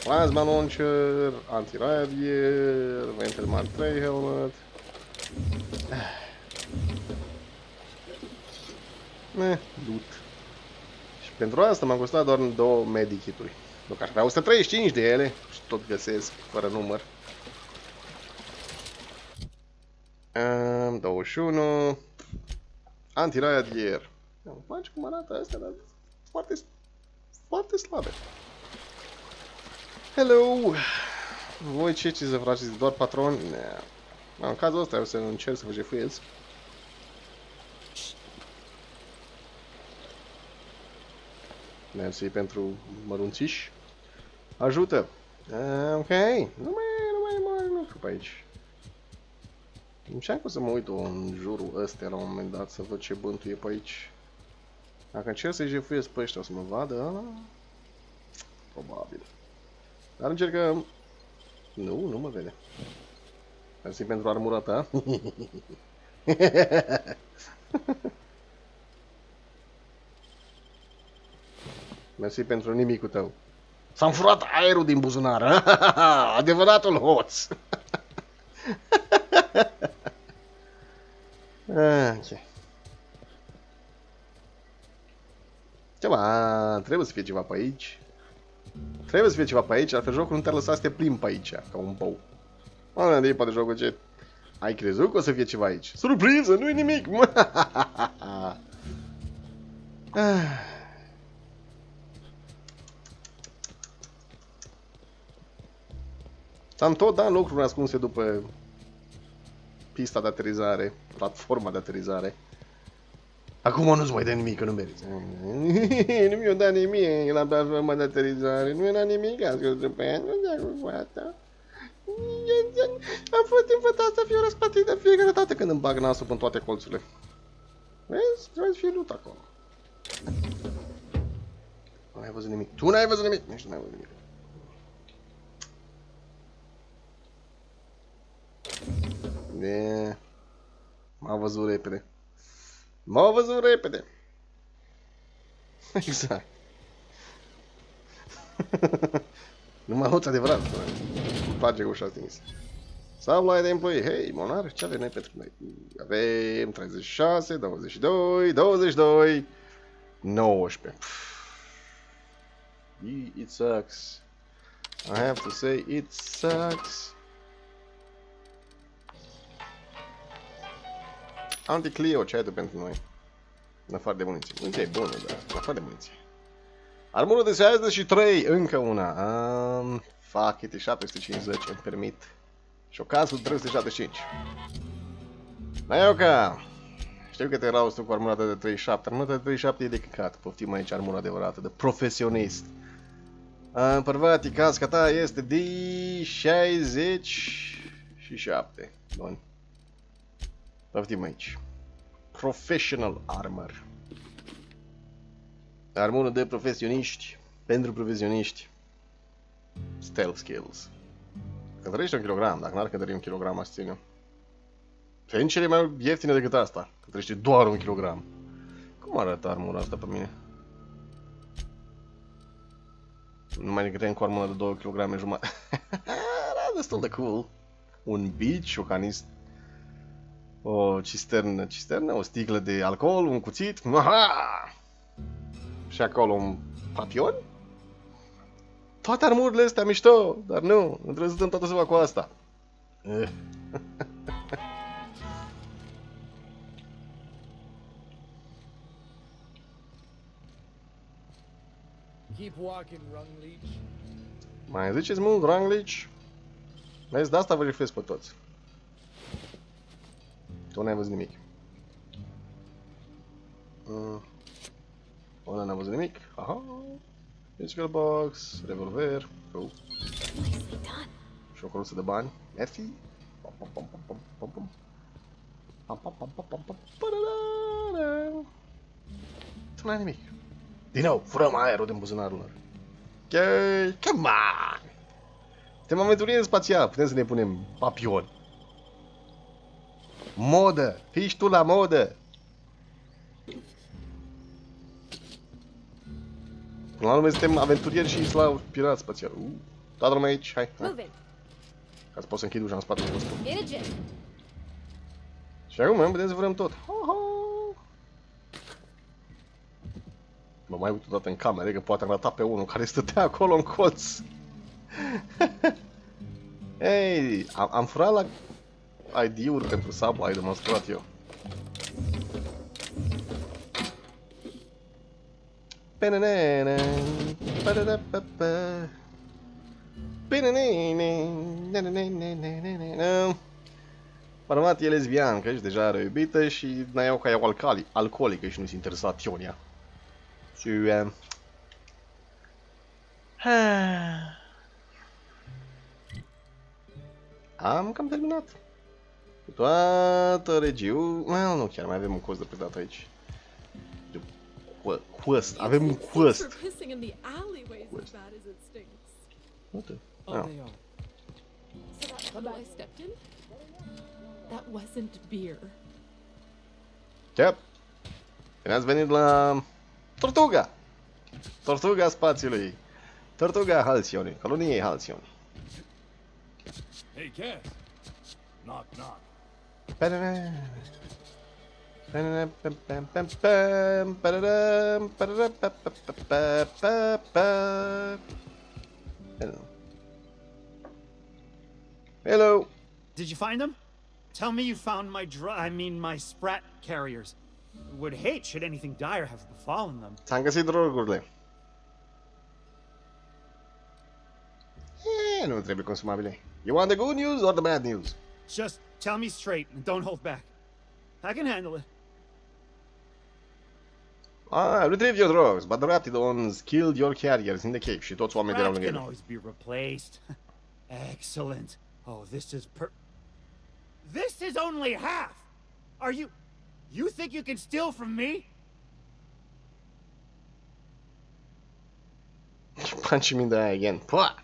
Plasma launcher, anti-radier, Ventil Mark 3 helmet. Loot. Și pentru asta m-am costat doar 2 medikituri. Nu că aș avea 135 de ele și tot găsesc fără număr. 21. Anti-radier. Îmi place cum arată astea, dar foarte, foarte slabe. Hello! Voi ce să faceți? Doar patroni? În cazul ăsta eu să încerc să vă jefuiesc. Mersi pentru mărunțiși. Ajută! Ok. Nu mai pe aici. Încerc să mă uit în jurul ăsta la un moment dat să văd ce bântuie pe aici. Dacă încerc să-i jefuiesc pe ăștia o să mă vadă ăla? Probabil. Dar încercăm. Nu mă vede. Mersi pentru armura ta. Mersi pentru nimicul tău. S-am furat aerul din buzunar. Adevăratul hoț. Ok. Ceva, trebuie să fie ceva pe aici. Trebuie să fie ceva pe aici, altfel jocul nu te-ar lăsa să te plimbi pe aici, ca un bou. Mă, de poate jocul ce... Ai crezut că o să fie ceva aici? Surpriză, nu-i nimic! Am tot dat lucruri ascunse după pista de aterizare, platforma de aterizare. Acum nu-ți mai dă nimic, că nu meriți. Nu mi-o dat nimic la platforma de aterizare, nu era nimic, ascultă pe ea, nu dea cu fata. Am fost învățat să fiu răsplătit de fiecare dată când îmi bag nasul în toate colțurile. Vezi? Trebuie să fie loot acolo. Nu ai văzut nimic. Tu n-ai văzut nimic. Nici tu n-ai văzut nimic. M-a văzut repede. M-a văzut repede. Exact. Numai hoț adevărat. Îmi place ușa stins. Sublight employee. Hei, monar, ce avem noi pentru noi? Avem 36, 22, 22, 19. It sucks. I have to say it sucks. Anti-Clio, ce ai tu pentru noi? În afară de muniție. Muniție e bună, dar în afară de muniție. Armură de 63, încă una. Fuck it, e 750, îmi permit. Șocasul 375. Naioca! Știu că te rauzi tu cu armura de 37. Armura de 37 e de căcat. Poftim aici armura adevărată, de profesionist. Bărbat, casca ta este de 67. Bun. Poftim aici. Professional armor. Armură de profesioniști. Pentru profesioniști. Stealth skills. Cântărește 1 kg, dacă n-ar cântări 1 kg, aș ține. Sunt cele mai ieftine decât asta. Cântărește doar 1 kg. Cum arată armura asta pe mine? Nu mai cântărim cu armura de 2 kg jumătate. Era destul de cool. Un bici, o canist. O cisternă, o sticlă de alcool, un cuțit. Aha! Și acolo un papion? Toate armurile astea mișto, dar nu trebuie să dăm toată ziua cu asta. Keep walking, Rungleech. Mai ziceți mult, Rungleech? Vezi, de asta vă reflesc pe toți. Tu n-ai văzut nimic. Ăla n-a văzut nimic. Aha. Physical box, revolver. Oh. Și o căruță de bani. Mersi. Tu n-ai nimic. Din nou, furăm aerul din buzunarul lor. Ok, come on! Suntem aventurieri spațial, putem să ne punem papion. Modă! Fii tu la modă! Până la urmă suntem aventurieri și la pirat spațial. Toată lumea aici, hai. Move it. Ca să pot să închid ușa în spatele vostru. In a jiff. Și acum putem să vrem tot. Mă mai uit odată în camere, că poate am ratat pe unul care stătea acolo în colț. Ei, am furat la ID-uri pentru Subway, ai demonstrat eu. Parmat e lesbiancă și deja are o iubită și n-ai eu ca e alcoolică și nu-s interesat Ionia. Și... am cam terminat. Cu toată regiunea... nu, chiar mai avem un cost de predat aici. Quest. Avem un quest. Uite. Oh, they are. So that puddle I stepped in? That wasn't beer. Yep. Bine ați venit la Tortuga. Tortuga spațiului. Tortuga Halcyonii. Coloniei Halcyonii. Hey, Cass. Knock, knock. Hello. Did you find them? Tell me you found my sprat carriers. Would hate should anything dire have befallen them. Ți-am găsit drogurile. Nu trebuie consumabile. You want the good news or the bad news? Just tell me straight and don't hold back. I can handle it. Retrieve your drugs, but the rapid ones killed your carriers in the cave. Și toți oamenii erau lângă Can ele. always be replaced. Excellent. Oh, this is only half. You think you can steal from me? Punch him in the eye again. Pwah!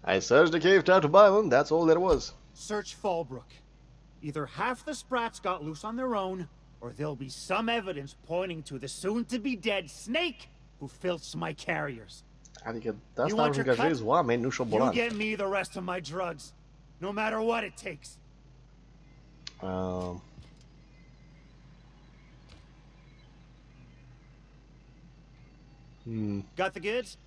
I searched the cave, tried to buy one, that's all there was. Search Fallbrook. Either half the sprats got loose on their own, or there'll be some evidence pointing to the soon-to-be-dead snake who filched my carriers. Adică de asta angajezi oameni, nu șobolani. You get me the rest of my drugs, no matter what it takes. Got the goods?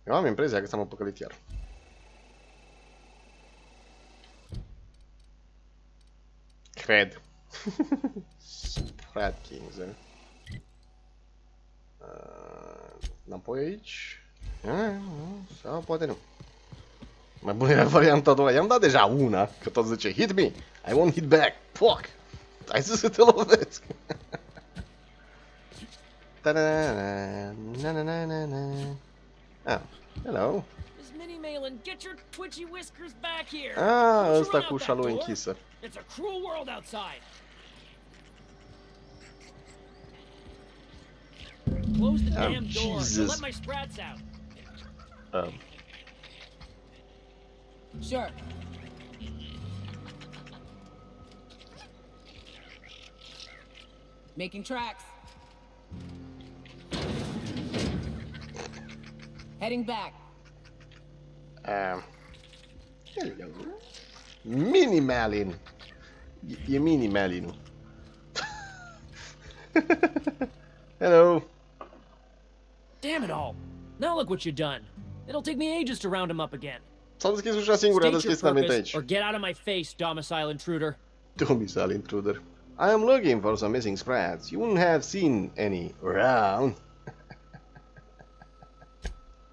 Eu am impresia că s-am păcălit iar. Cred. Sprat Kings, înapoi aici? Sau poate nu. Mai bună era varianta a doua. I-am dat deja una, că tot zice hit me, I won't hit back. Fuck! Hai să te lovesc. Hello. Miss Minnie Malin, get your twitchy whiskers back here. Ăsta cu ușa lui închisă. It's a cruel world outside. Close the damn door. Don't let my sprats out. Sure. Making tracks. Heading back. Hello. Mini Malin. E Mini Malin. Hello. Damn it all. Now look what you've done. It'll take me ages to round him up again. S-a deschis ușa singură, a deschis finalmente aici. Or get out of my face, domicile intruder. Domicile intruder. I am looking for some missing sprats. You wouldn't have seen any around.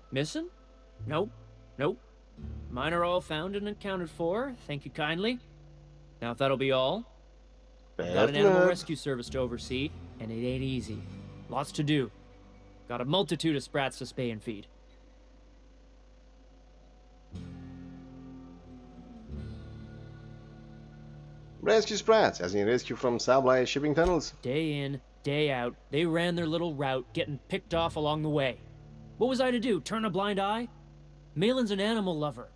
Missing? Nope. Nope. Mine are all found and accounted for. Thank you kindly. Now if that'll be all. Got an animal rescue service to oversee, and it ain't easy. Lots to do. Got a multitude of sprats to spay and feed. Rescue sprats, as in rescue from supply shipping tunnels. Day in, day out, they ran their little route, getting picked off along the way. What was I to do, turn a blind eye? Malin's an animal lover.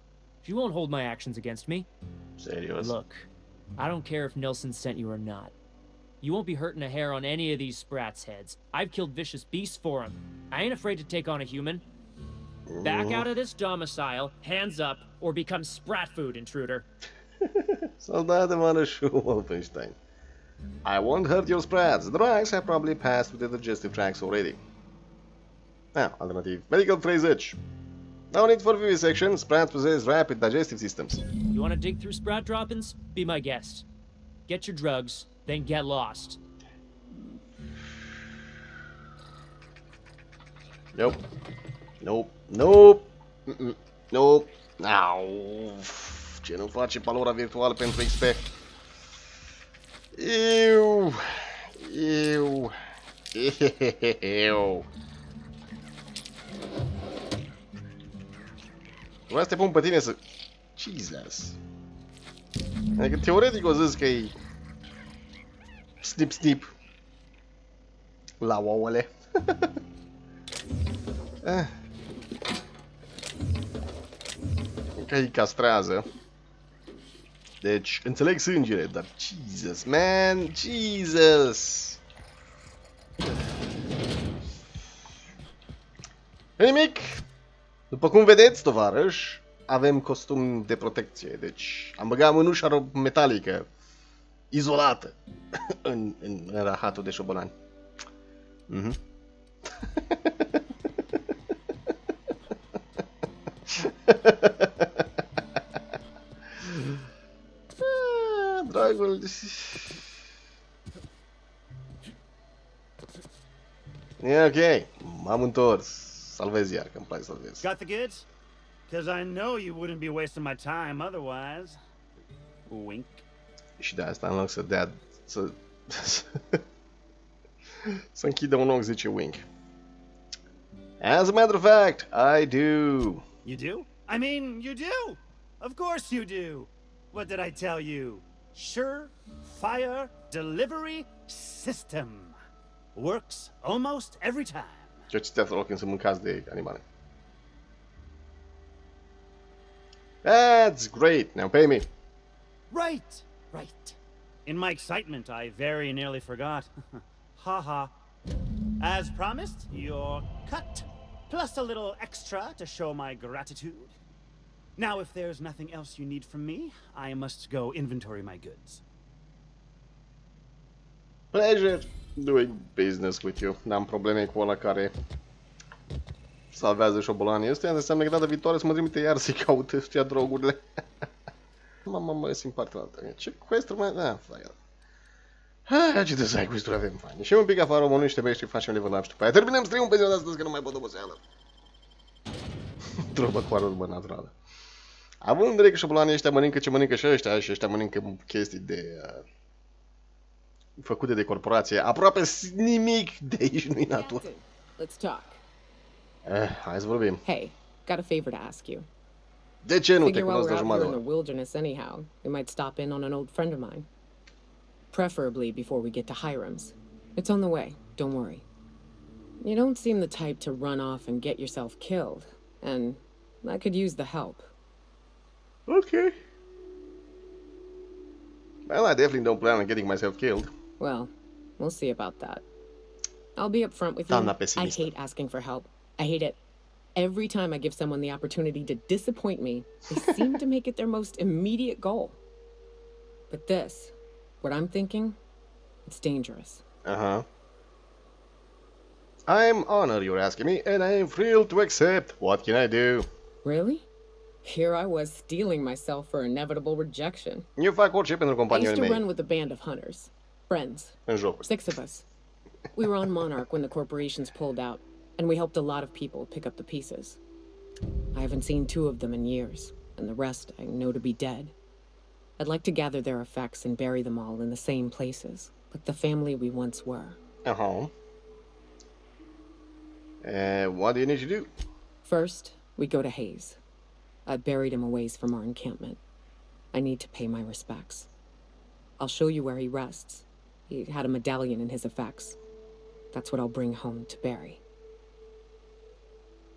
She won't hold my actions against me. Serious? Look, I don't care if Nelson sent you or not. You won't be hurting a hair on any of these sprats' heads. I've killed vicious beasts for them. I ain't afraid to take on a human. Back out of this domicile, hands up, or become sprat food, intruder. Soldate Marășu Wolfenstein. I won't hurt your sprats. The drugs have probably passed with the digestive tracts already. Alternativ. Medical 30. No need for vivisection. Sprats possess rapid digestive systems. You want to dig through sprat droppings? Be my guest. Get your drugs, then get lost. Nope. Nope. Nope. Nope. Au. Ce nu face Palora virtuală pentru XP? Iu. Iu. Iu. Vreau să te pun pe tine să... Jesus. Adică teoretic o zis că e... Snip, snip. La ouăle. Că îi castrează. Deci, înțeleg sângele, dar Jesus, man, Jesus. Nimic. După cum vedeți, tovarăși, avem costum de protecție. Deci, am băgat mânușa metalică, izolată, în rahatul de șobolani. Dragul... E ok, m-am întors. Salvez iar, că-mi place salvez. Got the goods? Because I know you wouldn't be wasting my time otherwise. Wink. Și de asta, în loc să dea... să închidă un ochi, zice wink. As a matter of fact, I do. You do? I mean, you do! Of course you do! What did I tell you? Sure-fire delivery system. Works almost every time. Ce citeați rog când să mâncați de animale. That's great. Now pay me. Right, right. In my excitement, I very nearly forgot. Ha. As promised, your cut, plus a little extra to show my gratitude. Now, if there's nothing else you need from me, I must go inventory my goods. Pleasure doing business with you. N-am probleme cu ăla care salvează șobolanii ăstea. Înseamnă că data viitoare să mă trimite iar să-i caut ăștia drogurile. Mă simt partea altă. Ce quest-uri mai... Hai, ce să ai quest-uri avem faine. Și un pic afară omorâște pe și facem level up și după aia terminăm stream-ul pe ziua de astăzi că nu mai pot oboseală. Trobă cu ară naturală. Având în vedere că șobolanii ăștia mănâncă ce mănâncă și ăștia mănâncă chestii de... făcute de corporație, aproape nimic de aici nu-i natură. Let's talk. Hai să vorbim. Hey, got a favor to ask you. De ce nu te Figure while cunosc de we're out jumătate here de in the wilderness anyhow, we might stop in on an old friend of mine. Preferably before we get to Hiram's. It's on the way, don't worry. You don't seem the type to run off and get yourself killed, and I could use the help. Okay. Well, I definitely don't plan on getting myself killed. Well, we'll see about that. I'll be upfront with you. I hate asking for help. I hate it. Every time I give someone the opportunity to disappoint me, they seem to make it their most immediate goal. But this, what I'm thinking, it's dangerous. Uh-huh. I'm honored you're asking me, and I am thrilled to accept. What can I do? Really? Here I was stealing myself for inevitable rejection. Eu fac orice pentru I used companiile to mei. run with a band of hunters. Friends. În jocuri. 6 of us. We were on Monarch when the corporations pulled out, and we helped a lot of people pick up the pieces. I haven't seen 2 of them in years, and the rest I know to be dead. I'd like to gather their effects and bury them all in the same places, like the family we once were. Uh-huh. What do you need to do? First, we go to Hayes. I buried him a ways from our encampment. I need to pay my respects. I'll show you where he rests. He had a medallion in his effects. That's what I'll bring home to bury.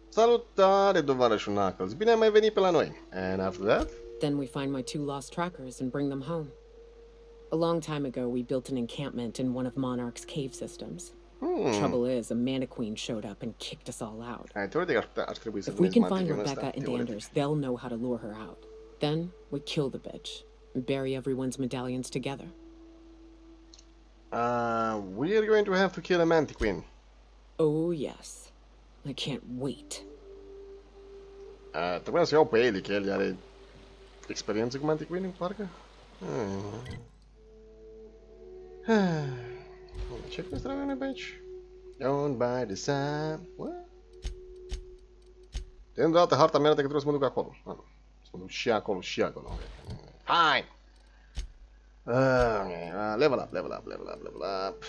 Salutare, tovarășul Knuckles. Bine ai mai venit pe la noi. And after that? Then we find my 2 lost trackers and bring them home. A long time ago, we built an encampment in one of Monarch's cave systems. Trouble is, a mana queen showed up and kicked us all out. If we can find Rebecca and Anders, they'll know how to lure her out. Then we kill the bitch and bury everyone's medallions together. We are going to have to kill a mantic queen. Oh yes, I can't wait. Trebuia să iau pe Eli, că el are experiență cu mantic queen, parcă. Ce cum trebuie pe aici? Down by the sun. What? Te-am dat harta mea, că trebuie să mă duc acolo. Să mă duc și acolo, și acolo. Fine! Level up, level up, level up, level up.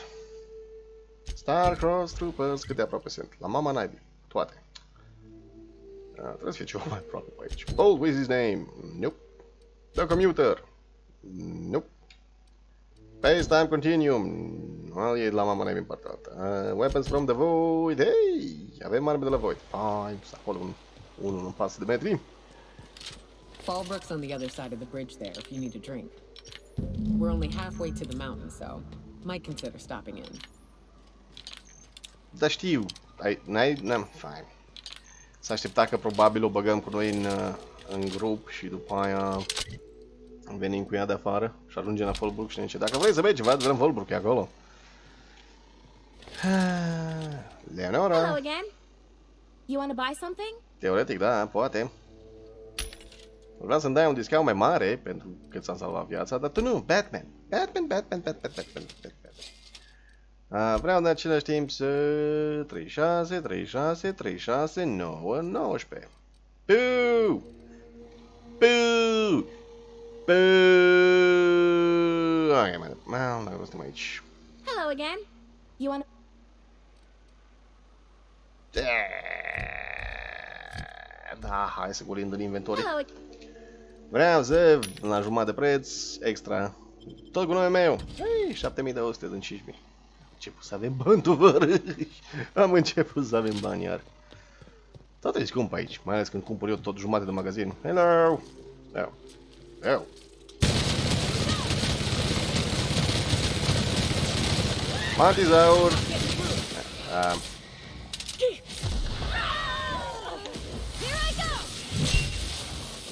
Star-Crossed Troopers, cât de aproape sunt? La mama naibii, toate. Trebuie să fie ceva mai aproape pe aici. Bold with his name. Nope. The Commuter. Nope. Space Time Continuum. Well, e la mama naibii în partea alta. Weapons from the Void. Hey! Avem arme de la Void. Fine. Acolo un pas de metri. Fallbrook's on the other side of the bridge there if you need a drink. We're only halfway to the mountain, so might consider stopping in. Da, știu. N-am. Fine. S-a așteptat că probabil o băgăm cu noi în grup și după aia venim cu ea de afară și ajungem la Fallbrook și ne zice: dacă vrei să bei ceva, vrem Fallbrook, e acolo. Leonora. Hello again. You want to buy something? Teoretic, da, poate. Vreau să-mi dai un discount mai mare pentru că ți-am salvat viața, dar tu nu, Batman. Batman. Vreau de același timp să 36, 9, 19. Puu! Ok, mai rostim aici. Hello again. You want Da, hai să golim din inventory. Vreau să, la jumătate de preț, extra. Tot cu numele meu. Hei, 7200 din 5000. Am început să avem bani, tovarăși. Am început să avem bani iar. Toate e scump aici, mai ales când cumpăr eu tot jumătate de magazin. Hello! Hello! Mantizaur!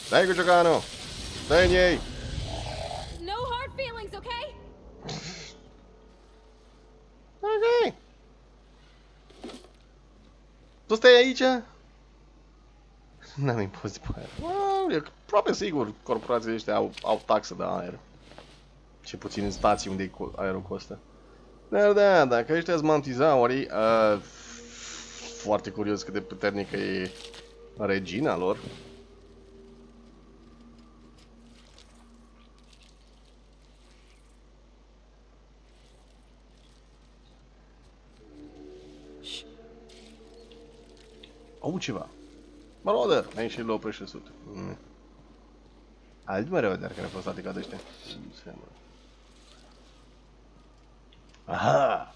Dai cu ciocanul! Stai în ei! No hard feelings, okay? Ok! Tu stai aici? N-am impozit pe aer. Wow, e aproape sigur corporațiile ăștia au taxă de aer. Ce puțin în stații unde aerul costă. Dar da, dacă ăștia sunt mantizaurii, foarte curios cât de puternică e regina lor. Au ceva. Marauder, aici și l-au și sud. Alt marauder care a fost atacat de ăștia. Aha!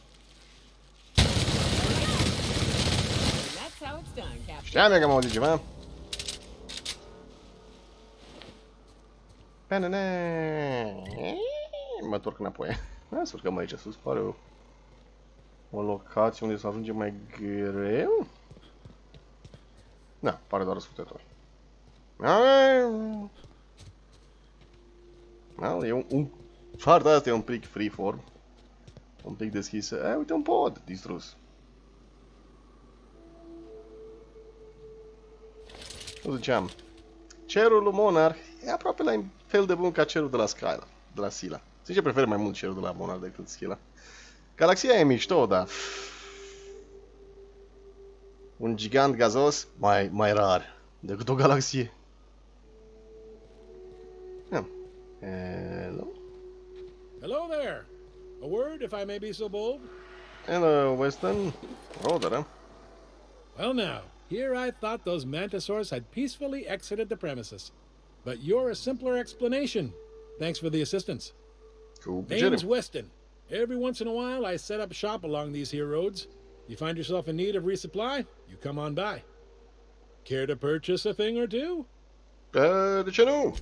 Știam eu că am auzit ceva. Mă întorc înapoi. Hai să urcăm aici sus, pare o locație unde să ajungem mai greu. Da, pare doar răsfătător. E partea asta e un pic freeform. Un pic deschisă. Uite un pod distrus. Nu ziceam. Cerul lui Monarch e aproape la fel de bun ca cerul de la Skyla, de la Sila. Sincer, prefer mai mult cerul de la Monarch decât Sila. Galaxia e mișto, dar un gigant gazos mai rar decât o galaxie. Hello? Hello there. A word, if I may be so bold? Hello, Weston. Roder, huh? Well now, here I thought those mantisaurs had peacefully exited the premises. But you're a simpler explanation. Thanks for the assistance. Cool. Name's Weston. Every once in a while, I set up shop along these here roads. You find yourself in need of resupply, you come on by. Care to purchase a thing or two? De ce nu?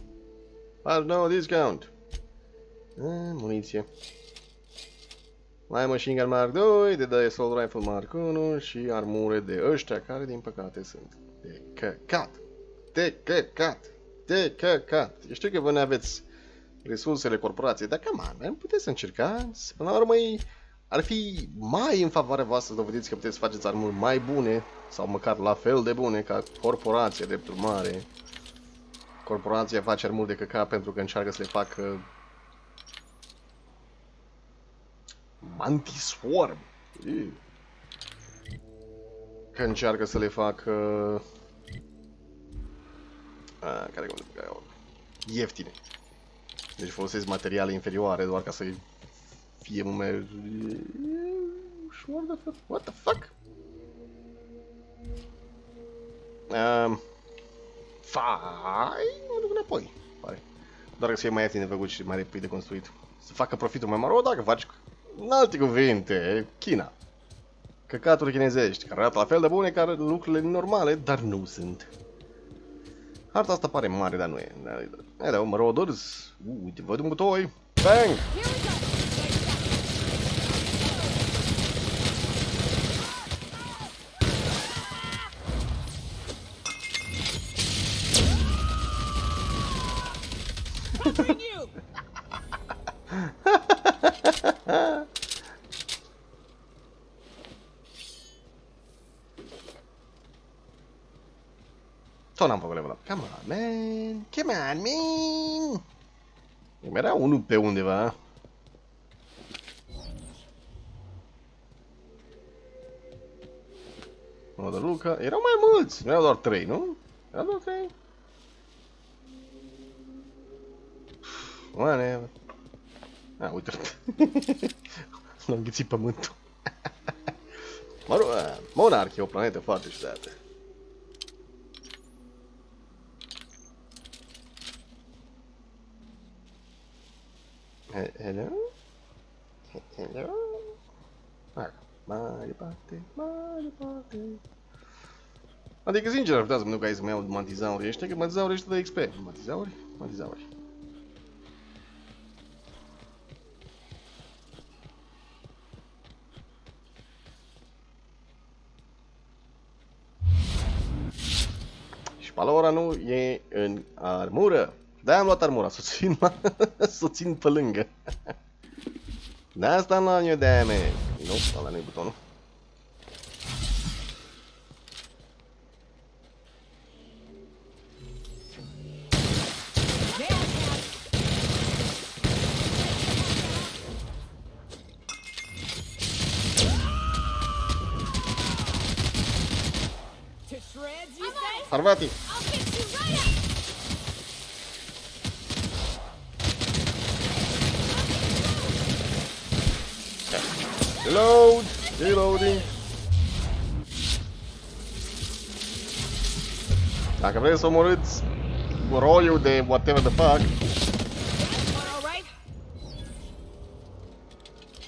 I'll no discount. Muniție. Mai machine gun Mark 2, de assault rifle Mark 1 și armure de ăștia care din păcate sunt de căcat. De căcat. De căcat. Eu știu că voi ne aveți resursele corporației, dar cam man, puteți să încercați. Până la urmă ar fi mai în favoarea voastră să dovediți că puteți să faceți armuri mai bune sau măcar la fel de bune ca corporația, drept urmare. Corporația face armuri de căcat pentru că încearcă să le facă Mantiswarm. Că încearcă să le facă care ieftine. Deci folosesc materiale inferioare doar ca să fie mult mai ușor. What the fuck? Mă duc înapoi, pare. Doar că să fie mai ieftin de făcut și mai repede de construit. Să facă profitul mai mare, dacă faci, în alte cuvinte, China. Căcaturi chinezești, care arată la fel de bune ca lucrurile normale, dar nu sunt. Harta asta pare mare, dar nu e. Da, marauders. Uite, văd un butoi. Bang! Tot n-am făcut level up. Come on, man. Come on, man. Îmi era unul pe undeva. O de Luca. Erau mai mulți. Nu erau doar 3, nu? Erau doar 3. Whatever. Uite. L-am înghițit pământul. Mă rog, Monarch e o planetă foarte ciudată. Hello? Hello? Mai departe, mai departe. Adică, sincer, ar putea să mă duc aici să mă iau mantizaurii ăștia, că mantizaurii ăștia de XP. Mantizauri? Mantizauri. Și Palora nu e în armură. Da, am luat armura, să o țin pe lângă. De asta am luat eu damage. Nu, ăla nu-i butonul. Parvati! Reload! Reloading! Dacă vreți să omorâți roiul de whatever the fuck,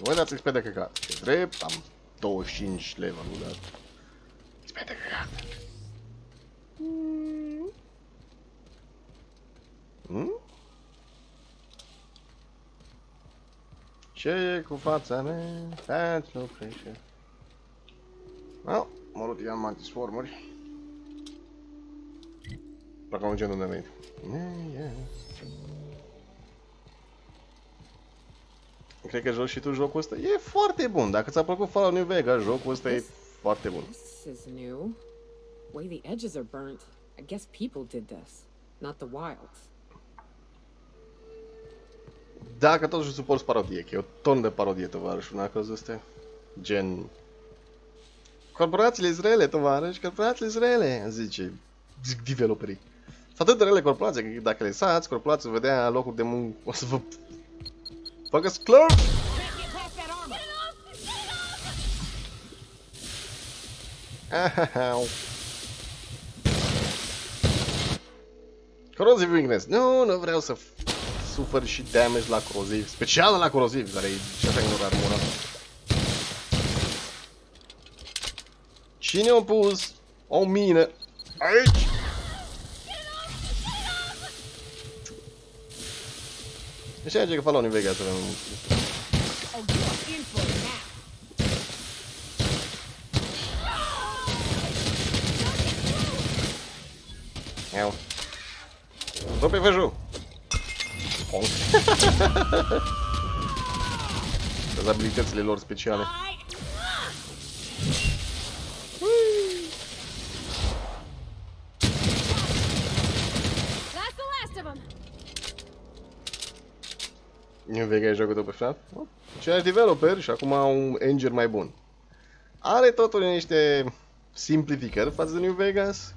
voi dați XP de căcat. E drept, am 25 level-ul dat. XP de căcat. Ce e cu fața mea? That's no pressure. Well, mă rog, i-am antiswarmuri. Parcă am unde venit. Cred că joci și tu jocul ăsta. E foarte bun. Dacă ți-a plăcut Fallout New Vegas, jocul ăsta e foarte bun. This is new. Way the edges are burnt. I guess people did this, not the wilds. Dacă totuși suporți parodie, că e o ton de parodie, tovarășul, n-a crezut ăsta? Gen... Corporațiile Israele, tovarăș, corporațiile Israele, zice developerii. Sunt atât de rele corporații, că dacă le sați, corporații vedea locuri de muncă, o să vă facă sclavi! Corrosive weakness. Nu vreau să sufăr și damage la corosiv. Special la corosiv, care e cea mai bună armură. Cine a pus o mină aici? Așa e că fac la New Vegas să avem un... Iau. Dă pe văju. Vezi abilitățile lor speciale. New Vegas joacă tot pe FNAF. Același developer și acum au un engine mai bun. Are totul niște simplificări față de New Vegas.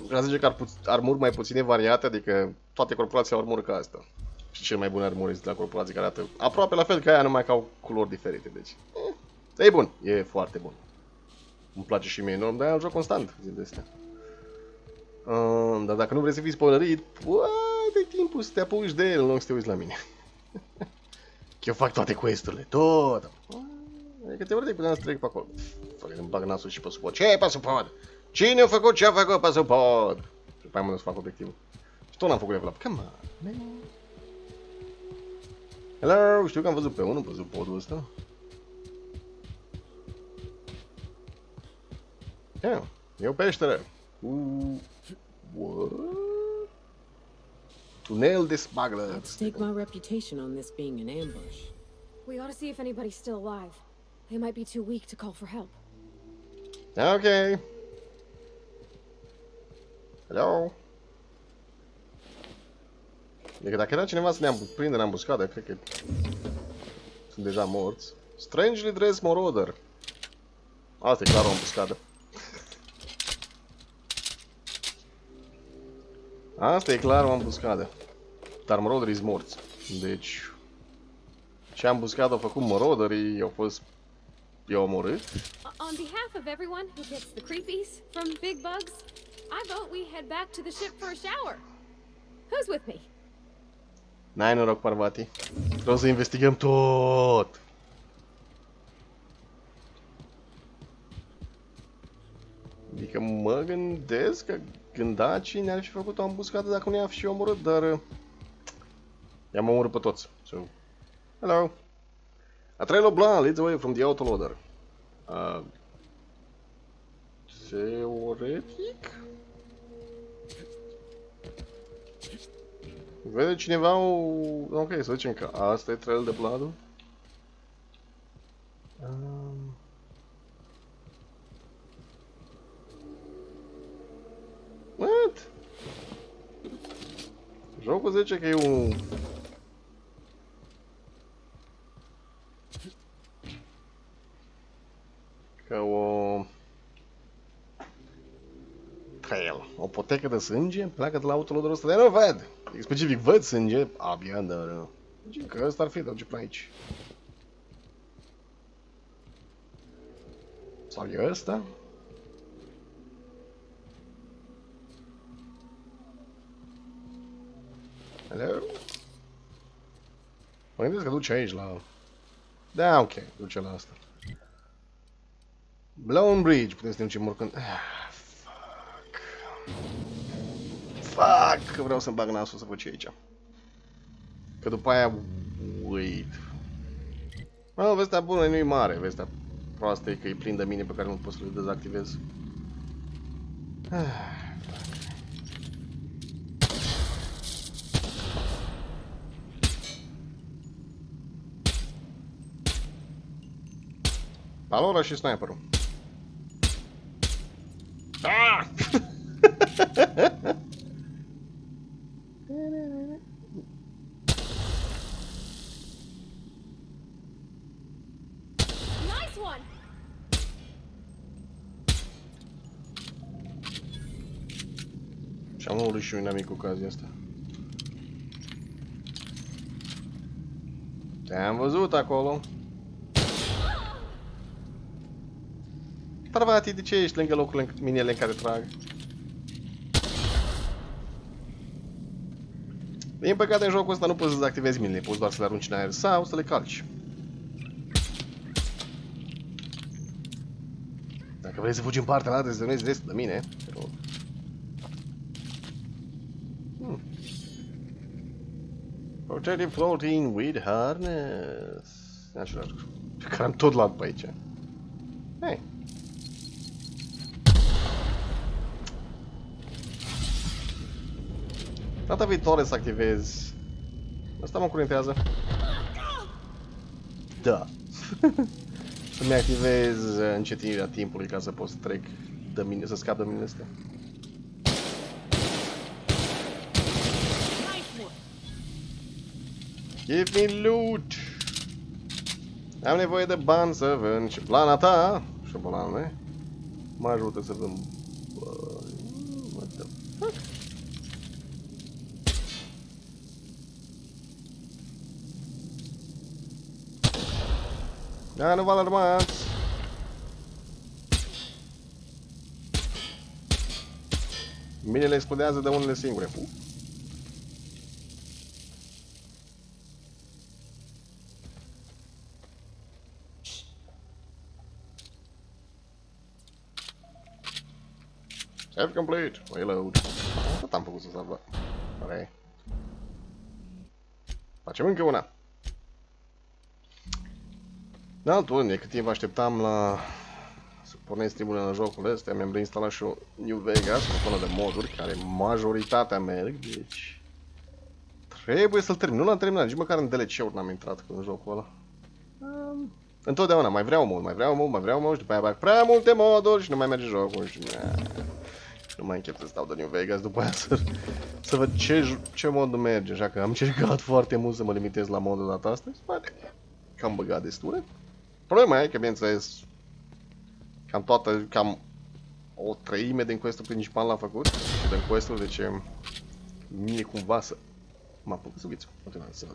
Vreau să zice că armuri mai puține variate, adică toate corporațiile au armuri ca asta. Și cel mai bun armuri este la corporații care arată aproape la fel ca aia, numai că au culori diferite, deci... E bun, e foarte bun. Îmi place și mie enorm, dar îl joc constant zilele astea. Dar dacă nu vrei să fii spoilerit, poate timpul să te apuci de el în loc să te uiți la mine. Că eu fac toate quest-urile, tot. Adică teoretic puteam să trec pe acolo. Fără să-mi bag nasul și pe suport. Ce e pe suport? Cine a făcut ce a făcut pe suport? Și după aia mă duc să fac obiectivul. Și tot n-am făcut level up. Come on. Hello, știu că am văzut pe unul pe supportul ăsta. Yeah, e o peșteră. What? Tunel de smugglers. I'd stake my reputation on this being an ambush. We ought to see if anybody's still alive. They might be too weak to call for help. Okay. Hello? Deci dacă era cineva să ne prinde în ambuscadă, cred că sunt deja morți. Strangely dressed Marauder. Asta e clar o ambuscadă. Asta e clar o ambuscadă. Dar Marauderii sunt morți. Deci... ce ambuscadă a făcut Marauderii au fost... i-au omorât. On behalf of everyone who gets the creepies from big bugs, I vote we head back to the ship for a shower. Who's with me? N-ai noroc, Parvati. Vreau să investigăm tot. Adică mă gândesc că gândacii ne-ar fi făcut o ambuscadă dacă nu i-ar fi și omorât, dar... i-am omorât pe toți. So... hello. A trail of blood leads away from the autoloader. Teoretic? Vede cineva o... ok, să zicem că asta e trail de blood. What? Jocul zice că e un... ca o... trail. O potecă de sânge pleacă de la autoloaderul ăsta, dar nu văd. Specific văd sânge, abia, dar... zice că ăsta ar fi, duce până aici. Sau e ăsta? Hello? Mă gândesc că duce aici la... da, ok, duce la asta. Blown Bridge, putem să ne ducem oricând... Fuck! Vreau să-mi bag nasul să văd ce aici. Că după aia... wait... mă, vestea bună nu-i mare, vestea proastă e că e plin de mine pe care nu pot să le dezactivez. Palora și sniperul. Ah! Nice one. Și-am omorât și un inamic cu ocazia asta. Te-am văzut acolo. Parvati, de ce ești lângă locurile minele în care trag? Din păcate, în jocul ăsta nu poți să dezactivezi minele, poți doar să le arunci în aer sau să le calci. Dacă vrei să fugi în partea altă, să vezi restul de mine, te rog. Protective floating with harness. Același lucru. Pe care am tot luat pe aici. Hei. Data viitoare să activez. Asta mă curentează. Da. Să-mi activez încetinirea timpului ca să pot să trec de mine, să scap de minele astea. Give me loot! Am nevoie de bani să vând și plana ta, șobolanule, mă ajută să vând bani. What the fuck? Da, nu vă alarmați! Minele explodează de unele singure. Save complete. Reload. Tot am făcut să salvă. Pare. Facem încă una. Da, altul, de cât timp așteptam la să pornesc streamul la jocul ăsta, mi-am reinstalat și New Vegas, cu tonă de moduri, care majoritatea merg, deci trebuie să-l termin. Nu l-am terminat, nici măcar în DLC-uri n-am intrat în jocul ăla. Întotdeauna mai vreau mult, și după aia bag prea multe moduri și nu mai merge jocul și nu mai închep să stau de New Vegas după aia să văd ce mod merge, așa că am încercat foarte mult să mă limitez la modul data asta, că am băgat destule. Problema e că, bineînțeles, cam o treime din questul principal l-a făcut și din questul, deci mie cumva să mă apuc să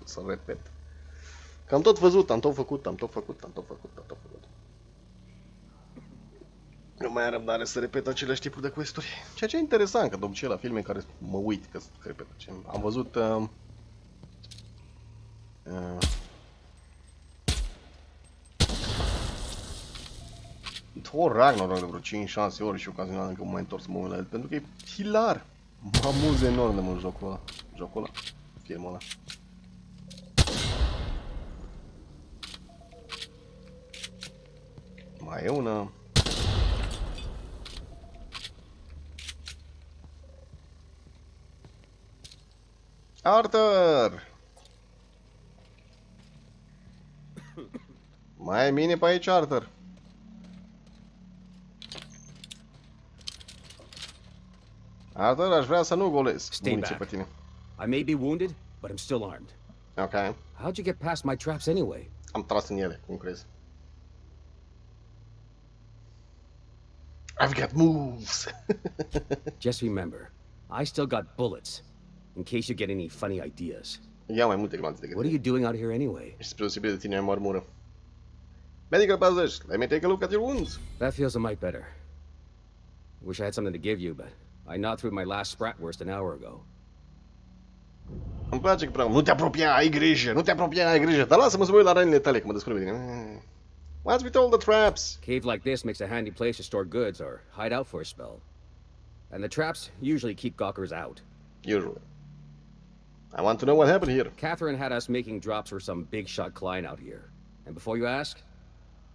să repet. Că am tot văzut, am tot făcut. Nu mai am răbdare să repet aceleași tipuri de questuri. Ceea ce e interesant, că de obicei la filme în care mă uit că repet. Am văzut Thor Ragnarok de vreo 5-6 ori și ocazional încă mă mai întorc să mă uit la el, pentru că e hilar. Mă amuz enorm de mult jocul ăla, filmul ăla. Mai e una. Arthur! Mai e mine pe aici, Arthur. Arthur, aș vrea să nu golesc muniție pe tine. I may be wounded, but I'm still armed. Okay. How'd you get past my traps anyway? Am tras în ele, cum crezi? I've got moves. Just remember, I still got bullets, in case you get any funny ideas. Ia mai multe gloanțe decât What are you doing out here anyway? Ești spre deosebire de tine, am armură. Medical passage, let me take a look at your wounds. That feels a mite better. Wish I had something to give you, but I gnawed through my last spratwurst an hour ago. Îmi place că prea nu te apropia, ai grijă, dar lasă-mă să mă uit la rănile tale, că mă descurc bine. What's with all the traps? A cave like this makes a handy place to store goods or hide out for a spell. And the traps usually keep gawkers out. Usually. I want to know what happened here. Catherine had us making drops for some big shot client out here. And before you ask,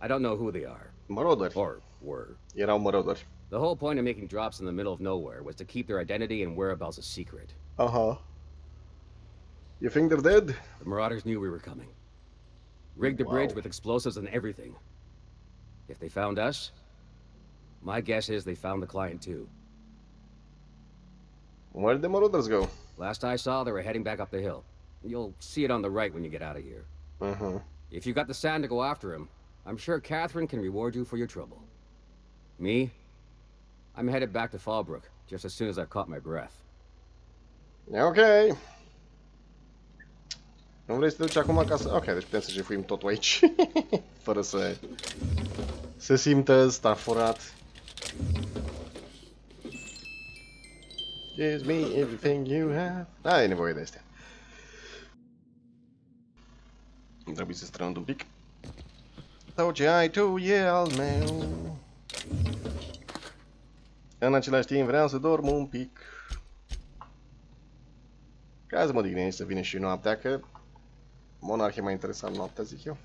I don't know who they are. Marauderi. Or were. Erau marauderi. The whole point of making drops in the middle of nowhere was to keep their identity and whereabouts a secret. Uh-huh. You think they're dead? The Marauders knew we were coming. Rigged the bridge with explosives and everything. If they found us, my guess is they found the client too. Where did the Marauders go? Last I saw, they were heading back up the hill. You'll see it on the right when you get out of here. Uh-huh. If you got the sand to go after him, I'm sure Catherine can reward you for your trouble. Me? I'm headed back to Fallbrook, just as soon as I've caught my breath. Ok. Nu vrei să te duci acum acasă? Ok, deci putem să jefuim totul aici. Fără să se simtă ăsta furat. Give me everything you have. Da, e nevoie de astea. Trebuie să strănd un pic. Tot ce ai tu e al meu. În același timp vreau să dorm un pic. Ca să mă dignești să vină și noaptea, că Monarh e mai interesant noaptea, zic eu.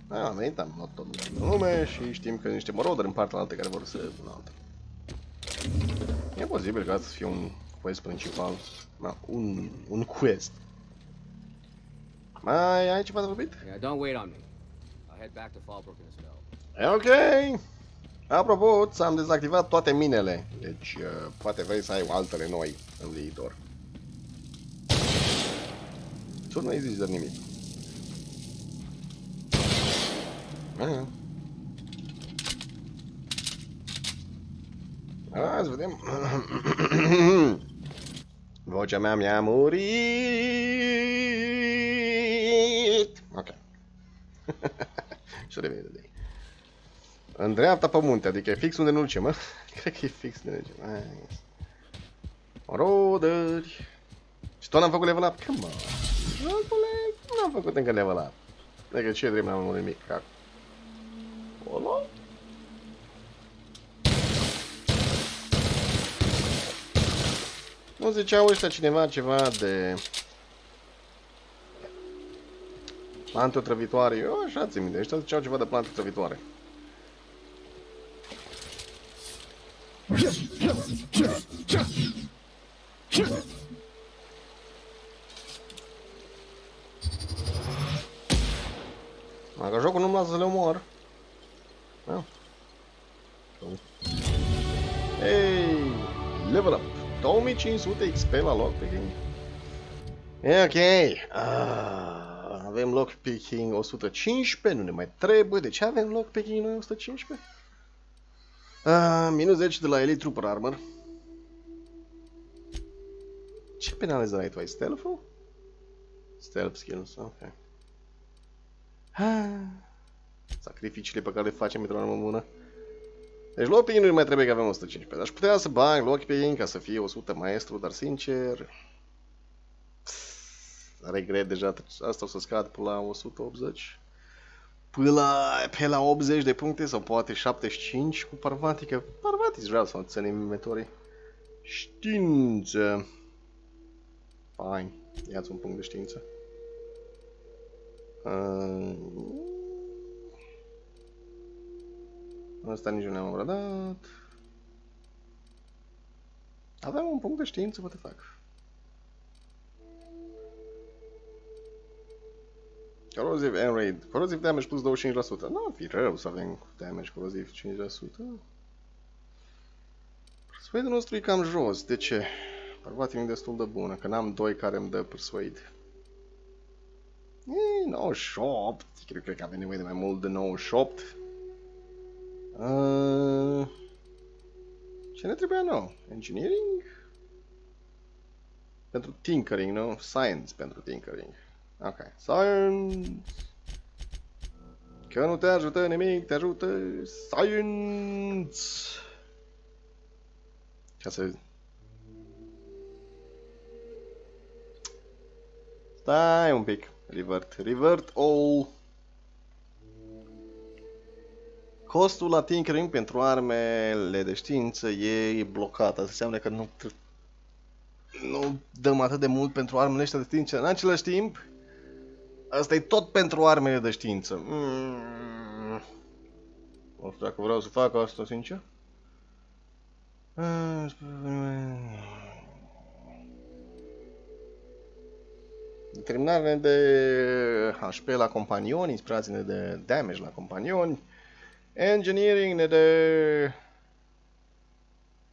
Am venit, am luat tot lume și știm că niște moroder în partea altă care vor să pună altă. E posibil ca să fie un quest principal. Da, un quest. Mai ai ceva de vorbit? Yeah, don't wait on me. I'll head back to Fallbrook in a spell. E ok. Apropo, ți-am dezactivat toate minele. Deci, poate vrei să ai altele noi în viitor. Tu nu-i zici de nimic. Hai să vedem. Vocea mea mi-a murit. Ok. Și revine de ei. În dreapta pe munte, adică e fix unde nu-l ce, mă? Cred că e fix unde nu-l ce. Rodări. Și tot n-am făcut level up? Come on. Nu am făcut încă level up. Adică ce drept n-am nimic. Acolo? Nu ziceau ăștia cineva ceva de plante otrăvitoare? Eu așa țin minte, ăștia ziceau ceva de plante otrăvitoare. Dacă jocul nu-mi lasă să le omor. Hey, level up. 2500 XP la lockpicking. E ok. Avem lockpicking 115, nu ne mai trebuie. De ce avem lockpicking noi 115? Minus 10 de la Elite Trooper Armor. Ce penalizare ai tu? Ai stealth-ul? Stealth skills, ok. Sacrificiile pe care le facem pentru armă bună. Deci lockpicking nu mai trebuie că avem 115. Dar aș putea să bag lockpicking ca să fie 100 maestru, dar sincer... regret deja, asta o să scad până la 180. Pe la 80 de puncte sau poate 75 cu Parvati, că Parvati vreau să o țin în inventory. Știință. Fine, ia-ți un punct de știință. Asta nici nu ne-am obradat. Aveam un punct de știință, what the fuck. Corrosive and raid. Corrosive damage plus 25%. Nu ar fi rău să avem damage corrosive 5%. Persuade-ul nostru e cam jos. De ce? Parvating destul de bună, că n-am 2 care îmi dă persuade. 98. Cred că avem nevoie de mai mult de 98. Ce ne trebuia nou? Engineering? Pentru tinkering, nu? Science pentru tinkering. Ok. Science! Că nu te ajută nimic, te ajută Science! Ca să... Stai un pic. Revert all. Costul la tinkering pentru armele de știință e blocat. Asta înseamnă că nu dăm atât de mult pentru armele ăștia de știință. În același timp, asta e tot pentru armele de știință. Nu știu dacă vreau să fac asta, sincer. Determinare de HP la companioni, inspirație de damage la companioni. Engineering ne dă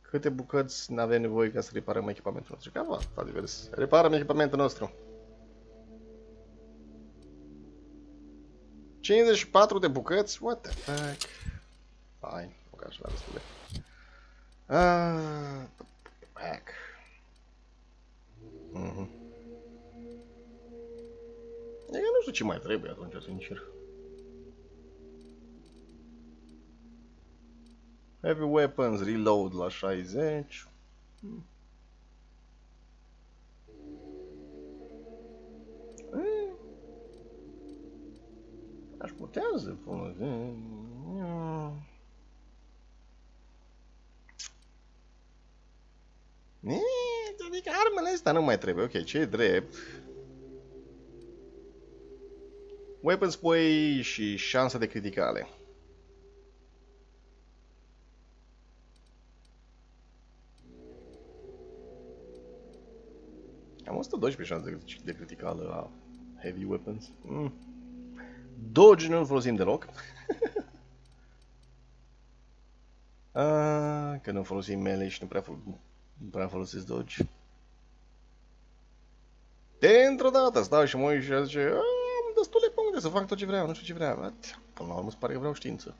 câte bucăți n-avem nevoie ca să reparăm echipamentul nostru. Cam asta, divers. Reparăm echipamentul nostru. 54 de bucăți? What the fuck? Fine, o ca și la destul de. Back. Eu nu știu ce mai trebuie atunci, sincer. Heavy weapons, reload la 60. Aș putea să folosim. armele astea nu mai trebuie. Ok, ce e drept? Weapons play și șansa de criticale. Am 112 șanse de criticală la heavy weapons. Dodge nu-l folosim deloc. Că nu folosim melee și nu prea folosesc dodge. Dintr-o dată stau și mă uit și zice, am destule puncte să fac tot ce vreau, nu știu ce vreau. Până la urmă se pare că vreau știință.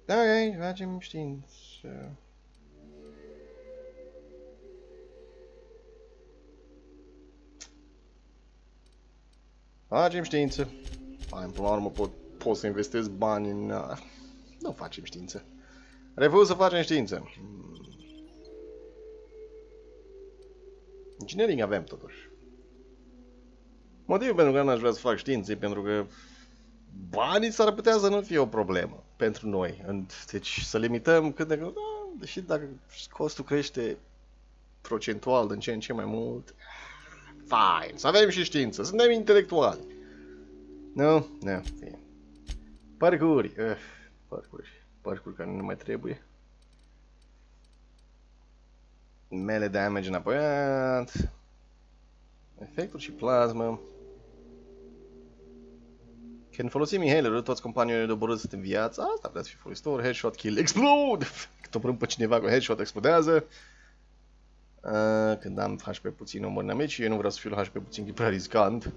Ok, facem știință. Facem știință. Până la urmă pot să investesc bani în... Nu facem știință. Refuz să facem știință. Engineering avem totuși. Motivul pentru care n-aș vrea să fac știință e pentru că banii s-ar putea să nu fie o problemă pentru noi. Deci să limităm cât de cât, deși dacă costul crește procentual din ce în ce mai mult, fine, să avem și știință, suntem intelectuali. Nu, fie. Parcuri, parcuri care nu mai trebuie. Melee damage înapoiat. Efectul și plasmă. Când folosim inhalerul, toți companioni doborâți sunt în viață. Asta putea să fi folositor. Headshot, kill, explode! Când oprâm pe cineva cu headshot, explodează. Când am HP puțin, omor inamici. Eu nu vreau să fiu la HP puțin, e prea riscant.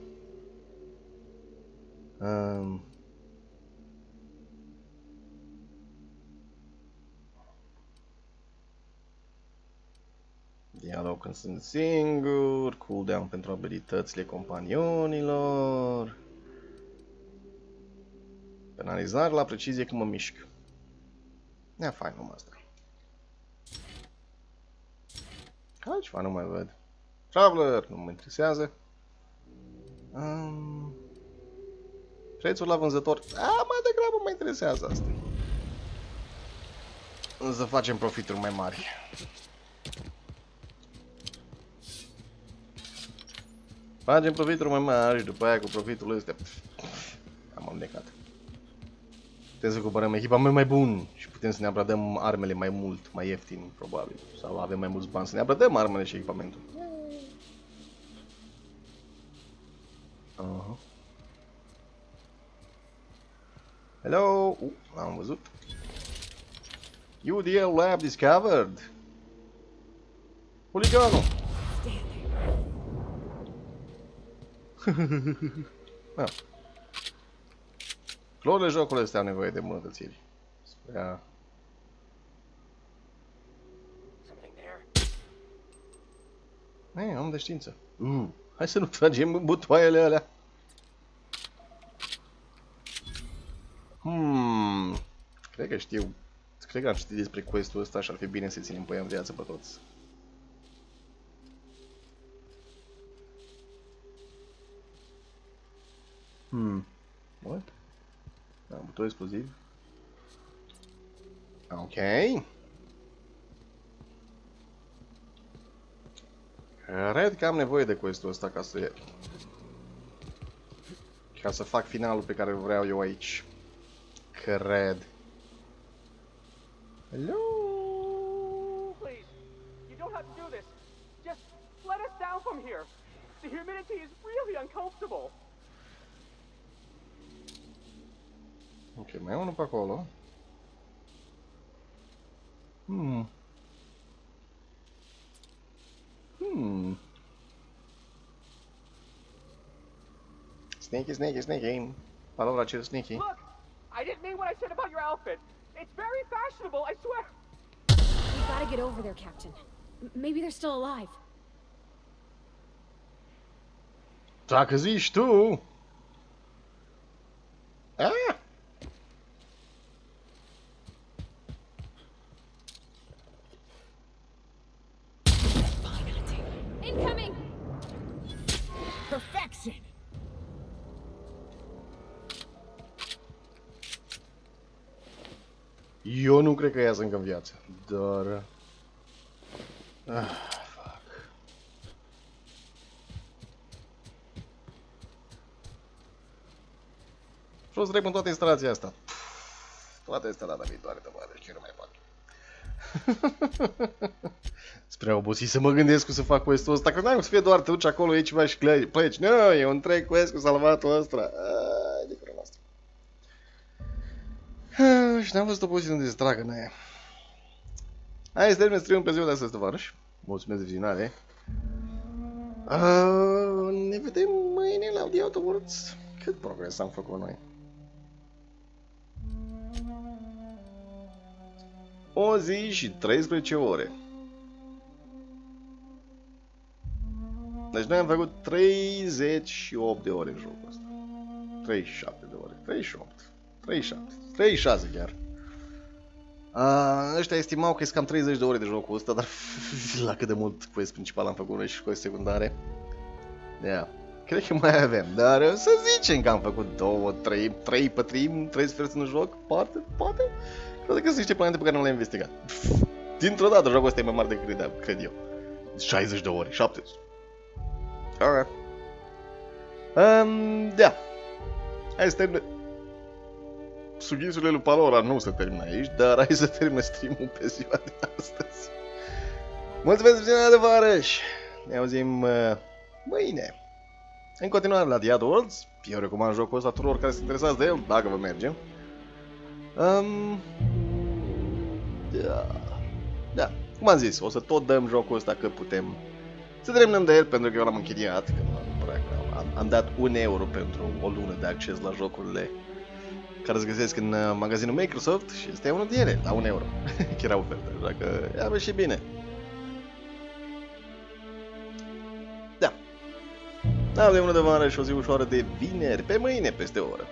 Dialog când sunt singur. Cooldown pentru abilitățile companionilor. Penalizare la precizie când mă mișc. Ia, fain, numai asta. Altceva nu mai văd. Traveler, nu mă interesează. Prețul la vânzător. Mai degrabă mă interesează asta. Să facem profituri mai mari. Facem profituri mai mari și după aia cu profitul ăsta am amnecat. Putem să cumpărăm echipament mai bun și putem să ne upgradăm armele mai mult, mai ieftin, probabil. Sau avem mai mulți bani să ne upgradăm armele și echipamentul. Hello! L-am văzut. UDL lab discovered. Huliganul! Florile jocului astea au nevoie de îmbunătățiri. Sprea... Om de știință. Hai să nu tragem butoaiele alea. Cred că știu. Cred că am citit despre quest-ul ăsta și ar fi bine să ținem pe ea în viață pe toți. What? Buton exploziv. Ok. Cred că am nevoie de quest-ul ăsta ca să fac finalul pe care îl vreau eu aici. Cred. Hello? Please, you don't have to do this. Just let us down from here. The humidity is really uncomfortable. Ok, mai e unul pe acolo. Sneaky. Palora, chill, sneaky. Look, I didn't mean what I said about your outfit. It's very fashionable, I swear. We gotta get over there, Captain. Maybe they're still alive. Dacă zici tu... Incoming! Perfection! Eu nu cred că ea încă în viață, dar... fuck. Și o să trec în toată instalația asta. Toată este data viitoare, tovarăși, ce nu mai fac. Spre obosit să mă gândesc cum să fac quest-ul ăsta, că n-am să fie doar te duci acolo, e ceva și pleci. Nu, e un întreg quest cu salvatul ăsta. De cură noastră. Și n-am văzut obosit unde se tragă în aia. Hai să termin stream-ul pe ziua de astăzi, tovarăși. Mulțumesc de vizionare. Ne vedem mâine la The Outer Worlds. Cât progres am făcut noi? O zi și 13 ore. Deci noi am făcut 38 de ore în jocul ăsta. 37 de ore. 38. 37. 36 chiar. Ăștia estimau că e cam 30 de ore de jocul ăsta, dar la cât de mult quest principal am făcut noi și quest secundare. Yeah. Cred că mai avem, dar să zicem că am făcut 2, 3 pătrimi, 3 sferți în joc, poate. Cred că sunt niște planete pe care nu le-am investigat. Dintr-o dată jocul ăsta e mai mare decât cred eu. 60 de ore, 70. Alright. Da. Hai să termină. Sughisurile lui Palora nu se termină aici, dar hai să termină stream-ul pe ziua de astăzi. Mulțumesc pentru viziunea de varăși. Ne auzim mâine. În continuare la The Outer Worlds. Eu recomand jocul ăsta tuturor care se interesați de el, dacă vă merge. Da, cum am zis, o să tot dăm jocul ăsta că putem să terminăm de el, pentru că eu l-am închiriat, că am dat 1 euro pentru o lună de acces la jocurile care se găsesc în magazinul Microsoft și este unul din ele, la 1 euro. Chiar era ofertă, așa că ia și bine. Da. Avem una de vară și o zi ușoară de vineri, pe mâine, peste o oră.